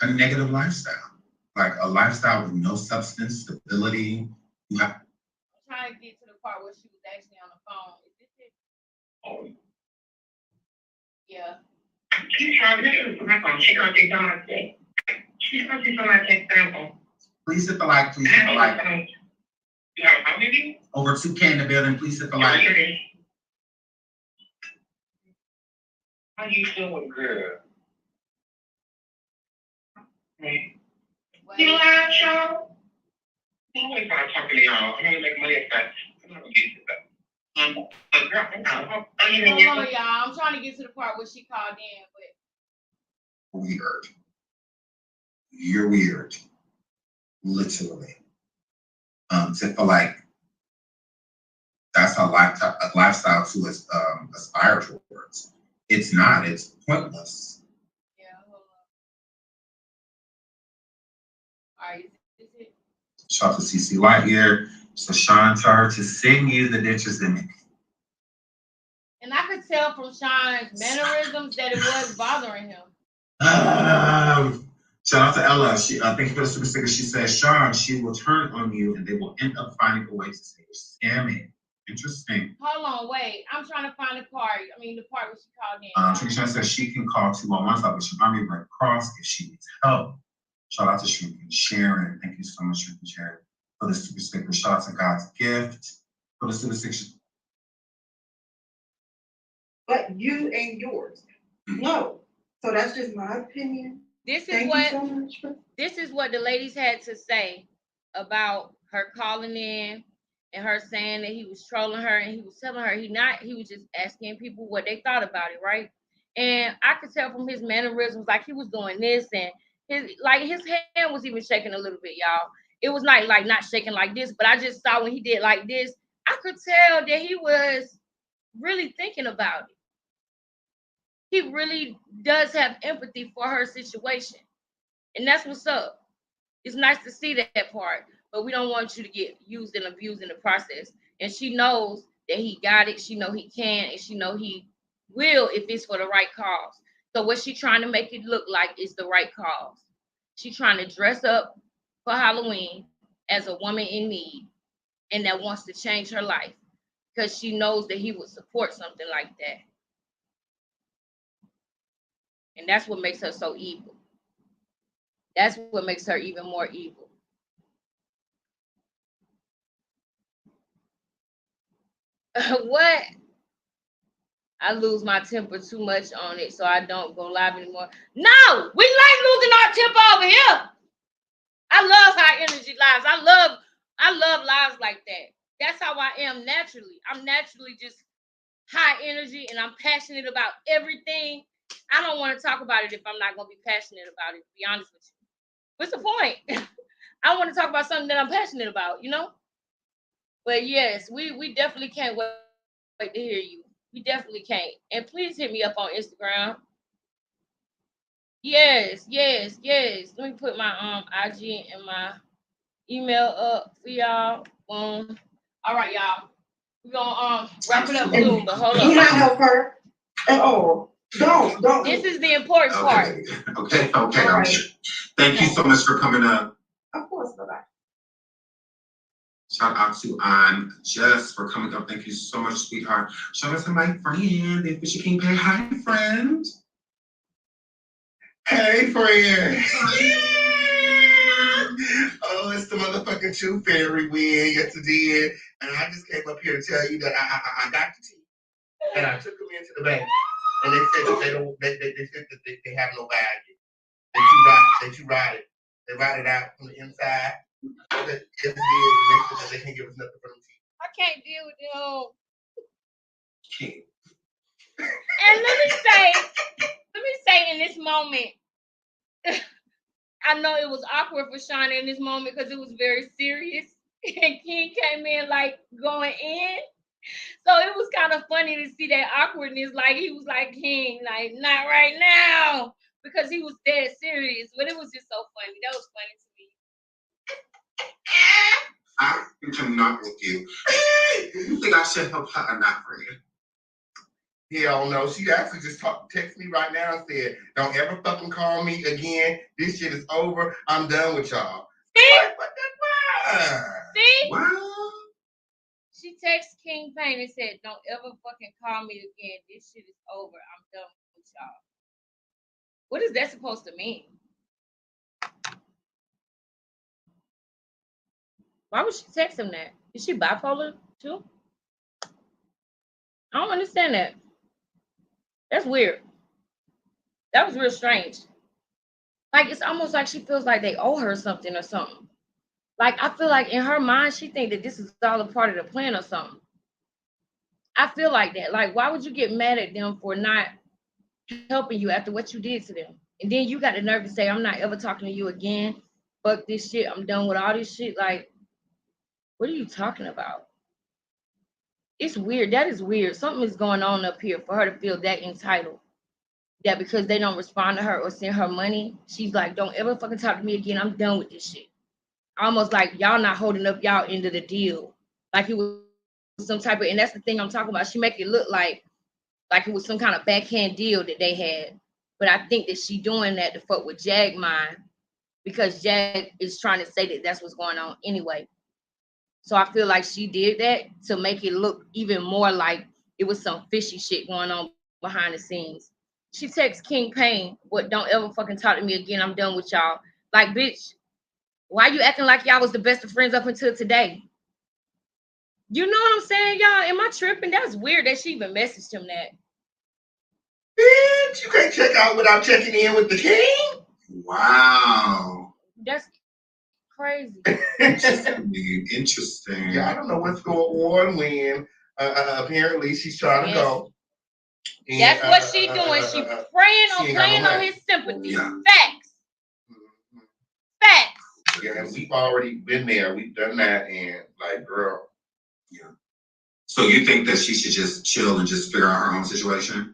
a negative lifestyle. Like a lifestyle with no substance, stability. You have. I'm trying to get to the part where she was actually on the phone. Is this it? Oh. Yeah. She's trying to do my phone. She's gonna take some of my text. She's gonna take some of my text sample. Please hit the like. Please hit the like. Yeah, how many? Over 2K in the building. Please hit the like. How you doing, girl? Hey. You live, show? I'm gonna start talking to y'all. I'm gonna make money at that. I'm not gonna get to that. Hold on, y'all. I'm trying to get to the part where she called in, but weird. You're weird. Literally. To feel like that's a lifestyle to aspire towards. It's not. It's pointless. Yeah, hold on. All right, is it? Shout out to CC Light here. So Sean told her to sing you the ditches in me. And I could tell from Sean's mannerisms that it was bothering him. Shout out to Ella. Thank you for the super sticker. She says, Sean, she will turn on you and they will end up finding a way to say you're scamming. Interesting. Hold on, wait. I'm trying to find the part. The part where she called in. Trisha says she can call 211 Salvation Army Red Cross if she needs help. Shout out to Shrink and Sharon. Thank you so much, Shrink and Sharon, for the super sticker. Shout out to God's Gift for the super sticker. But you and yours. No. So that's just my opinion. This is Thank what you so much. This is what the ladies had to say about her calling in and her saying that he was trolling her, and he was telling her he was just asking people what they thought about it, right? And I could tell from his mannerisms, like he was doing this, and his hand was even shaking a little bit, y'all. It was not like not shaking like this, but I just saw when he did like this, I could tell that he was really thinking about it. He really does have empathy for her situation. And that's what's up. It's nice to see that part, but we don't want you to get used and abused in the process. And she knows that he got it. She know he can, and she know he will if it's for the right cause. So what she trying to make it look like is the right cause. She trying to dress up for Halloween as a woman in need and that wants to change her life because she knows that he would support something like that. And that's what makes her so evil. That's what makes her even more evil. What? I lose my temper too much on it, so I don't go live anymore. No, we like losing our temper over here. I love high energy lives. I love lives like that. That's how I am naturally. I'm naturally just high energy, and I'm passionate about everything. I don't want to talk about it if I'm not going to be passionate about it, to be honest with you. What's the point? I want to talk about something that I'm passionate about, you know? But yes, we definitely can't wait to hear you. We definitely can't. And please hit me up on Instagram. Yes. Let me put my IG and my email up for y'all. Boom. All right, y'all. We're gonna wrap it up soon, but hold on. Do not help her at all. Don't. This is the important part. Okay. Right. Thank you so much for coming up. Of course, bye-bye. Shout out to Jess for coming up. Thank you so much, sweetheart. Shout out to my friend, the Fisher King Pay. Hi, friend. Hey, friend. Oh, it's the motherfucking True Fairy win. Yes, it did. And I just came up here to tell you that I got the tea. And I took them into the bank. And they said that they said that they have no value. They ride it. They ride it out from the inside. Yes, it did. They said that they can't give us nothing for them tea. I can't deal with them. King. And let me say in this moment, I know it was awkward for Shauna in this moment because it was very serious. And King came in like going in. So it was kind of funny to see that awkwardness. Like he was like, King, like, not right now. Because he was dead serious. But it was just so funny. That was funny to me. I cannot with you. You think I should help her or not, friend? Hell no. She actually just texted me right now and said, don't ever fucking call me again. This shit is over. I'm done with y'all. See? Like, what the fuck? See? Wow. She texted King Payne and said, don't ever fucking call me again. This shit is over. I'm done with y'all. What is that supposed to mean? Why would she text him that? Is she bipolar too? I don't understand that. That's weird. That was real strange. Like, it's almost like she feels like they owe her something or something. Like, I feel like in her mind, she thinks that this is all a part of the plan or something. I feel like that. Like, why would you get mad at them for not helping you after what you did to them? And then you got the nerve to say, I'm not ever talking to you again. Fuck this shit. I'm done with all this shit. Like, what are you talking about? It's weird. That is weird. Something is going on up here for her to feel that entitled. That because they don't respond to her or send her money, she's like, don't ever fucking talk to me again. I'm done with this shit. Almost like y'all not holding up y'all end of the deal. Like it was some type of, and that's the thing I'm talking about. She make it look like it was some kind of backhand deal that they had. But I think that she doing that to fuck with Jag mind because Jag is trying to say that that's what's going on anyway. So I feel like she did that to make it look even more like it was some fishy shit going on behind the scenes. She texts King Payne, what, don't ever fucking talk to me again. I'm done with y'all. Like, bitch, why you acting like y'all was the best of friends up until today? You know what I'm saying, y'all? Am I tripping? That's weird that she even messaged him that. Bitch, you can't check out without checking in with the king? Wow. That's crazy. Interesting. Yeah, I don't know what's going on when apparently she's trying to go. And, that's what she doing. She playing on his sympathy. Yeah. Facts. Mm-hmm. Facts. Yeah, and we've already been there. We've done that, and like, girl. Yeah. So you think that she should just chill and just figure out her own situation?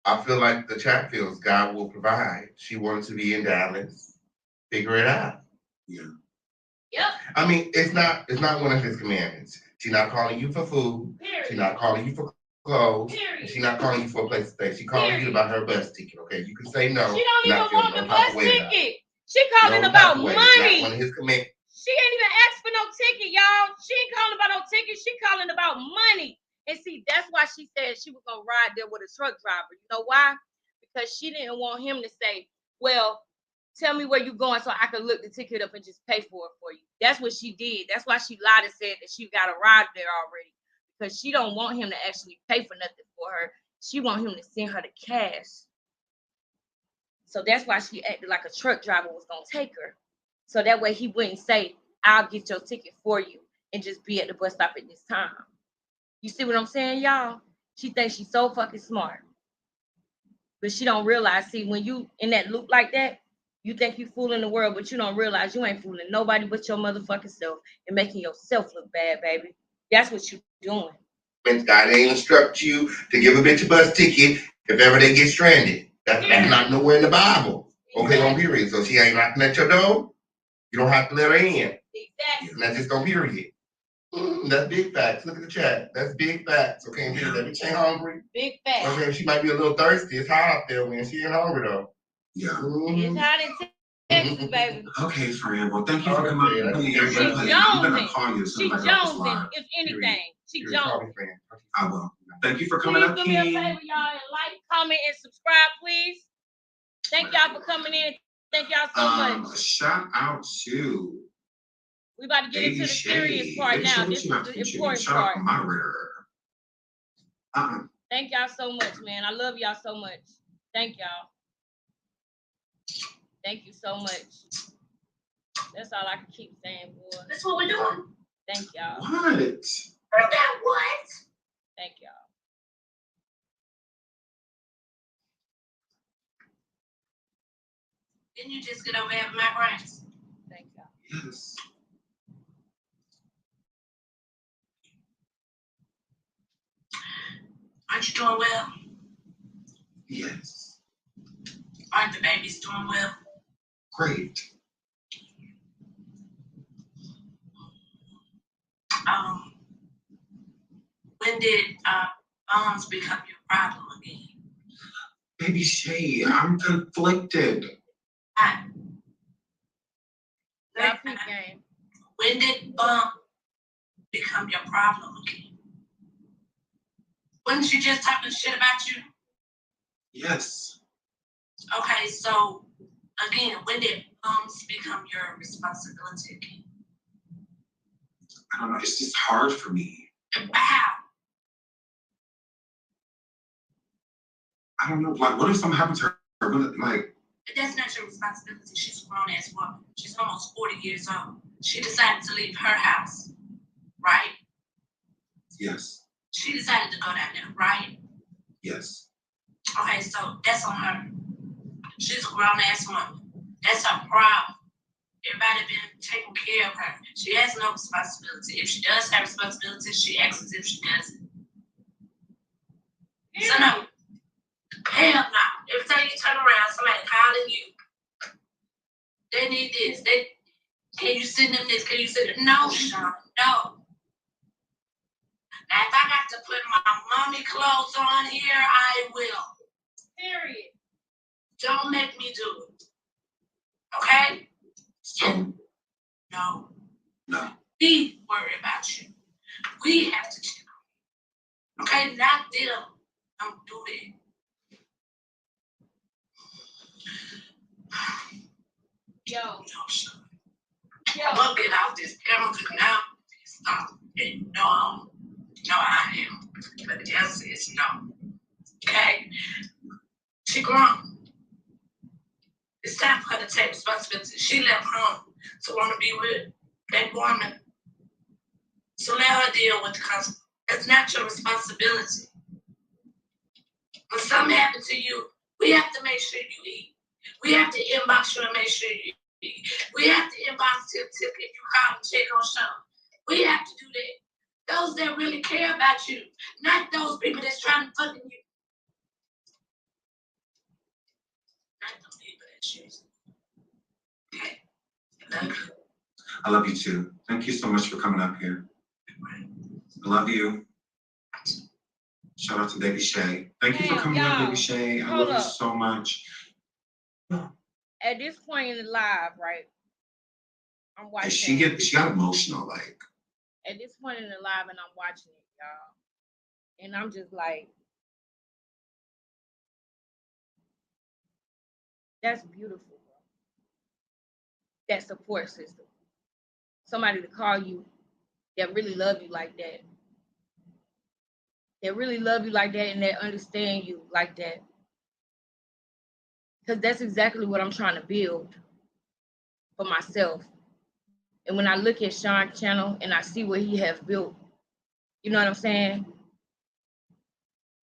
I feel like the chat feels God will provide. She wanted to be in Dallas. Figure it out. Yeah. Yep. I mean, it's not one of his commandments. She's not calling you for food. Period. She's not calling you for clothes. Period. She's not calling you for a place to stay. She's calling you about her bus ticket. Okay, you can say no. She don't even want the bus ticket. She calling about money. It's not one of his commandments. She ain't even asked for no ticket, y'all. She ain't calling about no ticket. She calling about money. And see, that's why she said she was gonna ride there with a truck driver. You know why? Because she didn't want him to say, well, tell me where you're going so I can look the ticket up and just pay for it for you. That's what she did. That's why she lied and said that she got a ride there already. Because she don't want him to actually pay for nothing for her. She want him to send her the cash. So that's why she acted like a truck driver was gonna take her. So that way he wouldn't say, I'll get your ticket for you and just be at the bus stop at this time. You see what I'm saying, y'all? She thinks she's so fucking smart. But she don't realize, see, when you in that loop like that, you think you fooling the world, but you don't realize you ain't fooling nobody but your motherfucking self and making yourself look bad, baby. That's what you doing. God ain't instruct you to give a bitch a bus ticket if ever they get stranded. That's not nowhere in the Bible. Okay, on period. So she ain't knocking at your door. You don't have to let her in. Exactly. And that's just on period. That's big facts. Look at the chat. That's big facts. Okay, yeah. That bitch ain't hungry. Big facts. Okay, she might be a little thirsty. It's hot out there when she ain't hungry though. Yeah. It's hot in Texas, baby. Okay, friend. Well, thank you for Okay, coming that's on. good. Your She input. I'm gonna jonesing. call you as She soon as I get off this jonesing, live. if anything. She You're a jonesing. Tommy fan. I will. Thank you for coming Please up, do me a King. favor, y'all, and like, comment, and subscribe, please. Thank y'all for coming in. Thank y'all so much. Shout out to We about to get into the serious part now. This is the important part. Moderator. Thank y'all so much, man. I love y'all so much. Thank y'all. Thank you so much. That's all I can keep saying, boy. That's what we're doing. Thank y'all. What? Heard that what? Thank y'all. Didn't you just get over having macarons? Thank y'all. Yes. Aren't you doing well? Yes. Aren't the babies doing well? Great. When did bonds become your problem again? Baby Shay, I'm conflicted. Y'all peep game. When did bump become your problem again? Wasn't she just talking shit about you? Yes. Okay, so again, when did bumps become your responsibility again? I don't know. It's just hard for me. How? I don't know. Like, what if something happened to her? Like, That's not your responsibility. She's a grown ass woman. She's almost 40 years old. She decided to leave her house, right? yes. She decided to go down there, right? Yes. Okay, so that's on her. She's a grown ass woman. That's her problem. Everybody been taking care of her. She has no responsibility. If she does have responsibility, she acts as if she doesn't. So no. Hell no. Every time you turn around, somebody calling you. They need this. Can you send them this? Can you send them? No, Sean. No. Now, if I got to put my mommy clothes on here, I will. Period. Don't make me do it. Okay? So, No. no. We worry about you. We have to check on you. Okay? Not them. Don't do that. Yo. No, Sean. Yo. I'm gonna get off this camera because now it's not. No, I am. But the answer is no. Okay? She grown. It's time for her to take responsibility. She left home to want to be with that woman. So let her deal with the consequences. It's not your responsibility. When something happens to you, we have to make sure you eat. We have to inbox you and make sure you eat. We have to inbox Tip if you call and check on something. We have to do that. Those that really care about you, not those people that's trying to fucking you. Not those people that choose. Okay. Love you. I love you too. Thank you so much for coming up here. I love you. Shout out to Baby Shay. Thank you for Damn, coming up, y'all. Baby Shay. I Hold love you up. so much. At this point in the live, right? I'm watching. She got emotional, like. At this point in the live, and I'm watching it, y'all. And I'm just like, that's beautiful, bro. That support system. Somebody to call you that really love you like that. That really love you like that and that understand you like that. Because that's exactly what I'm trying to build for myself. And when I look at Sean's channel and I see what he has built, you know what I'm saying?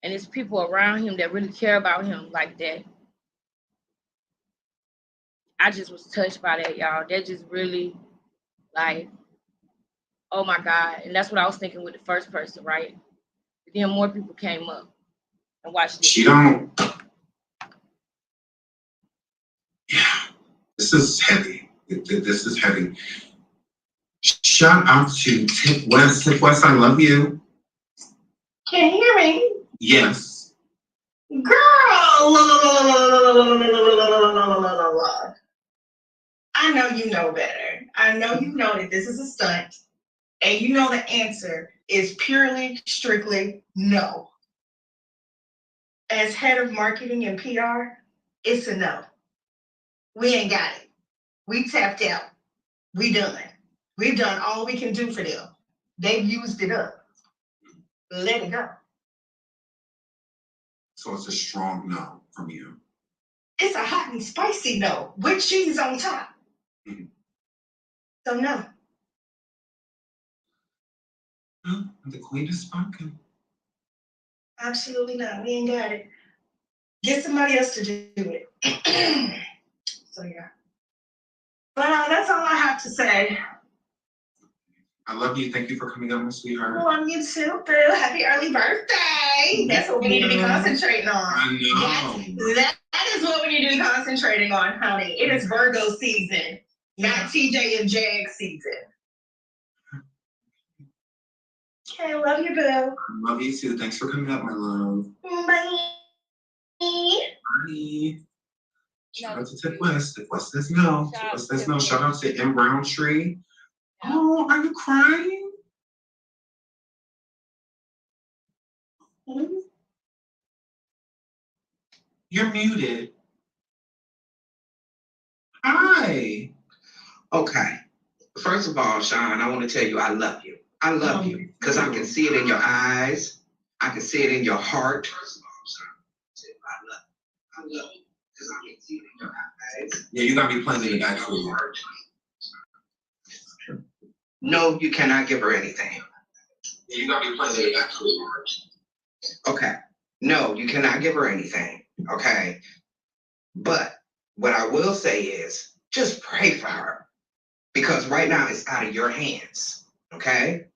And it's people around him that really care about him like that. I just was touched by that, y'all. That just really, like, oh my God. And that's what I was thinking with the first person, right? But then more people came up and watched it. She don't. Yeah, this is heavy. This is heavy. Shout out to Tip West. Tip West, I love you. Can you hear me? Yes. Girl! I know you know better. I know you know that this is a stunt, and you know the answer is purely, strictly no. As head of marketing and PR, it's a no. We ain't got it. We tapped out. We done. We've done all we can do for them. They've used it up. Let it go. So it's a strong no from you. It's a hot and spicy no with cheese on top. Mhm. So no. Well, the queen has spoken. Absolutely not. We ain't got it. Get somebody else to do it. So yeah. But that's all I have to say. I love you. Thank you for coming up, my sweetheart. Love you too, boo. Happy early birthday. That's what we need to be concentrating on. I know. That is what we need to be concentrating on, honey. It is Virgo season, not TJ and Jag season. Okay, love you, boo. I love you too. Thanks for coming up, my love. Bye. Bye. Shout out to Tip West. Tip West says no. Tip West says no. Shout out to M. Browntree. Oh, are you crying? You're muted. Hi. Okay. First of all, Sean, I want to tell you I love you. I love you because I can see it in your eyes. I can see it in your heart. First of all, Sean, I love you because I can see it in your eyes. Yeah, you got me playing in the back for you. No, you cannot give her anything. Yeah, you got me playing in the back for you. Okay. No, you cannot give her anything. Okay. But what I will say is just pray for her because right now it's out of your hands. Okay.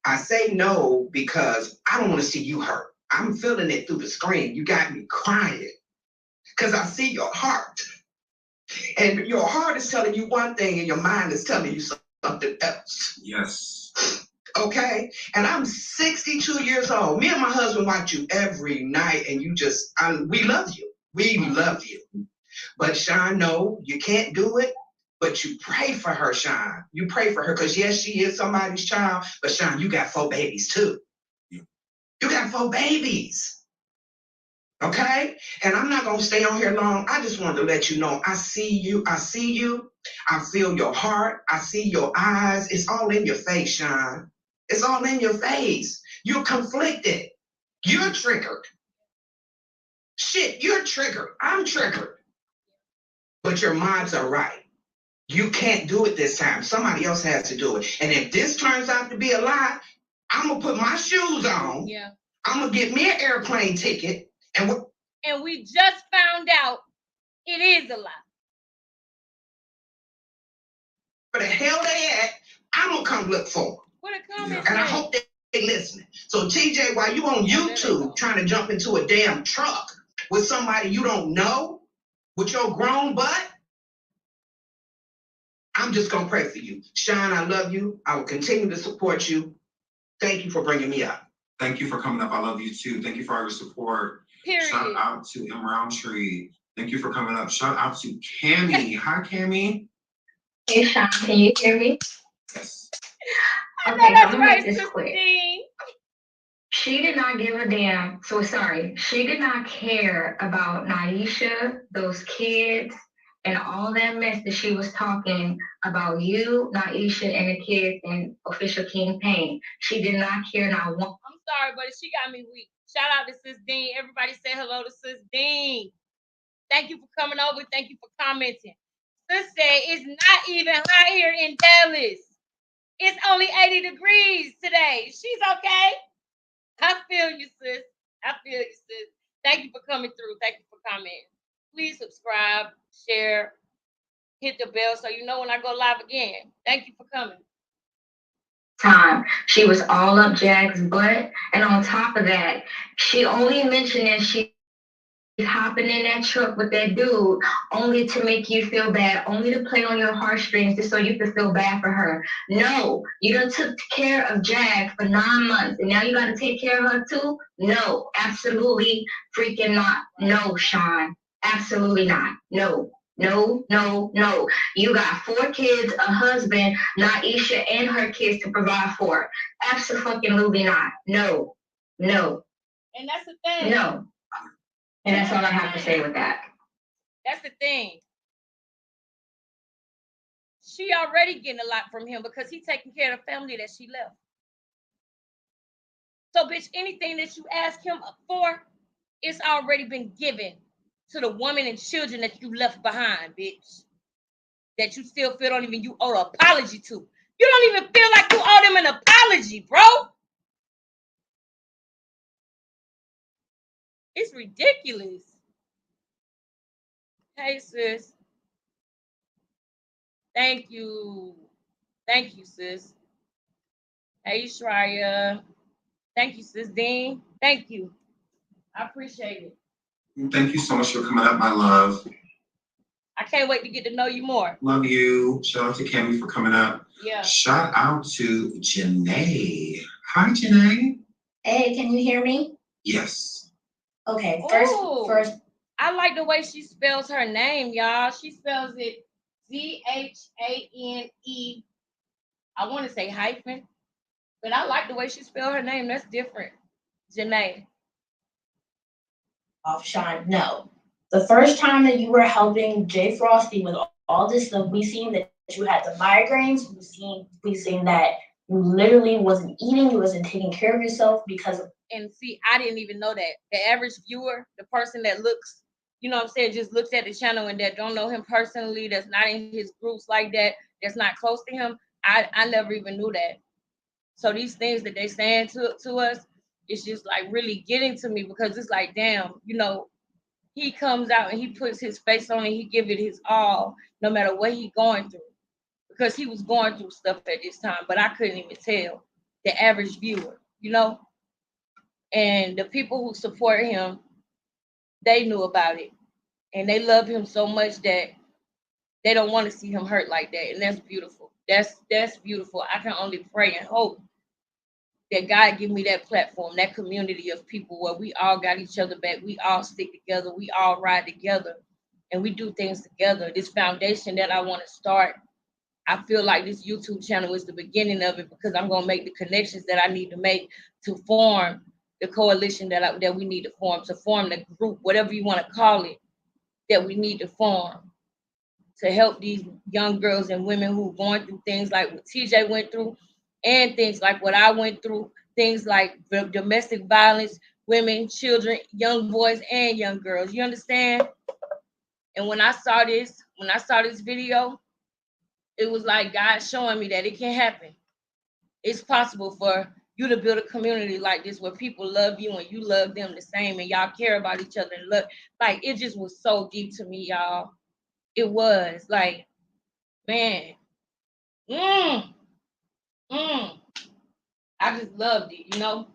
I say no because I don't want to see you hurt. I'm feeling it through the screen. You got me crying because I see your heart. And your heart is telling you one thing and your mind is telling you something else. Yes. Okay? And I'm 62 years old. Me and my husband watch you every night and we love you. We love you. But Sean, no, you can't do it. But you pray for her, Sean. You pray for her because yes, she is somebody's child. But Sean, you got 4 babies too. Yeah. You got 4 babies. Okay? And I'm not going to stay on here long. I just wanted to let you know I see you. I see you. I feel your heart. I see your eyes. It's all in your face, Sean. It's all in your face. You're conflicted. You're triggered. Shit, you're triggered. I'm triggered. But your minds are right. You can't do it this time. Somebody else has to do it. And if this turns out to be a lie, I'm going to put my shoes on. Yeah. I'm going to get me an airplane ticket. And we just found out it is a lie. Where the hell they at, I'm going to come look for them. What a comment. And I hope they listening. So TJ, while you on YouTube trying to jump into a damn truck with somebody you don't know, with your grown butt, I'm just going to pray for you. Sean, I love you. I will continue to support you. Thank you for bringing me up. Thank you for coming up. I love you too. Thank you for all your support. Period. Shout out to M. Roundtree. Thank you for coming up. Shout out to Cammie. Hi, Cammie. Hey, Sean, can you hear me? Yes. Okay, I'm That's gonna right, make this Sister quick. Dean. She did not give a damn. So sorry. She did not care about Naisha, those kids, and all that mess that she was talking about you, Naisha, and the kids and official King Payne. She did not care. Not one. I'm sorry, but she got me weak. Shout out to Sis Dean. Everybody say hello to Sis Dean. Thank you for coming over. Thank you for commenting. Sis said it's not even hot here in Dallas. It's only 80 degrees today. She's okay. I feel you, sis. I feel you, sis. Thank you for coming through. Thank you for commenting. Please subscribe, share, hit the bell so you know when I go live again. Thank you for coming. Time. She was all up Jag's butt. And on top of that, she only mentioned that she's hopping in that truck with that dude only to make you feel bad, only to play on your heartstrings just so you can feel bad for her. No, you done took care of Jag for 9 months and now you got to take care of her too? No, absolutely freaking not. No, Sean. Absolutely not. No. No, no, no. You got 4 kids, a husband, Naisha and her kids to provide for. Absolutely not. No, no. And that's the thing. No. And that's all I have to say with that. That's the thing. She already getting a lot from him because he's taking care of the family that she left. So, bitch, anything that you ask him for, it's already been given to the woman and children that you left behind, bitch. That you still feel you owe an apology to. You don't even feel like you owe them an apology, bro. It's ridiculous. Hey, sis. Thank you. Thank you, sis. Hey, Shreya. Thank you, sis. Dean. Thank you. I appreciate it. Thank you so much for coming up, my love. I can't wait to get to know you more. Love you. Shout out to Cammie for coming up. Yeah. Shout out to Janae. Hi, Janae. Hey, can you hear me? Yes. Okay, Ooh. first. I like the way she spells her name, y'all. She spells it Zhane. I want to say hyphen, but I like the way she spelled her name. That's different. Janae. Off Sean, no. The first time that you were helping Jay Frosty with all this stuff, we seen that you had the migraines. We seen that you literally wasn't eating, you wasn't taking care of yourself because of. And see, I didn't even know that. The average viewer, the person that looks, you know what I'm saying, just looks at the channel and that don't know him personally, that's not in his groups like that, that's not close to him, I never even knew that. So these things that they saying to us, it's just like really getting to me because it's like, damn, you know, he comes out and he puts his face on it, he give it his all, no matter what he going through. Because he was going through stuff at this time, but I couldn't even tell the average viewer, you know? And the people who support him, they knew about it. And they love him so much that they don't want to see him hurt like that. And that's beautiful. That's beautiful. I can only pray and hope that God give me that platform, that community of people where we all got each other back. We all stick together. We all ride together. And we do things together. This foundation that I want to start, I feel like this YouTube channel is the beginning of it because I'm going to make the connections that I need to make to form the coalition that we need to form the group, whatever you want to call it, that we need to form to help these young girls and women who are going through things like what TJ went through and things like what I went through, things like domestic violence, women, children, young boys, and young girls. You understand? And when I saw this video, it was like God showing me that it can happen. It's possible for you to build a community like this where people love you and you love them the same and y'all care about each other and look, like it just was so deep to me, y'all. It was like, man, I just loved it, you know?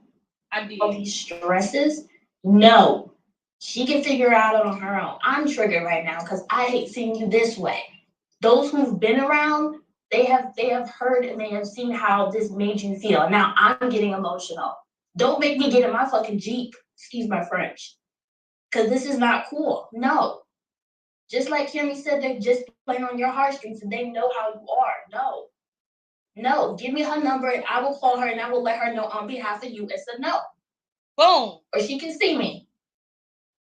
I did. All these stresses, no. She can figure it out on her own. I'm triggered right now because I hate seeing you this way. Those who've been around, they have heard and they have seen how this made you feel. Now I'm getting emotional. Don't make me get in my fucking Jeep, excuse my French, because this is not cool. No. Just like Kimmy said, they're just playing on your heartstrings and they know how you are. No, give me her number and I will call her and I will let her know on behalf of you it's a no. Boom. Or she can see me.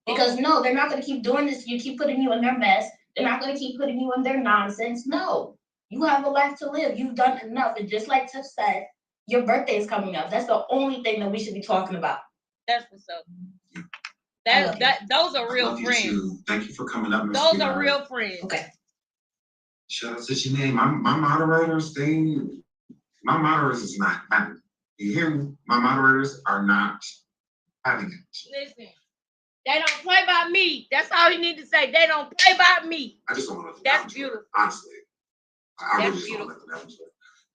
Because no, they're not going to keep doing this. You keep putting you in their mess. They're not going to keep putting you in their nonsense. No, you have a life to live. You've done enough. And just like Tiff said, your birthday is coming up. That's the only thing that we should be talking about. That's what's up. Those are real friends. Thank you for coming up. Those are real friends. Okay. Shout out to Janae. My moderators, my moderators is not having it. You hear me? My moderators are not having it. Listen, they don't play by me. That's all you need to say. They don't play by me. I just don't want to. That's beautiful. Honestly, I That's really just beautiful. want to let them.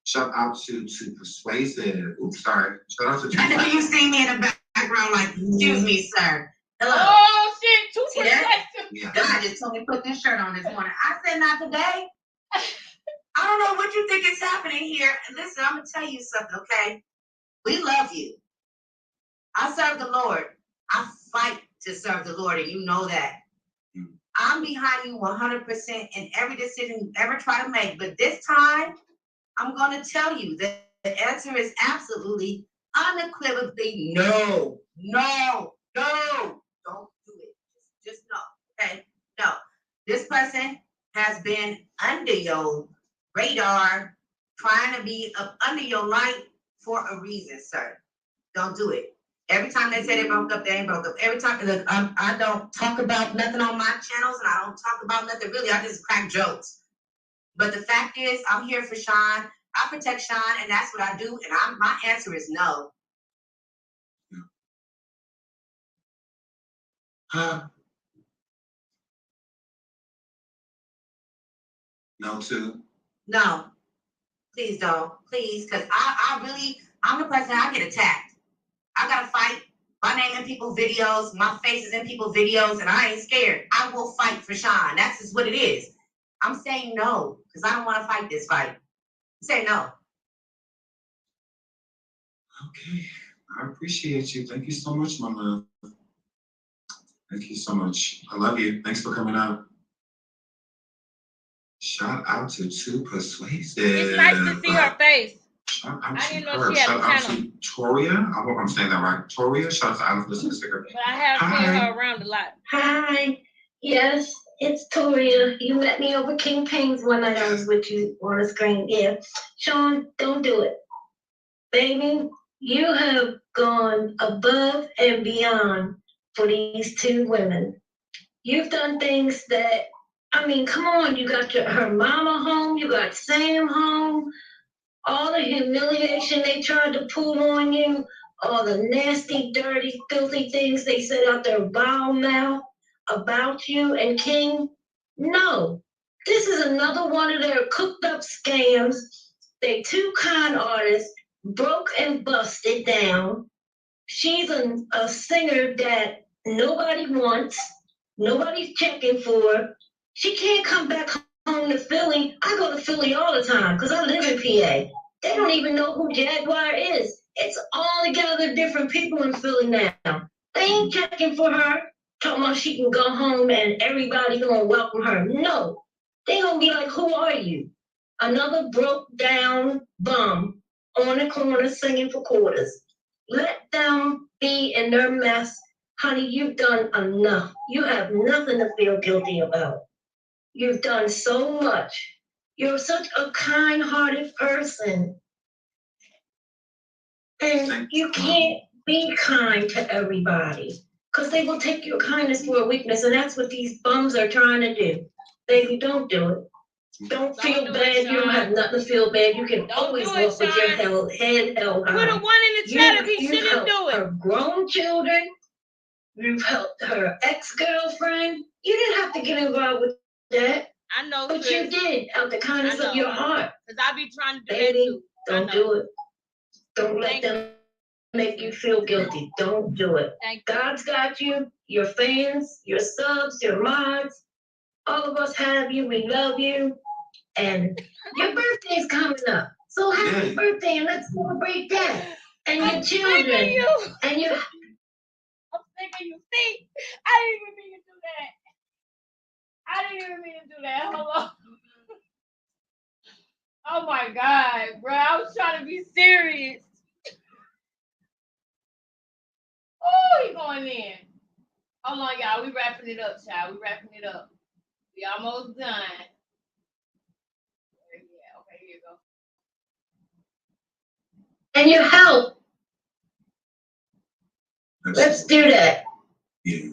Shout out to Persuasive. Oops, sorry. Shout out to. I know you see me in the background, like, excuse me, sir. Hello. Oh shit, too See that? persuasive. Yeah. God just told me to put this shirt on this morning. I said not today. I don't know what you think is happening here. Listen, I'm gonna tell you something, okay? We love you. I serve the Lord. I fight to serve the Lord, and you know that. I'm behind you 100% in every decision you ever try to make. But this time, I'm going to tell you that the answer is absolutely, unequivocally no. No. No. Don't do it. Just no. Okay? No. This person has been under your radar, trying to be up under your light for a reason, sir. Don't do it. Every time they say they broke up, they ain't broke up. Every time, look, I don't talk about nothing on my channels, and I don't talk about nothing really. I just crack jokes. But the fact is, I'm here for Sean. I protect Sean, and that's what I do. And my answer is no. No too. No, please don't, please, because I'm the person, I get attacked. I gotta fight. My name in people's videos, my face is in people's videos, and I ain't scared. I will fight for Sean. That's just what it is. I'm saying no, because I don't want to fight this fight. Say no. Okay, I appreciate you. Thank you so much, my love. Thank you so much. I love you. Thanks for coming out. Shout out to Too Persuasive. It's nice to see her face. Shout out I to didn't know her. she had Shout a out channel. to Toria. I hope I'm saying that right. Toria. Shout out to Alice Listening Sticker. But I have seen her around a lot. Hi. Yes, it's Toria. You met me over King Payne's one night I was with you on the screen. Yeah. Sean, don't do it. Baby, you have gone above and beyond for these two women. You've done things that, I mean, come on, you got her mama home, you got Sam home, all the humiliation they tried to pull on you, all the nasty, dirty, filthy things they said out their vile mouth about you and King. No, this is another one of their cooked up scams. They two con artists broke and busted down. She's a singer that nobody wants, nobody's checking for. She can't come back home to Philly. I go to Philly all the time because I live in PA. They don't even know who Jaguar is. It's all together different people in Philly now. They ain't checking for her, talking about she can go home and everybody gonna welcome her. No, they gonna be like, who are you? Another broke down bum on the corner singing for quarters. Let them be in their mess. Honey, you've done enough. You have nothing to feel guilty about. You've done so much. You're such a kind-hearted person. And you can't be kind to everybody because they will take your kindness for a weakness, and that's what these bums are trying to do. Baby, don't do it. Don't feel bad. You don't have nothing to feel bad. You can always walk with your head held high. Put a 1 in the chat if he shouldn't do it. Her grown children. You've helped her ex-girlfriend. You didn't have to get involved with that. I know, but you did out the kindness of your heart. Because I be trying to do Baby, that too. don't do it. Don't let them make you feel guilty. Don't do it. God's got you, your fans, your subs, your mods. All of us have you. We love you. And your birthday's coming up. So happy birthday, and let's celebrate that. And your children. And your... I'm sick of you. See, I didn't even mean to do that. Hold on. Oh my God, bro. I was trying to be serious. Oh, he going in. Hold on, y'all. We wrapping it up, child. We wrapping it up. We almost done. Yeah, okay, here you go. And your help. Let's do that. Yeah.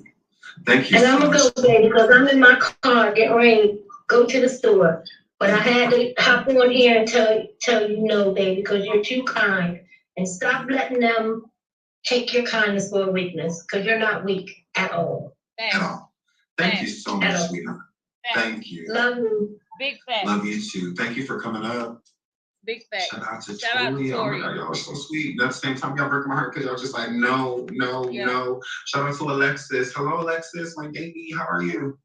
Thank you. And I'm gonna go, baby, because I'm in my car getting ready to go to the store. But I had to hop on here and tell you no, baby, because you're too kind. And stop letting them take your kindness for a weakness, because you're not weak at all. At all. Thank you so much, sweetheart. Thank you. Love you. Big fact. Love you too. Thank you for coming up. Big fact. Shout out to Tori. Oh my God, y'all are so sweet. At the same time, y'all breaking my heart because y'all just like, no. Shout out to Alexis. Hello, Alexis, my baby. How are you?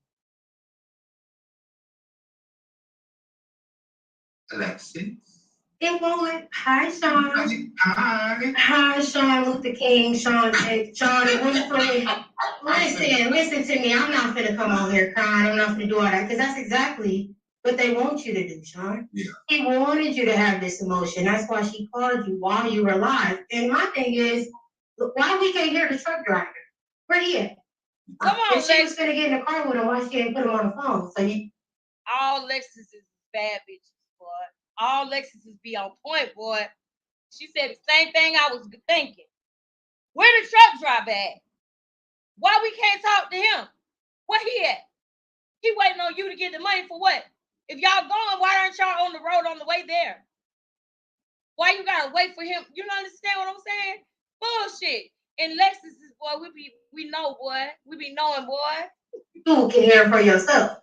Alexis? It won't. Hi, Sean. Hi. Hi, Sean with the King. Sean, it went for me. Listen to me. I'm not gonna come on here crying. I'm not gonna do all that because that's exactly what they want you to do, Sean. Yeah. He wanted you to have this emotion. That's why she called you while you were alive. And my thing is, why we can't hear the truck driver? Where he at? Come on, If she was gonna get in the car with him, why she didn't put him on the phone? So you. All Lexus is bad bitches, boy. All Lexuses be on point, boy. She said the same thing I was thinking. Where the truck driver at? Why we can't talk to him? Where he at? He waiting on you to get the money for what? If y'all going, why aren't y'all on the road on the way there? Why you gotta wait for him? You don't understand what I'm saying? Bullshit. And Lexuses, boy, we know, boy. We be knowing, boy. You can hear it for yourself.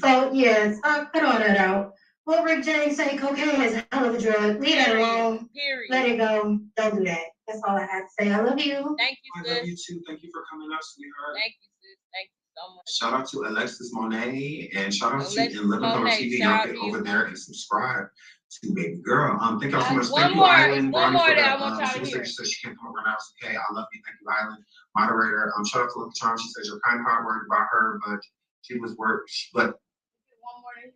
So yes, cut all that out. What Rick James say, cocaine is a hell of a drug. Leave that alone. Period. Let it go. Don't do that. That's all I have to say. I love you. Thank you, sis. I love you too. Thank you for coming up, sweetheart. Thank you, sis. Thank you so much. Shout out to Alexis Monet and shout out Alexis to Living on Monet, TV. shout Y'all out get to over you. there and subscribe to Baby Girl. Thank y'all so much. One Thank you, more, Island. one Ronnie, more for that I that. want y'all She to hear. said she can't come over now. It's okay. I love you. Thank you, Island. Moderator. Shout out to Lucky Charm. She says you're kind of hard worried about her, but she was worried. But One more that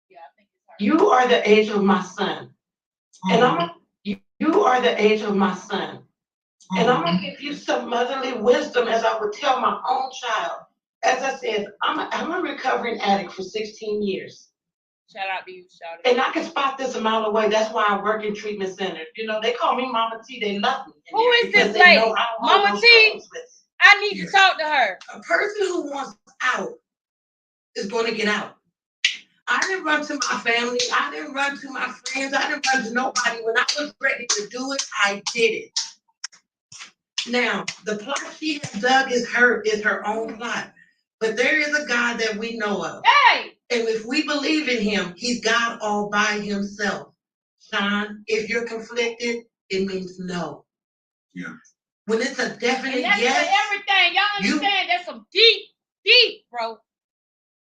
yeah, I think it's her. You are the age of my son. And you are the age of my son. And I'm gonna give you some motherly wisdom as I would tell my own child. As I said, I'm a recovering addict for 16 years. Shout out to you, shout out. And I can spot this a mile away. That's why I work in treatment centers. You know, they call me Mama T. They love me. Who is because this they lady? know I don't hold Mama those T? struggles with. I need to talk to her. A person who wants out is going to get out. I didn't run to my family. I didn't run to my friends. I didn't run to nobody. When I was ready to do it, I did it. Now, the plot she has dug is her own plot. But there is a God that we know of. Hey! And if we believe in him, he's God all by himself. Sean, if you're conflicted, it means no. yeah. When it's a definite And that's yes, for everything. Y'all understand? That's some deep, bro.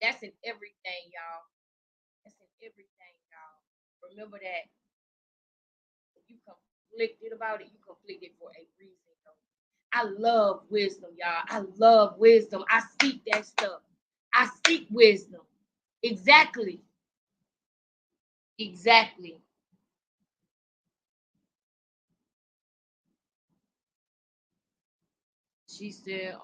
That's in everything, y'all. That's in everything, y'all. Remember that. If you conflicted about it, you conflicted for a reason, though. I love wisdom, y'all. I love wisdom. I seek that stuff. I seek wisdom. Exactly. Exactly. She said,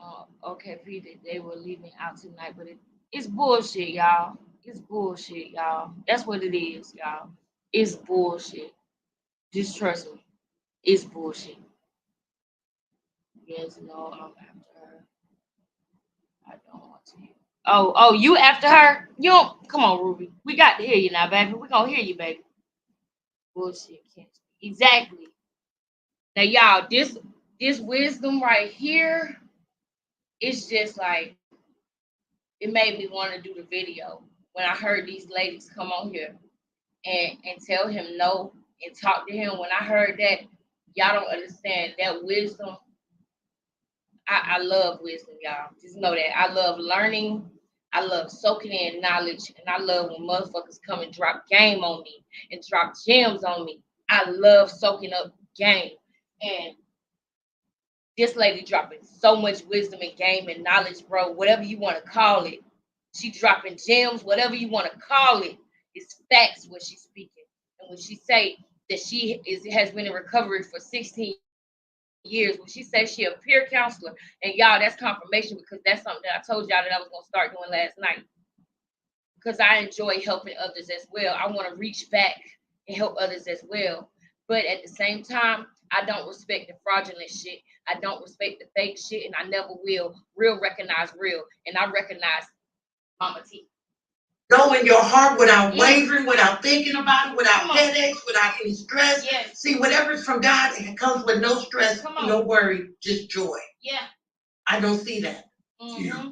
okay, Peter, they were leaving out tonight, but it's bullshit, y'all. It's bullshit, y'all. That's what it is, y'all. It's bullshit. Just trust me. It's bullshit. Yes, no, I'm after her. I don't want to hear. Oh, you after her? You don't. Come on, Ruby. We got to hear you now, baby. We gonna hear you, baby. Bullshit. Exactly. Now, y'all, this wisdom right here, it's just like, it made me want to do the video when I heard these ladies come on here and tell him no and talk to him. When I heard that, y'all don't understand that wisdom. I love wisdom, y'all. Just know that. I love learning. I love soaking in knowledge. And I love when motherfuckers come and drop game on me and drop gems on me. I love soaking up game. And this lady dropping so much wisdom and game and knowledge, bro. Whatever you want to call it. She dropping gems, whatever you want to call it. It's facts what she's speaking. And when she say that she has been in recovery for 16 years, when she says she a peer counselor, and y'all, that's confirmation, because that's something that I told y'all that I was going to start doing last night. Because I enjoy helping others as well. I want to reach back and help others as well. But at the same time, I don't respect the fraudulent shit. I don't respect the fake shit, and I never will. Real recognize real. And I recognize Mama T. know in your heart without wavering, without thinking about it, without headaches, without any stress. Yes. See, whatever's from God, it comes with no stress, no worry, just joy. Yeah. I don't see that. Mm-hmm.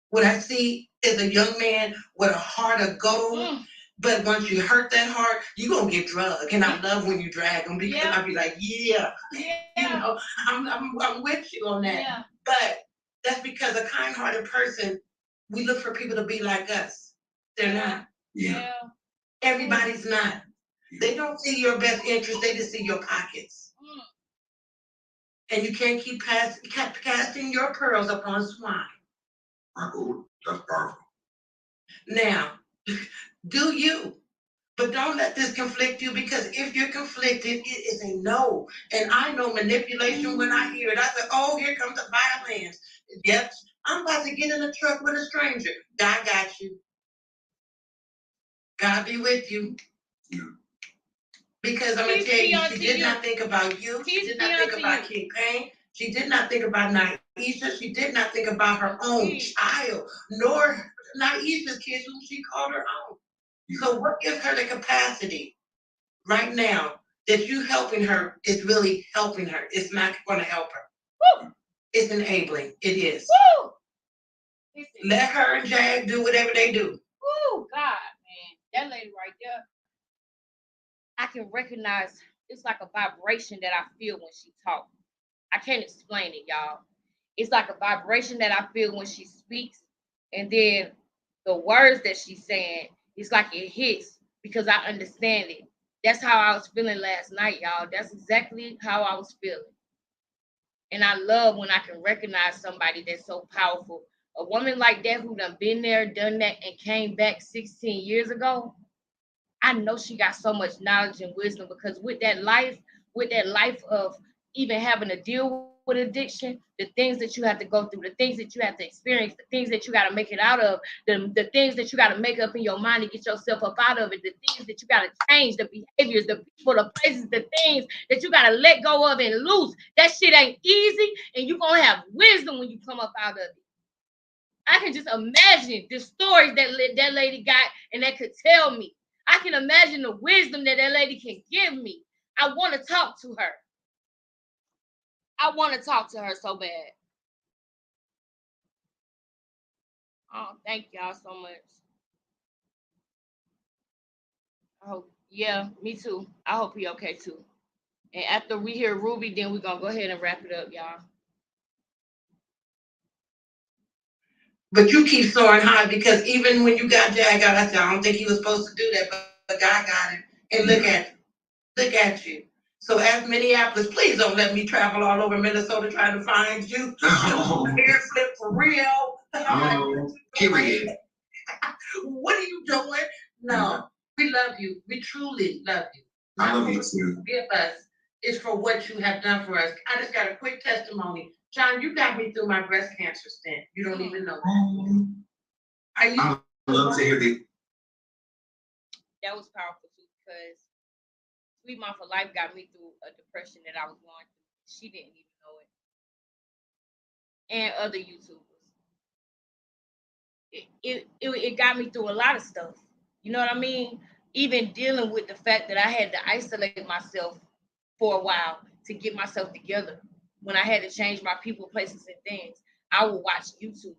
What I see is a young man with a heart of gold. But once you hurt that heart, you're going to get drugged. And I love when you drag them, because I be like, you know, I'm with you on that. Yeah. But that's because a kind-hearted person, we look for people to be like us. They're not. Yeah. Everybody's not. They don't see your best interest. They just see your pockets. And you can't keep casting your pearls upon swine. That's powerful. Now, do you? But don't let this conflict you, because if you're conflicted, it is a no. And I know manipulation when I hear it. I say, oh, here comes the violence. Yep, I'm about to get in a truck with a stranger. God got you. God be with you. Yeah. Because I'm going to tell you, she did not think about you. She did not think about King Payne. She did not think about Naisha. She did not think about her own child, nor Naisha's kids whom she called her own. So what gives her the capacity right now that you helping her is really helping her? It's not going to help her. Woo! It's enabling. It is. Woo! Let her and Jag do whatever they do. Woo, God, man. That lady right there, I can recognize, it's like a vibration that I feel when she talks. I can't explain it, y'all. It's like a vibration that I feel when she speaks. And then the words that she's saying, it's like it hits because I understand it. That's how I was feeling last night, y'all. That's exactly how I was feeling. And I love when I can recognize somebody that's so powerful. A woman like that who done been there, done that, and came back 16 years ago. I know she got so much knowledge and wisdom, because with that life of even having to deal with addiction, the things that you have to go through, the things that you have to experience, the things that you got to make it out of, the things that you got to make up in your mind to get yourself up out of it, the things that you got to change, the behaviors, the people, the places, the things that you got to let go of and lose. That shit ain't easy, and you're going to have wisdom when you come up out of it. I can just imagine the stories that lady got and that could tell me. I can imagine the wisdom that lady can give me. I want to talk to her. I want to talk to her so bad. Oh, thank y'all so much. I hope, yeah, me too. I hope you're okay too. And after we hear Ruby, then we're going to go ahead and wrap it up, y'all. But you keep soaring high, because even when you got Jag out, I said, I don't think he was supposed to do that, but God got him. And look at you. Look at you. So as Minneapolis, please don't let me travel all over Minnesota trying to find you. Hair flip for real. Period. What are you doing? No, we love you. We truly love you. I love you too. Give us is for what you have done for us. I just got a quick testimony. John, you got me through my breast cancer stint. You don't even know that. I love to hear the. That was powerful too, because Sweet Mom for Life got me through a depression that I was going through. She didn't even know it. And other YouTubers. It got me through a lot of stuff. You know what I mean? Even dealing with the fact that I had to isolate myself for a while to get myself together. When I had to change my people, places, and things, I would watch YouTube.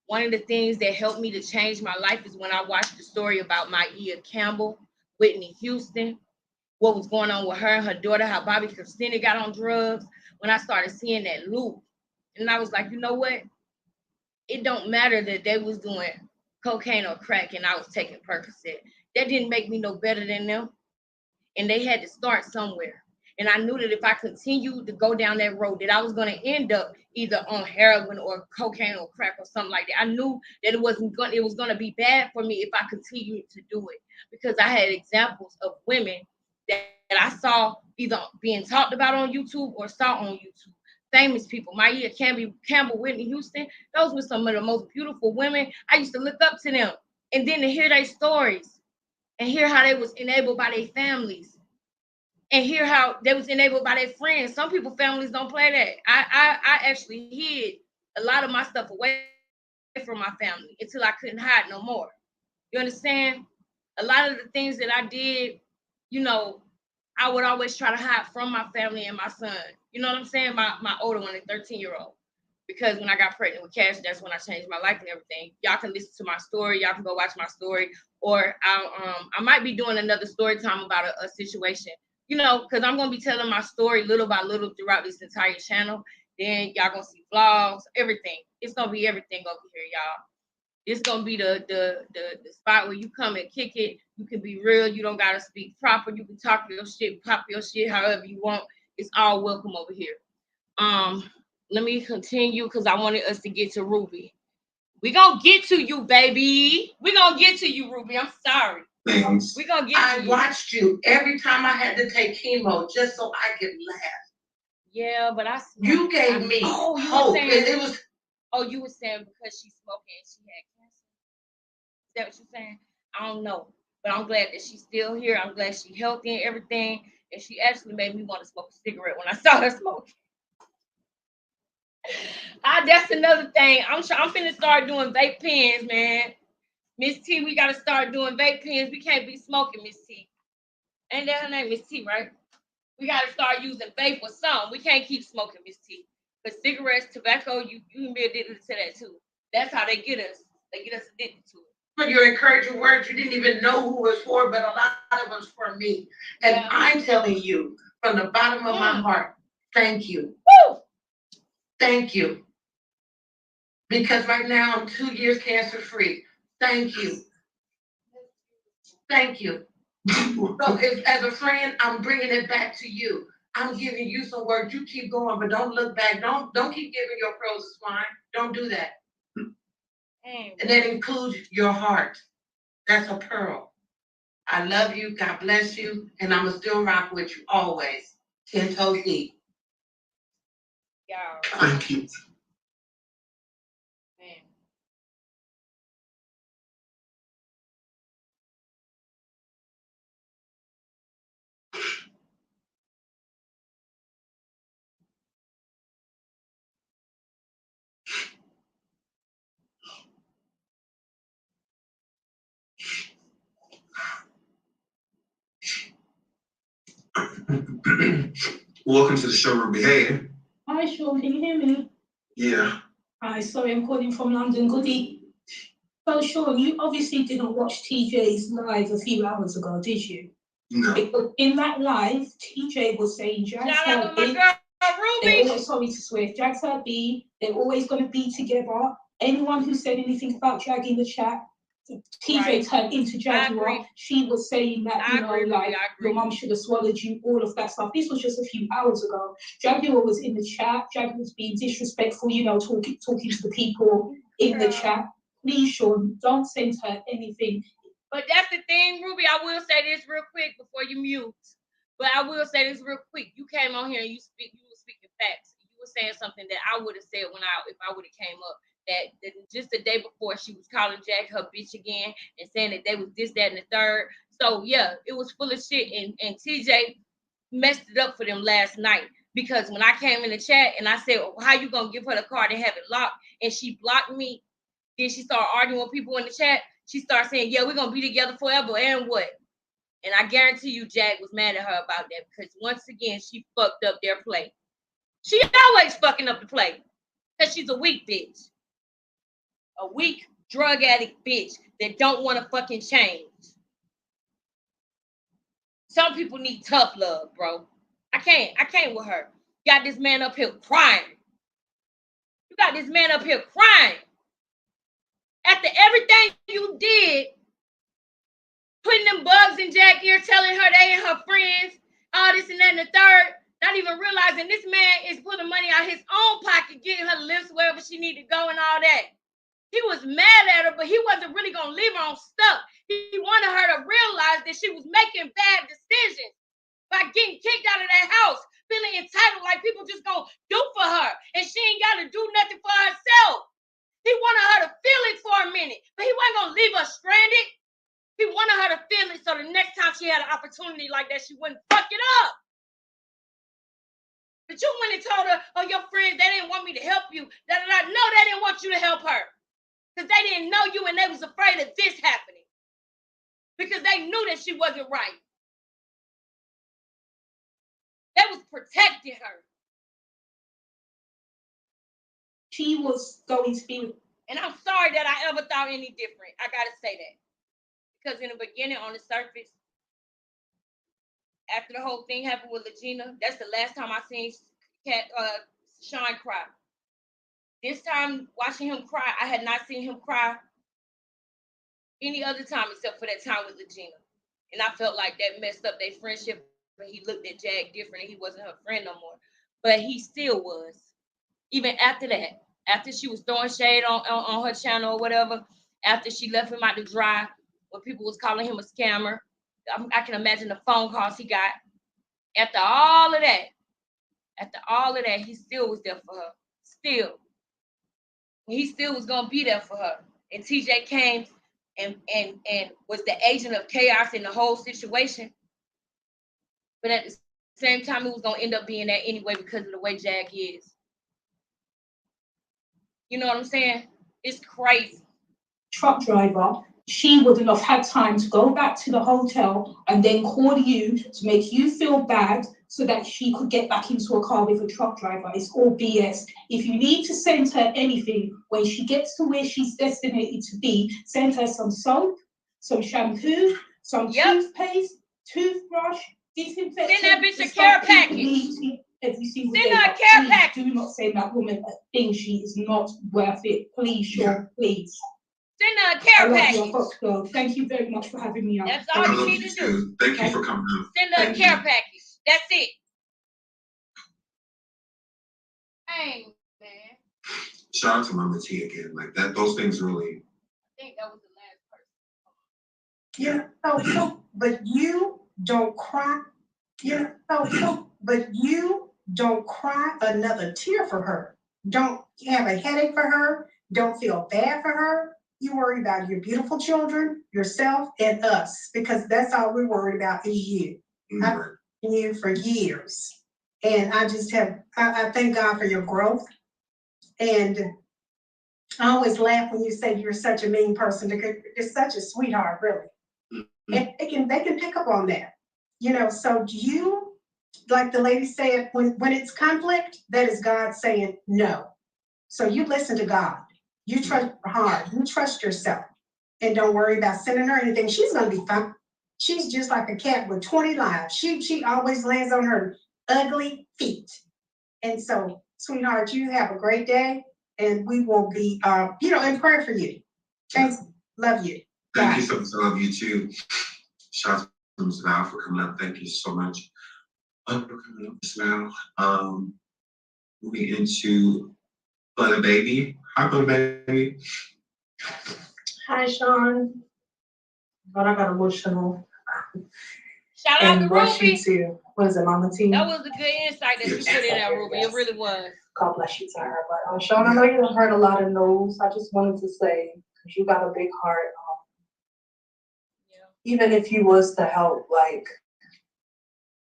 One of the things that helped me to change my life is when I watched the story about Maia Campbell, Whitney Houston, what was going on with her and her daughter, how Bobby Christina got on drugs. When I started seeing that loop, and I was like, you know what? It don't matter that they was doing cocaine or crack and I was taking Percocet. That didn't make me no better than them. And they had to start somewhere. And I knew that if I continued to go down that road, that I was going to end up either on heroin or cocaine or crack or something like that. I knew that it was going to be bad for me if I continued to do it, because I had examples of women that I saw either being talked about on YouTube or saw on YouTube. Famous people, Maia Campbell, Whitney Houston, those were some of the most beautiful women. I used to look up to them. And then to hear their stories and hear how they was enabled by their families and hear how they was enabled by their friends. Some people, families don't play that. I actually hid a lot of my stuff away from my family until I couldn't hide no more. You understand? A lot of the things that I did, you know, I would always try to hide from my family and my son. You know what I'm saying? My older one, the 13-year-old. Because when I got pregnant with Cash, that's when I changed my life and everything. Y'all can listen to my story. Y'all can go watch my story. Or I might be doing another story time about a situation. You know, because I'm going to be telling my story little by little throughout this entire channel. Then y'all going to see vlogs, everything. It's going to be everything over here, y'all. It's gonna be the spot where you come and kick it. You can be real. You don't gotta speak proper. You can talk your shit, pop your shit, however you want. It's all welcome over here. Let me continue because I wanted us to get to Ruby. We gonna get to you, baby. We gonna get to you, Ruby. I'm sorry. Thanks. We gonna get to you. I watched you every time I had to take chemo just so I could laugh. Yeah, but you gave me hope. It was. Oh, you were saying because she's smoking and she had cancer. Is that what you're saying? I don't know, but I'm glad that she's still here. I'm glad she's healthy and everything, and she actually made me want to smoke a cigarette when I saw her smoking. That's another thing. I'm finna start doing vape pens, man. Miss T, we gotta start doing vape pens. We can't be smoking, Miss T. Ain't that her name, Miss T, right? We gotta start using vape or something. We can't keep smoking, Miss T. But cigarettes, tobacco, you can be addicted to that too. That's how they get us. They get us addicted to it. For your encouraging words, you didn't even know who it was for, but a lot of it was for me. And yeah. I'm telling you, from the bottom of my heart, thank you. Woo! Thank you. Because right now I'm 2 years cancer free. Thank you. Thank you. So as a friend, I'm bringing it back to you. I'm giving you some words. You keep going, but don't look back. Don't keep giving your pros a swine. Don't do that. And that includes your heart. That's a pearl. I love you. God bless you. And I'm going to still rock with you always. 10 toes deep. Yeah. Thank you. Man. Welcome to the show, Ruby. Hey. Hi, Sean, can you hear me? Yeah. Hi, sorry, I'm calling from London. Goody. So, Sean, you obviously didn't watch TJ's live a few hours ago, did you? No. Because in that live, TJ was saying Jags Shout out her to my B. girl, Ruby. They're always, sorry to swear, Jags her B. They're always going to be together. Anyone who said anything about Jag in the chat, TJ turned into Jaguar. She was saying that, your mum should have swallowed you, all of that stuff. This was just a few hours ago. Jaguar was in the chat. Jaguar was being disrespectful, talking to the people in the chat. Please, Sean, don't send her anything. But that's the thing, Ruby. I will say this real quick before you mute. But I will say this real quick. You came on here and you were speaking facts. You were saying something that I would have said if I would have came up. That just the day before she was calling Jack her bitch again and saying that they was this, that, and the third. So yeah, it was full of shit. And TJ messed it up for them last night because when I came in the chat and I said, well, how you gonna give her the card and have it locked? And she blocked me. Then she started arguing with people in the chat. She started saying, yeah, we're gonna be together forever. And what? And I guarantee you Jack was mad at her about that because once again, she fucked up their play. She always fucking up the play because she's a weak bitch. A weak drug addict bitch that don't want to fucking change. Some people need tough love, bro. I can't with her. You got this man up here crying. After everything you did, putting them bugs in Jack's ear, telling her they ain't her friends, all this and that and the third, not even realizing this man is putting money out his own pocket, getting her lifts wherever she need to go and all that. He was mad at her, but he wasn't really going to leave her on stuck. He wanted her to realize that she was making bad decisions by getting kicked out of that house, feeling entitled like people just going to do for her, and she ain't got to do nothing for herself. He wanted her to feel it for a minute, but he wasn't going to leave her stranded. He wanted her to feel it so the next time she had an opportunity like that, she wouldn't fuck it up. But you went and told her, oh, your friends, they didn't want me to help you. No, they didn't want you to help her. Because they didn't know you and they was afraid of this happening. Because they knew that she wasn't right. They was protecting her. She was going to be... And I'm sorry that I ever thought any different. I got to say that. Because in the beginning, on the surface, after the whole thing happened with Legina, that's the last time I seen Sean cry. This time, watching him cry, I had not seen him cry any other time except for that time with Legina. And I felt like that messed up their friendship. he looked at Jag different and he wasn't her friend no more. But he still was. Even after that, after she was throwing shade on her channel or whatever, after she left him out to dry, when people was calling him a scammer, I can imagine the phone calls he got. After all of that, he still was there for her. Still. He still was gonna be there for her. And TJ came and was the agent of chaos in the whole situation. But at the same time, it was gonna end up being that anyway because of the way Jag is. You know what I'm saying? It's crazy. Truck driver, she wouldn't have had time to go back to the hotel and then call you to make you feel bad so that she could get back into a car with a truck driver. It's all BS. If you need to send her anything, when she gets to where she's destined to be, send her some soap, some shampoo, some toothpaste, toothbrush, disinfectant. Send that bitch a care package. Every single Send day. her a care package. Do not send that woman a thing. She is not worth it. Please, Sean, please. Send her a care package. Girl. Thank you very much for having me on. That's all you need to do. Thank you for coming out. Send her a care package. That's it. Hey, man. Shout out to Mama T again. Like that, those things really. I think that was the last person. Yeah, but you don't cry. Yeah, but you don't cry another tear for her. Don't have a headache for her. Don't feel bad for her. You worry about your beautiful children, yourself, and us, because that's all we're worried about is you. I've known you for years. And I just I thank God for your growth. And I always laugh when you say you're such a mean person. You're such a sweetheart, really. And they can pick up on that. You know, so you, like the lady said, when it's conflict, that is God saying no. So you listen to God. You trust her heart. You trust yourself. And don't worry about sending her anything. She's going to be fine. She's just like a cat with 20 lives. She always lands on her ugly feet. And so, sweetheart, you have a great day. And we will be, in prayer for you. Thanks. Love you. Thank you so much. I love you too. Shout out to Ms. Val for coming up. Thank you so much. For coming up, Ms. Val. Moving into Butter Baby. Hi, Butter Baby. Hi, Sean. But I got emotional. Shout out to Ruby. Too. What is it, Mama T? That was a good insight that you put in there, Ruby. It really was. God bless you to her. But Sean, I know you have heard a lot of no's. I just wanted to say, because you got a big heart. Even if you was to help, like,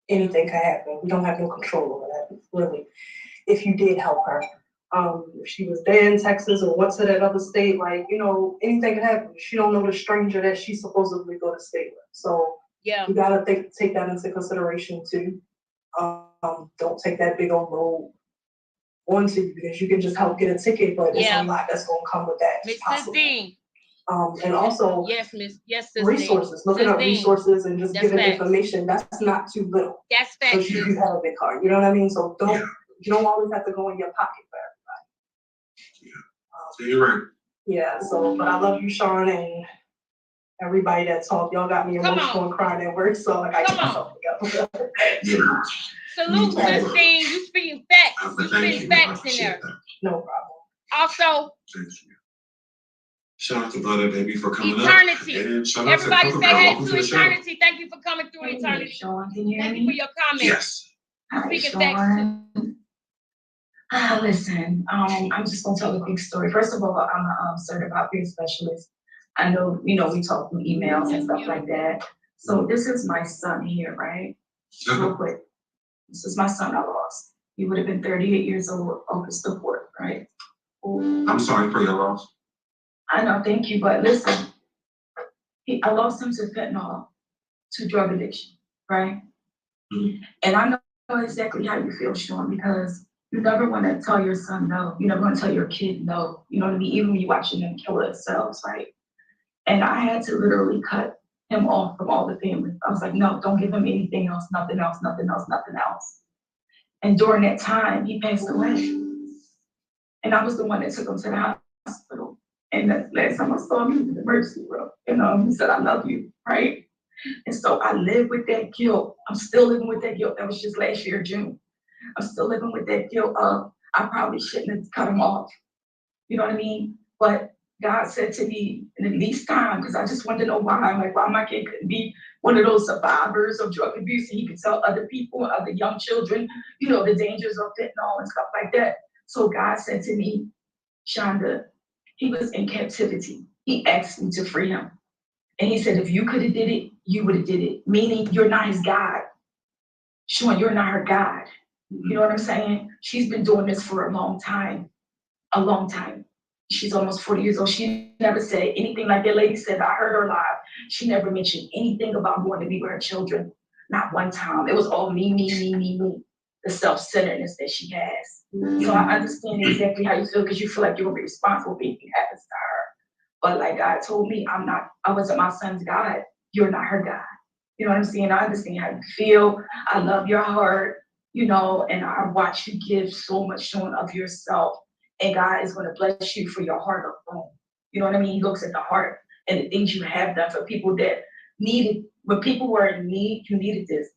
anything could happen. We don't have no control over that, really. If you did help her, if she was there in Texas or went to that other state, like, anything could happen. She don't know the stranger that she supposedly go to stay with. So you gotta take that into consideration too. Don't take that big old load onto you because you can just help get a ticket, but it's a lot that's gonna come with that. Mrs. Dean. And also resources, looking at resources and just giving information, that's not too little. That's facts. Because you do have a big heart, you know what I mean? So you don't always have to go in your pocket for everybody. So you're right. Yeah, but I love you, Sean, and everybody that talked. Y'all got me emotional and crying at work, so I get myself together. Salute, Miss Dean. You speaking facts. You speaking facts in there. No problem. Also, shout out to Butter Baby for coming Eternity. up. Everybody say hey to Eternity. Thank you for coming through, Eternity. Sean, can you hear me? Thank you for your comments. Yes. Speaking facts too. Listen, I'm just gonna tell a quick story. First of all, I'm a certified peer specialist. I know, we talk through emails and stuff like that. So this is my son here, right? Real quick. This is my son I lost. He would have been 38 years old August the 4th, right? I'm sorry for your loss. I know, thank you, but listen, I lost him to fentanyl, to drug addiction, right? Mm-hmm. And I know exactly how you feel, Sean, because you never want to tell your son no. You never want to tell your kid no. You know what I mean? Even when you're watching them kill themselves, right? And I had to literally cut him off from all the family. I was like, no, don't give him anything else, nothing else, nothing else, nothing else. And during that time, he passed away. And I was the one that took him to the hospital. And the last time I saw him, he was in the emergency room. He said, I love you, right? And so I live with that guilt. I'm still living with that guilt. That was just last year, June. I'm still living with that guilt of I probably shouldn't have cut him off. You know what I mean? But God said to me in the least time, because I just wanted to know why. I'm like, why my kid couldn't be one of those survivors of drug abuse, and he could tell other people, other young children, you know, the dangers of fentanyl and stuff like that. So God said to me, Shonda, he was in captivity. He asked me to free him. And he said, if you could have did it, you would have did it. Meaning you're not his God. Sean, you're not her God. You know what I'm saying? She's been doing this for a long time. A long time. She's almost 40 years old. She never said anything like that lady said. I heard her live. She never mentioned anything about going to be with her children. Not one time. It was all me, me, me, me, me. The self-centeredness that she has. So I understand exactly how you feel because you feel like you're gonna be responsible for anything happens to her. But like God told me, I wasn't my son's God. You're not her God. You know what I'm saying? I understand how you feel. I love your heart, you know, and I watch you give so much showing of yourself. And God is going to bless you for your heart alone. You know what I mean? He looks at the heart and the things you have done for people that needed, when people were in need, you needed this.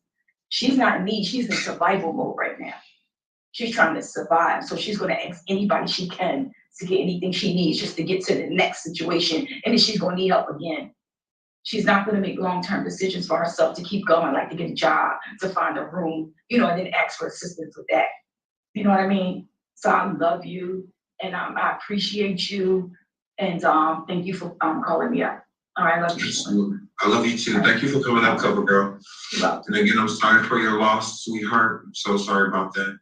She's not in need, she's in survival mode right now. She's trying to survive. So she's going to ask anybody she can to get anything she needs just to get to the next situation. And then she's going to need help again. She's not going to make long-term decisions for herself to keep going, like to get a job, to find a room, you know, and then ask for assistance with that. You know what I mean? So I love you, and I appreciate you, and thank you for calling me up. All right, I love you. I love you too. Thank you for coming up, Cover Girl. And again, I'm sorry for your loss, sweetheart. I'm so sorry about that.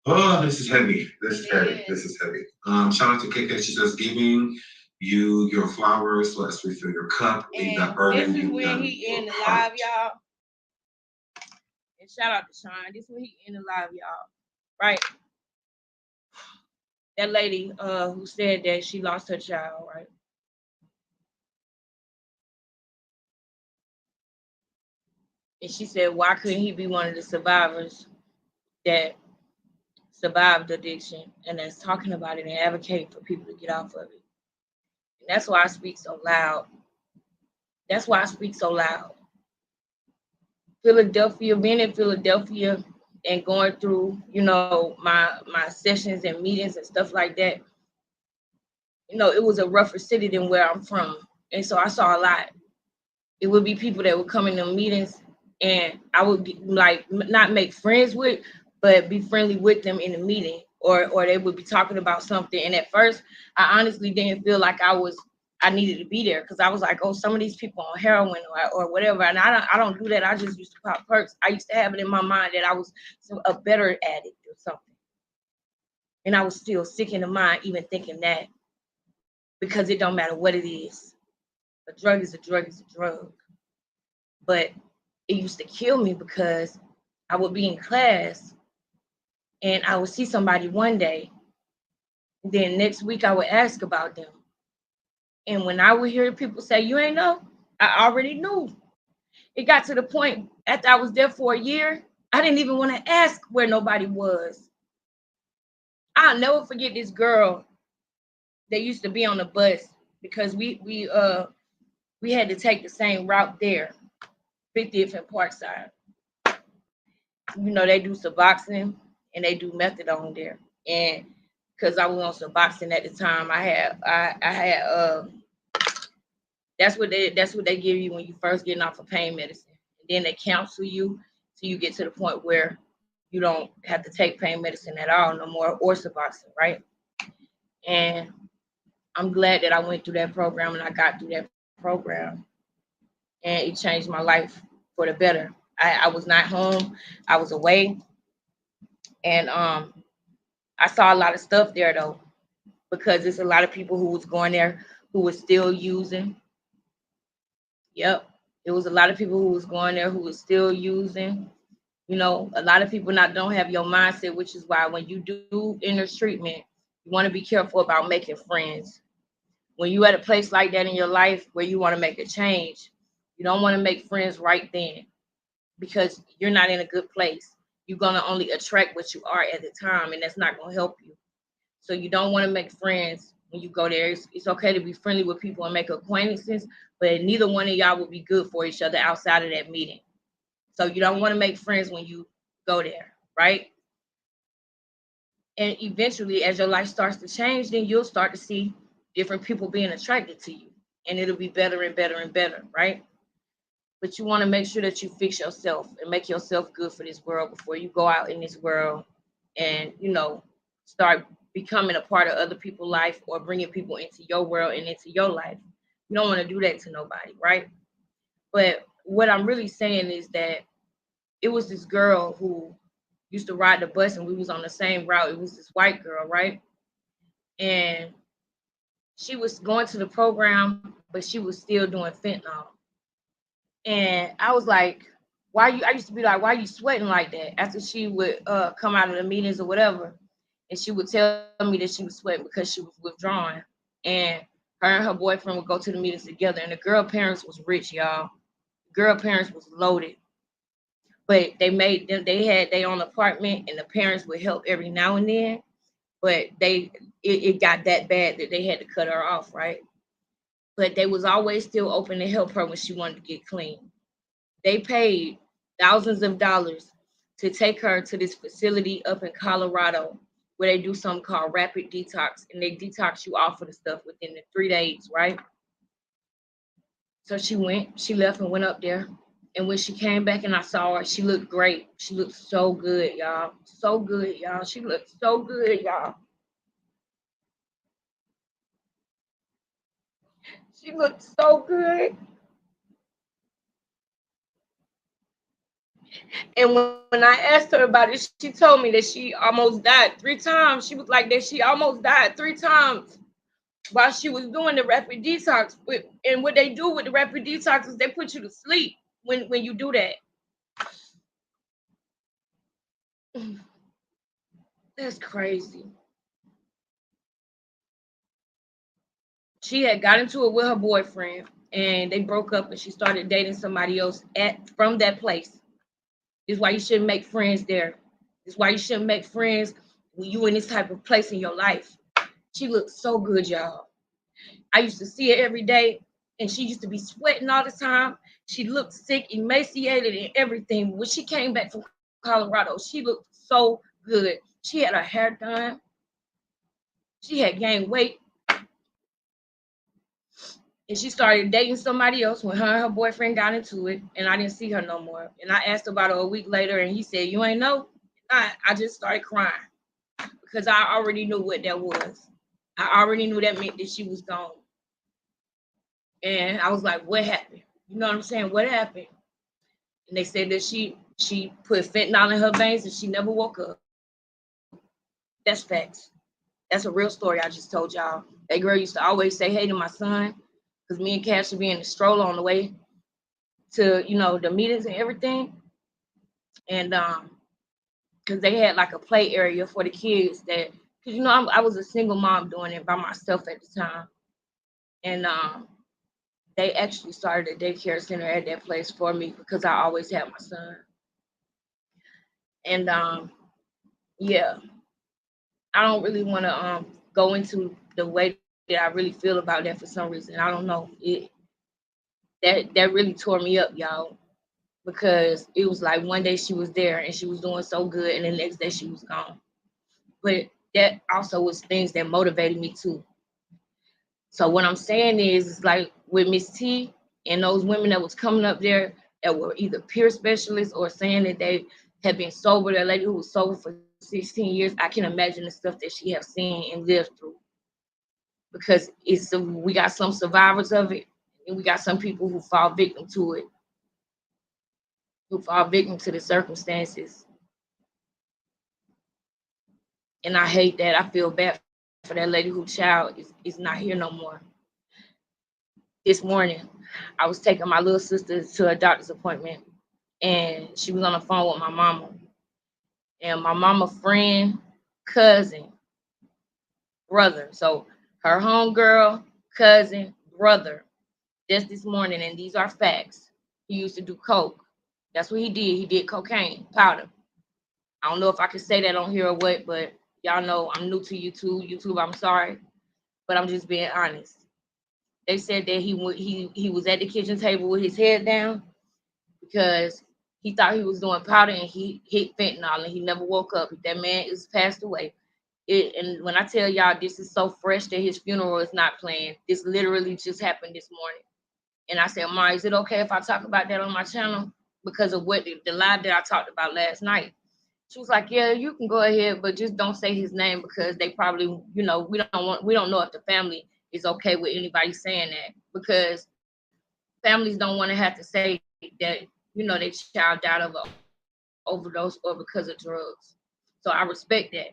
Oh, this is heavy. This is heavy. This is heavy. Shout out to KK. She says, giving you your flowers. Let's refill your cup. Leave that burden. This is when he in the live, y'all. And shout out to Sean. This is when he in the live, y'all. Right. That lady who said that she lost her child, right? And she said, why couldn't he be one of the survivors that survived addiction and that's talking about it and advocating for people to get off of it? And that's why I speak so loud. That's why I speak so loud. Philadelphia, being in Philadelphia and going through, you know, my sessions and meetings and stuff like that, you know, it was a rougher city than where I'm from. And so I saw a lot. It would be people that would come in the meetings and I would be, like, not make friends with, but be friendly with them in the meeting, or they would be talking about something. And at first, I honestly didn't feel like I needed to be there, because I was like, oh, some of these people on heroin or whatever. And I don't do that. I just used to pop perks. I used to have it in my mind that I was a better addict or something. And I was still sick in the mind even thinking that, because it don't matter what it is. A drug is a drug is a drug. But it used to kill me because I would be in class and I would see somebody one day. And then next week I would ask about them. And when I would hear people say, you ain't know, I already knew. It got to the point after I was there for a year, I didn't even want to ask where nobody was. I'll never forget this girl that used to be on the bus, because we had to take the same route there, 50th and Parkside. You know, they do Suboxone and they do methadone there. And because I was on Suboxone at the time, I had that's what they give you when you first getting off of pain medicine. And then they counsel you till you get to the point where you don't have to take pain medicine at all no more, or Suboxone, right? And I'm glad that I went through that program and I got through that program, and it changed my life for the better. I was not home, I was away, and I saw a lot of stuff there though, because there's a lot of people who was going there who was still using. Yep, there was a lot of people who was going there who was still using. You know, a lot of people don't have your mindset, which is why when you do inner treatment, you want to be careful about making friends. When you at a place like that in your life where you want to make a change, you don't want to make friends right then, because you're not in a good place. You're going to only attract what you are at the time, and that's not going to help you. So you don't want to make friends when you go there. It's okay to be friendly with people and make acquaintances, but neither one of y'all will be good for each other outside of that meeting. So you don't want to make friends when you go there, right? And eventually, as your life starts to change, then you'll start to see different people being attracted to you, and it'll be better and better and better, right? But you want to make sure that you fix yourself and make yourself good for this world before you go out in this world and, start becoming a part of other people's life or bringing people into your world and into your life. You don't want to do that to nobody, right? But what I'm really saying is that it was this girl who used to ride the bus, and we was on the same route. It was this white girl, right? And she was going to the program, but she was still doing fentanyl. And I was like, I used to be like, why you sweating like that? After she would come out of the meetings or whatever, and she would tell me that she was sweating because she was withdrawing. And her and her boyfriend would go to the meetings together. And the girl parents was rich, y'all. Girl parents was loaded. But they had their own apartment, and the parents would help every now and then. But it got that bad that they had to cut her off, right? But they was always still open to help her when she wanted to get clean. They paid thousands of dollars to take her to this facility up in Colorado where they do something called rapid detox, and they detox you off of the stuff within the 3 days, right? So she left and went up there. And when she came back and I saw her, she looked great. She looked so good, y'all. So good, y'all. She looked so good, y'all. She looked so good. And when I asked her about it, she told me that she almost died 3 times. She was like that she almost died 3 times while she was doing the rapid detox. And what they do with the rapid detox is they put you to sleep when you do that. That's crazy. She had got into it with her boyfriend, and they broke up, and she started dating somebody else from that place. This is why you shouldn't make friends there. This is why you shouldn't make friends when you in this type of place in your life. She looked so good, y'all. I used to see her every day, and she used to be sweating all the time. She looked sick, emaciated, and everything. When she came back from Colorado, she looked so good. She had her hair done. She had gained weight. And she started dating somebody else when her and her boyfriend got into it, and I didn't see her no more. And I asked about her a week later, and he said, "You ain't know?" I just started crying because I already knew what that was. I already knew that meant that she was gone. And I was like, what happened? You know what I'm saying? What happened? And they said that she put fentanyl in her veins and she never woke up. That's facts. That's a real story I just told y'all. That girl used to always say hey to my son, because me and Cash would be in the stroller on the way to, the meetings and everything. And because they had like a play area for the kids because I was a single mom doing it by myself at the time. And they actually started a daycare center at that place for me because I always had my son. And yeah, I don't really want to go into the way that I really feel about that for some reason. I don't know. That really tore me up, y'all, because it was like one day she was there and she was doing so good, and the next day she was gone. But that also was things that motivated me too. So what I'm saying is like with Miss T and those women that was coming up there that were either peer specialists or saying that they had been sober, that lady who was sober for 16 years, I can imagine the stuff that she have seen and lived through. Because we got some survivors of it, and we got some people who fall victim to it, who fall victim to the circumstances. And I hate that. I feel bad for that lady whose child is not here no more. This morning, I was taking my little sister to a doctor's appointment, and she was on the phone with my mama. And my mama friend, cousin, brother. So her homegirl, cousin, brother, just this morning, and these are facts. He used to do coke. That's what he did. He did cocaine, powder. I don't know if I can say that on here or what, but y'all know I'm new to YouTube. I'm sorry. but I'm just being honest. They said that he was at the kitchen table with his head down because he thought he was doing powder and he hit fentanyl and he never woke up. That man is passed away. And when I tell y'all this is so fresh that his funeral is not planned, this literally just happened this morning. And I said, Ma, is it okay if I talk about that on my channel? Because of what the lie that I talked about last night. She was like, yeah, you can go ahead, but just don't say his name because they probably, we don't know if the family is okay with anybody saying that, because families don't want to have to say that, their child died of an overdose or because of drugs. So I respect that.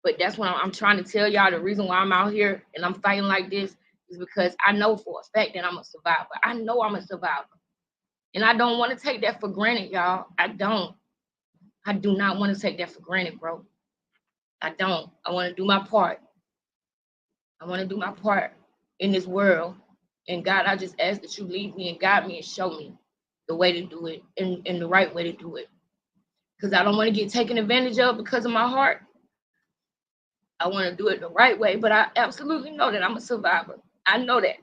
But that's what I'm trying to tell y'all. The reason why I'm out here and I'm fighting like this is because I know for a fact that I'm a survivor. I know I'm a survivor. And I don't want to take that for granted, y'all. I do not want to take that for granted, bro. I don't. I want to do my part. I want to do my part in this world. And God, I just ask that you lead me and guide me and show me the way to do it and the right way to do it. Because I don't want to get taken advantage of because of my heart. I want to do it the right way, but I absolutely know that I'm a survivor. I know that.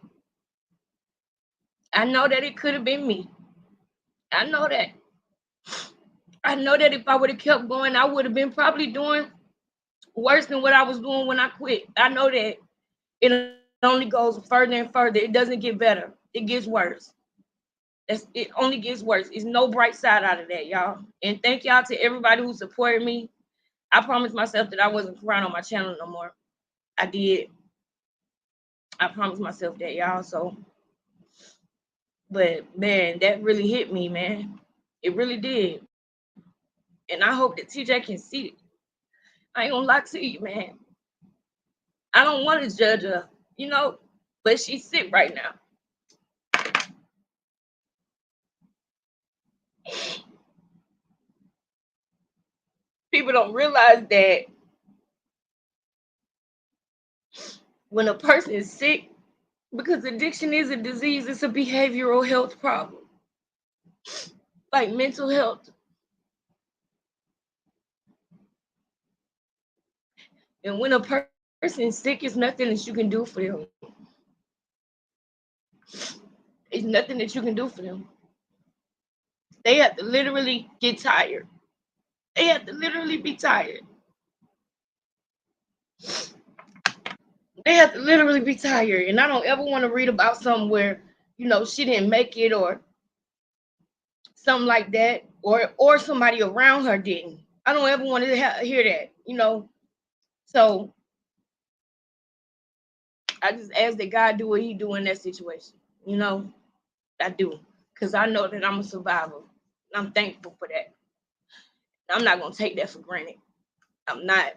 I know that it could have been me. I know that. I know that if I would have kept going, I would have been probably doing worse than what I was doing when I quit. I know that it only goes further and further. It doesn't get better. It gets worse. It only gets worse. There's no bright side out of that, y'all. And thank y'all to everybody who supported me. I promised myself that I wasn't crying on my channel no more. I did. I promised myself that, y'all. So, but man, that really hit me, man. It really did. And I hope that TJ can see it. I ain't gonna lie to you, man. I don't want to judge her, but she's sick right now. People don't realize that when a person is sick, because addiction is a disease, it's a behavioral health problem, like mental health. And when a person is sick, it's nothing that you can do for them. It's nothing that you can do for them. They have to literally get tired. They have to literally be tired. They have to literally be tired. And I don't ever want to read about something where, she didn't make it or something like that, or somebody around her didn't. I don't ever want to hear that, So I just ask that God do what he do in that situation. I do. Because I know that I'm a survivor. And I'm thankful for that. I'm not going to take that for granted. I'm not.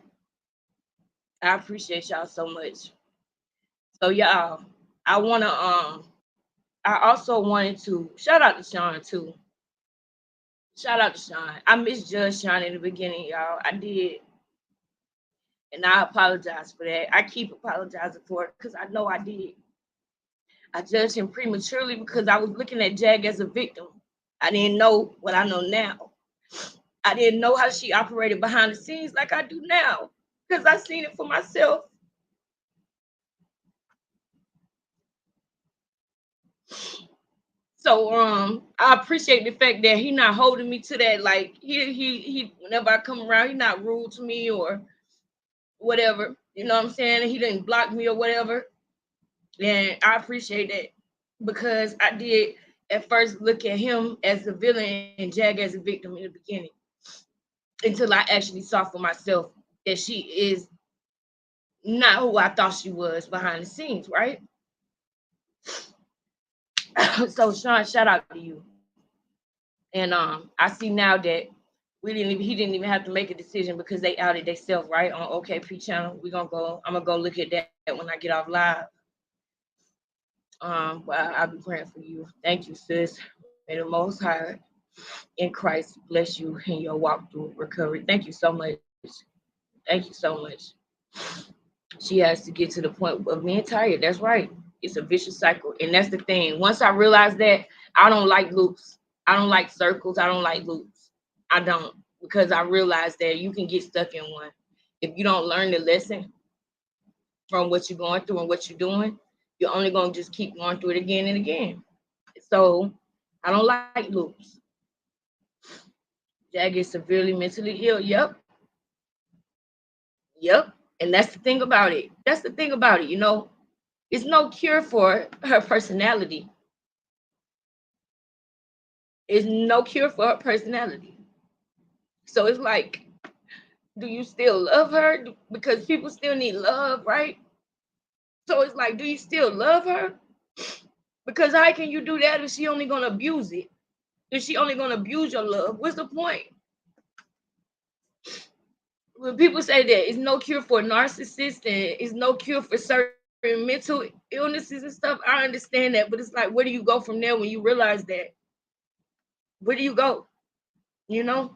I appreciate y'all so much. So y'all, I also wanted to shout out to Sean too. Shout out to Sean. I misjudged Sean in the beginning, y'all. I did. And I apologize for that. I keep apologizing for it because I know I did. I judged him prematurely because I was looking at Jag as a victim. I didn't know what I know now. I didn't know how she operated behind the scenes like I do now because I seen it for myself. So I appreciate the fact that he not holding me to that. Like he whenever I come around, he not rude to me or whatever. You know what I'm saying? He didn't block me or whatever. And I appreciate that because I did at first look at him as a villain and Jag as a victim in the beginning until I actually saw for myself that she is not who I thought she was behind the scenes, right? So Sean, shout out to you. And I see now that he didn't even have to make a decision because they outed themselves, right, on OKP channel. I'm gonna go look at that when I get off live. But I'll be praying for you. Thank you, sis. May the Most High in Christ bless you in your walk through recovery. Thank you so much. Thank you so much. She has to get to the point of being tired. That's right. It's a vicious cycle. And that's the thing. Once I realized that, I don't like loops. I don't like circles. I don't like loops. I don't. Because I realized that you can get stuck in one. If you don't learn the lesson, from what you're going through and what you're doing, you're only going to just keep going through it again and again. So I don't like loops. Jag is severely mentally ill. Yep. And that's the thing about it. You know, it's no cure for her personality. It's no cure for her personality. So it's like, do you still love her? Because people still need love, right? So it's like, do you still love her? Because how can you do that if she only gonna abuse it? If she only gonna abuse your love, what's the point? When people say that it's no cure for narcissists and it's no cure for certain mental illnesses and stuff, I understand that, but it's like, where do you go from there when you realize that? Where do you go? You know?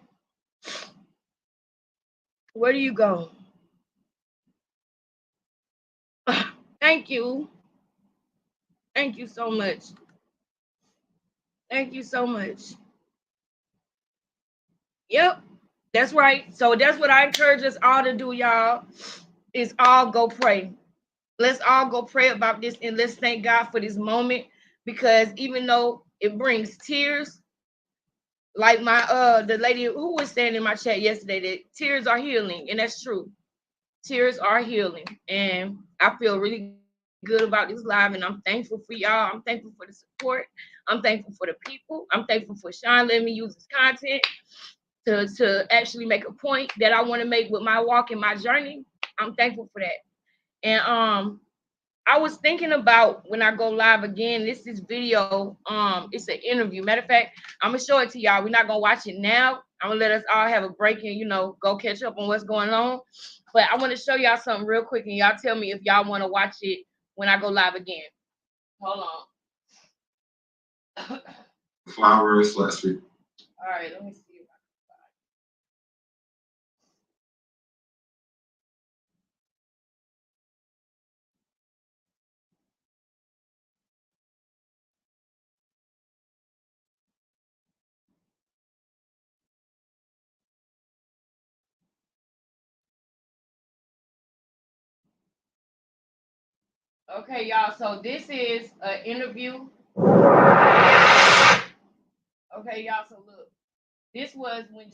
Where do you go? Thank you. Thank you so much. Thank you so much. Yep, that's right. So that's what I encourage us all to do, y'all, is all go pray. Let's all go pray about this and let's thank God for this moment, because even though it brings tears, like my the lady who was saying in my chat yesterday, that tears are healing, and that's true. Tears are healing, and I feel really good about this live, and I'm thankful for y'all. I'm thankful for the support. I'm thankful for the people. I'm thankful for Sean letting me use his content to actually make a point that I want to make with my walk and my journey. I'm thankful for that. And I was thinking about when I go live again, this video, it's an interview. Matter of fact, I'm gonna show it to y'all. We're not gonna watch it now. I'm gonna let us all have a break and, you know, go catch up on what's going on. But I want to show y'all something real quick, and y'all tell me if y'all want to watch it when I go live again. Hold on. Flowers last week. All right, let me see. Okay, y'all, so this is an interview. Okay, y'all, so look, this was when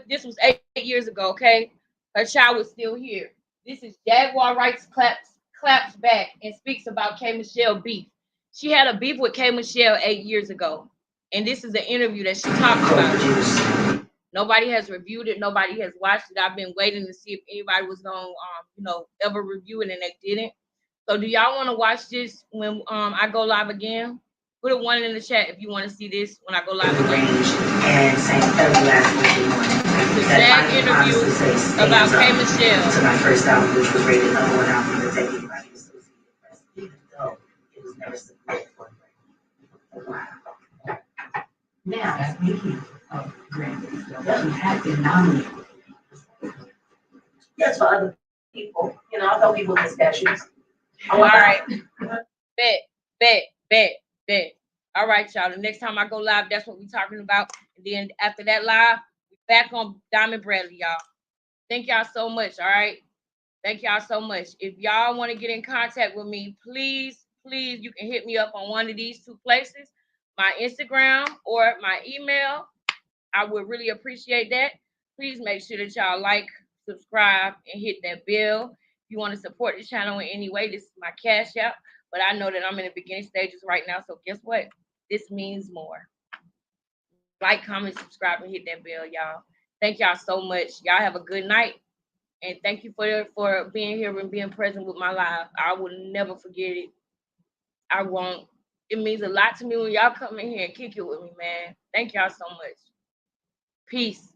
this was 8 years ago, okay? Her child was still here. This is Jaguar Wright claps back and speaks about K. Michelle beef. She had a beef with K. Michelle 8 years ago, and this is an interview that she talked about. Nobody has reviewed it. Nobody has watched it. I've been waiting to see if anybody was gonna, you know, ever review it, and they didn't. So, do y'all want to watch this when I go live again? Put a 1 in the chat if you want to see this when I go live again. And saying every last thing The Jag interview about K. Michelle. To my first album, which was rated number 1 album of the decade by the Associated Press, even though it was never submitted for a while. Now, speaking of Grammys, doesn't have been nominated. Yes, for other people, you know, I know people with statues. All right. Bet. All right, y'all. The next time I go live, that's what we're talking about. And then after that live, we're back on Diamond Bradley, y'all. Thank y'all so much. All right. Thank y'all so much. If y'all want to get in contact with me, please, you can hit me up on one of these 2 places, my Instagram or my email. I would really appreciate that. Please make sure that y'all like, subscribe, and hit that bell. If you want to support the channel in any way, this is my Cash App. But I know that I'm in the beginning stages right now, so guess what? This means more. Like, comment, subscribe, and hit that bell, y'all. Thank y'all so much. Y'all have a good night. And thank you for being here and being present with my live. I will never forget it. I won't. It means a lot to me when y'all come in here and kick it with me, man. Thank y'all so much. Peace.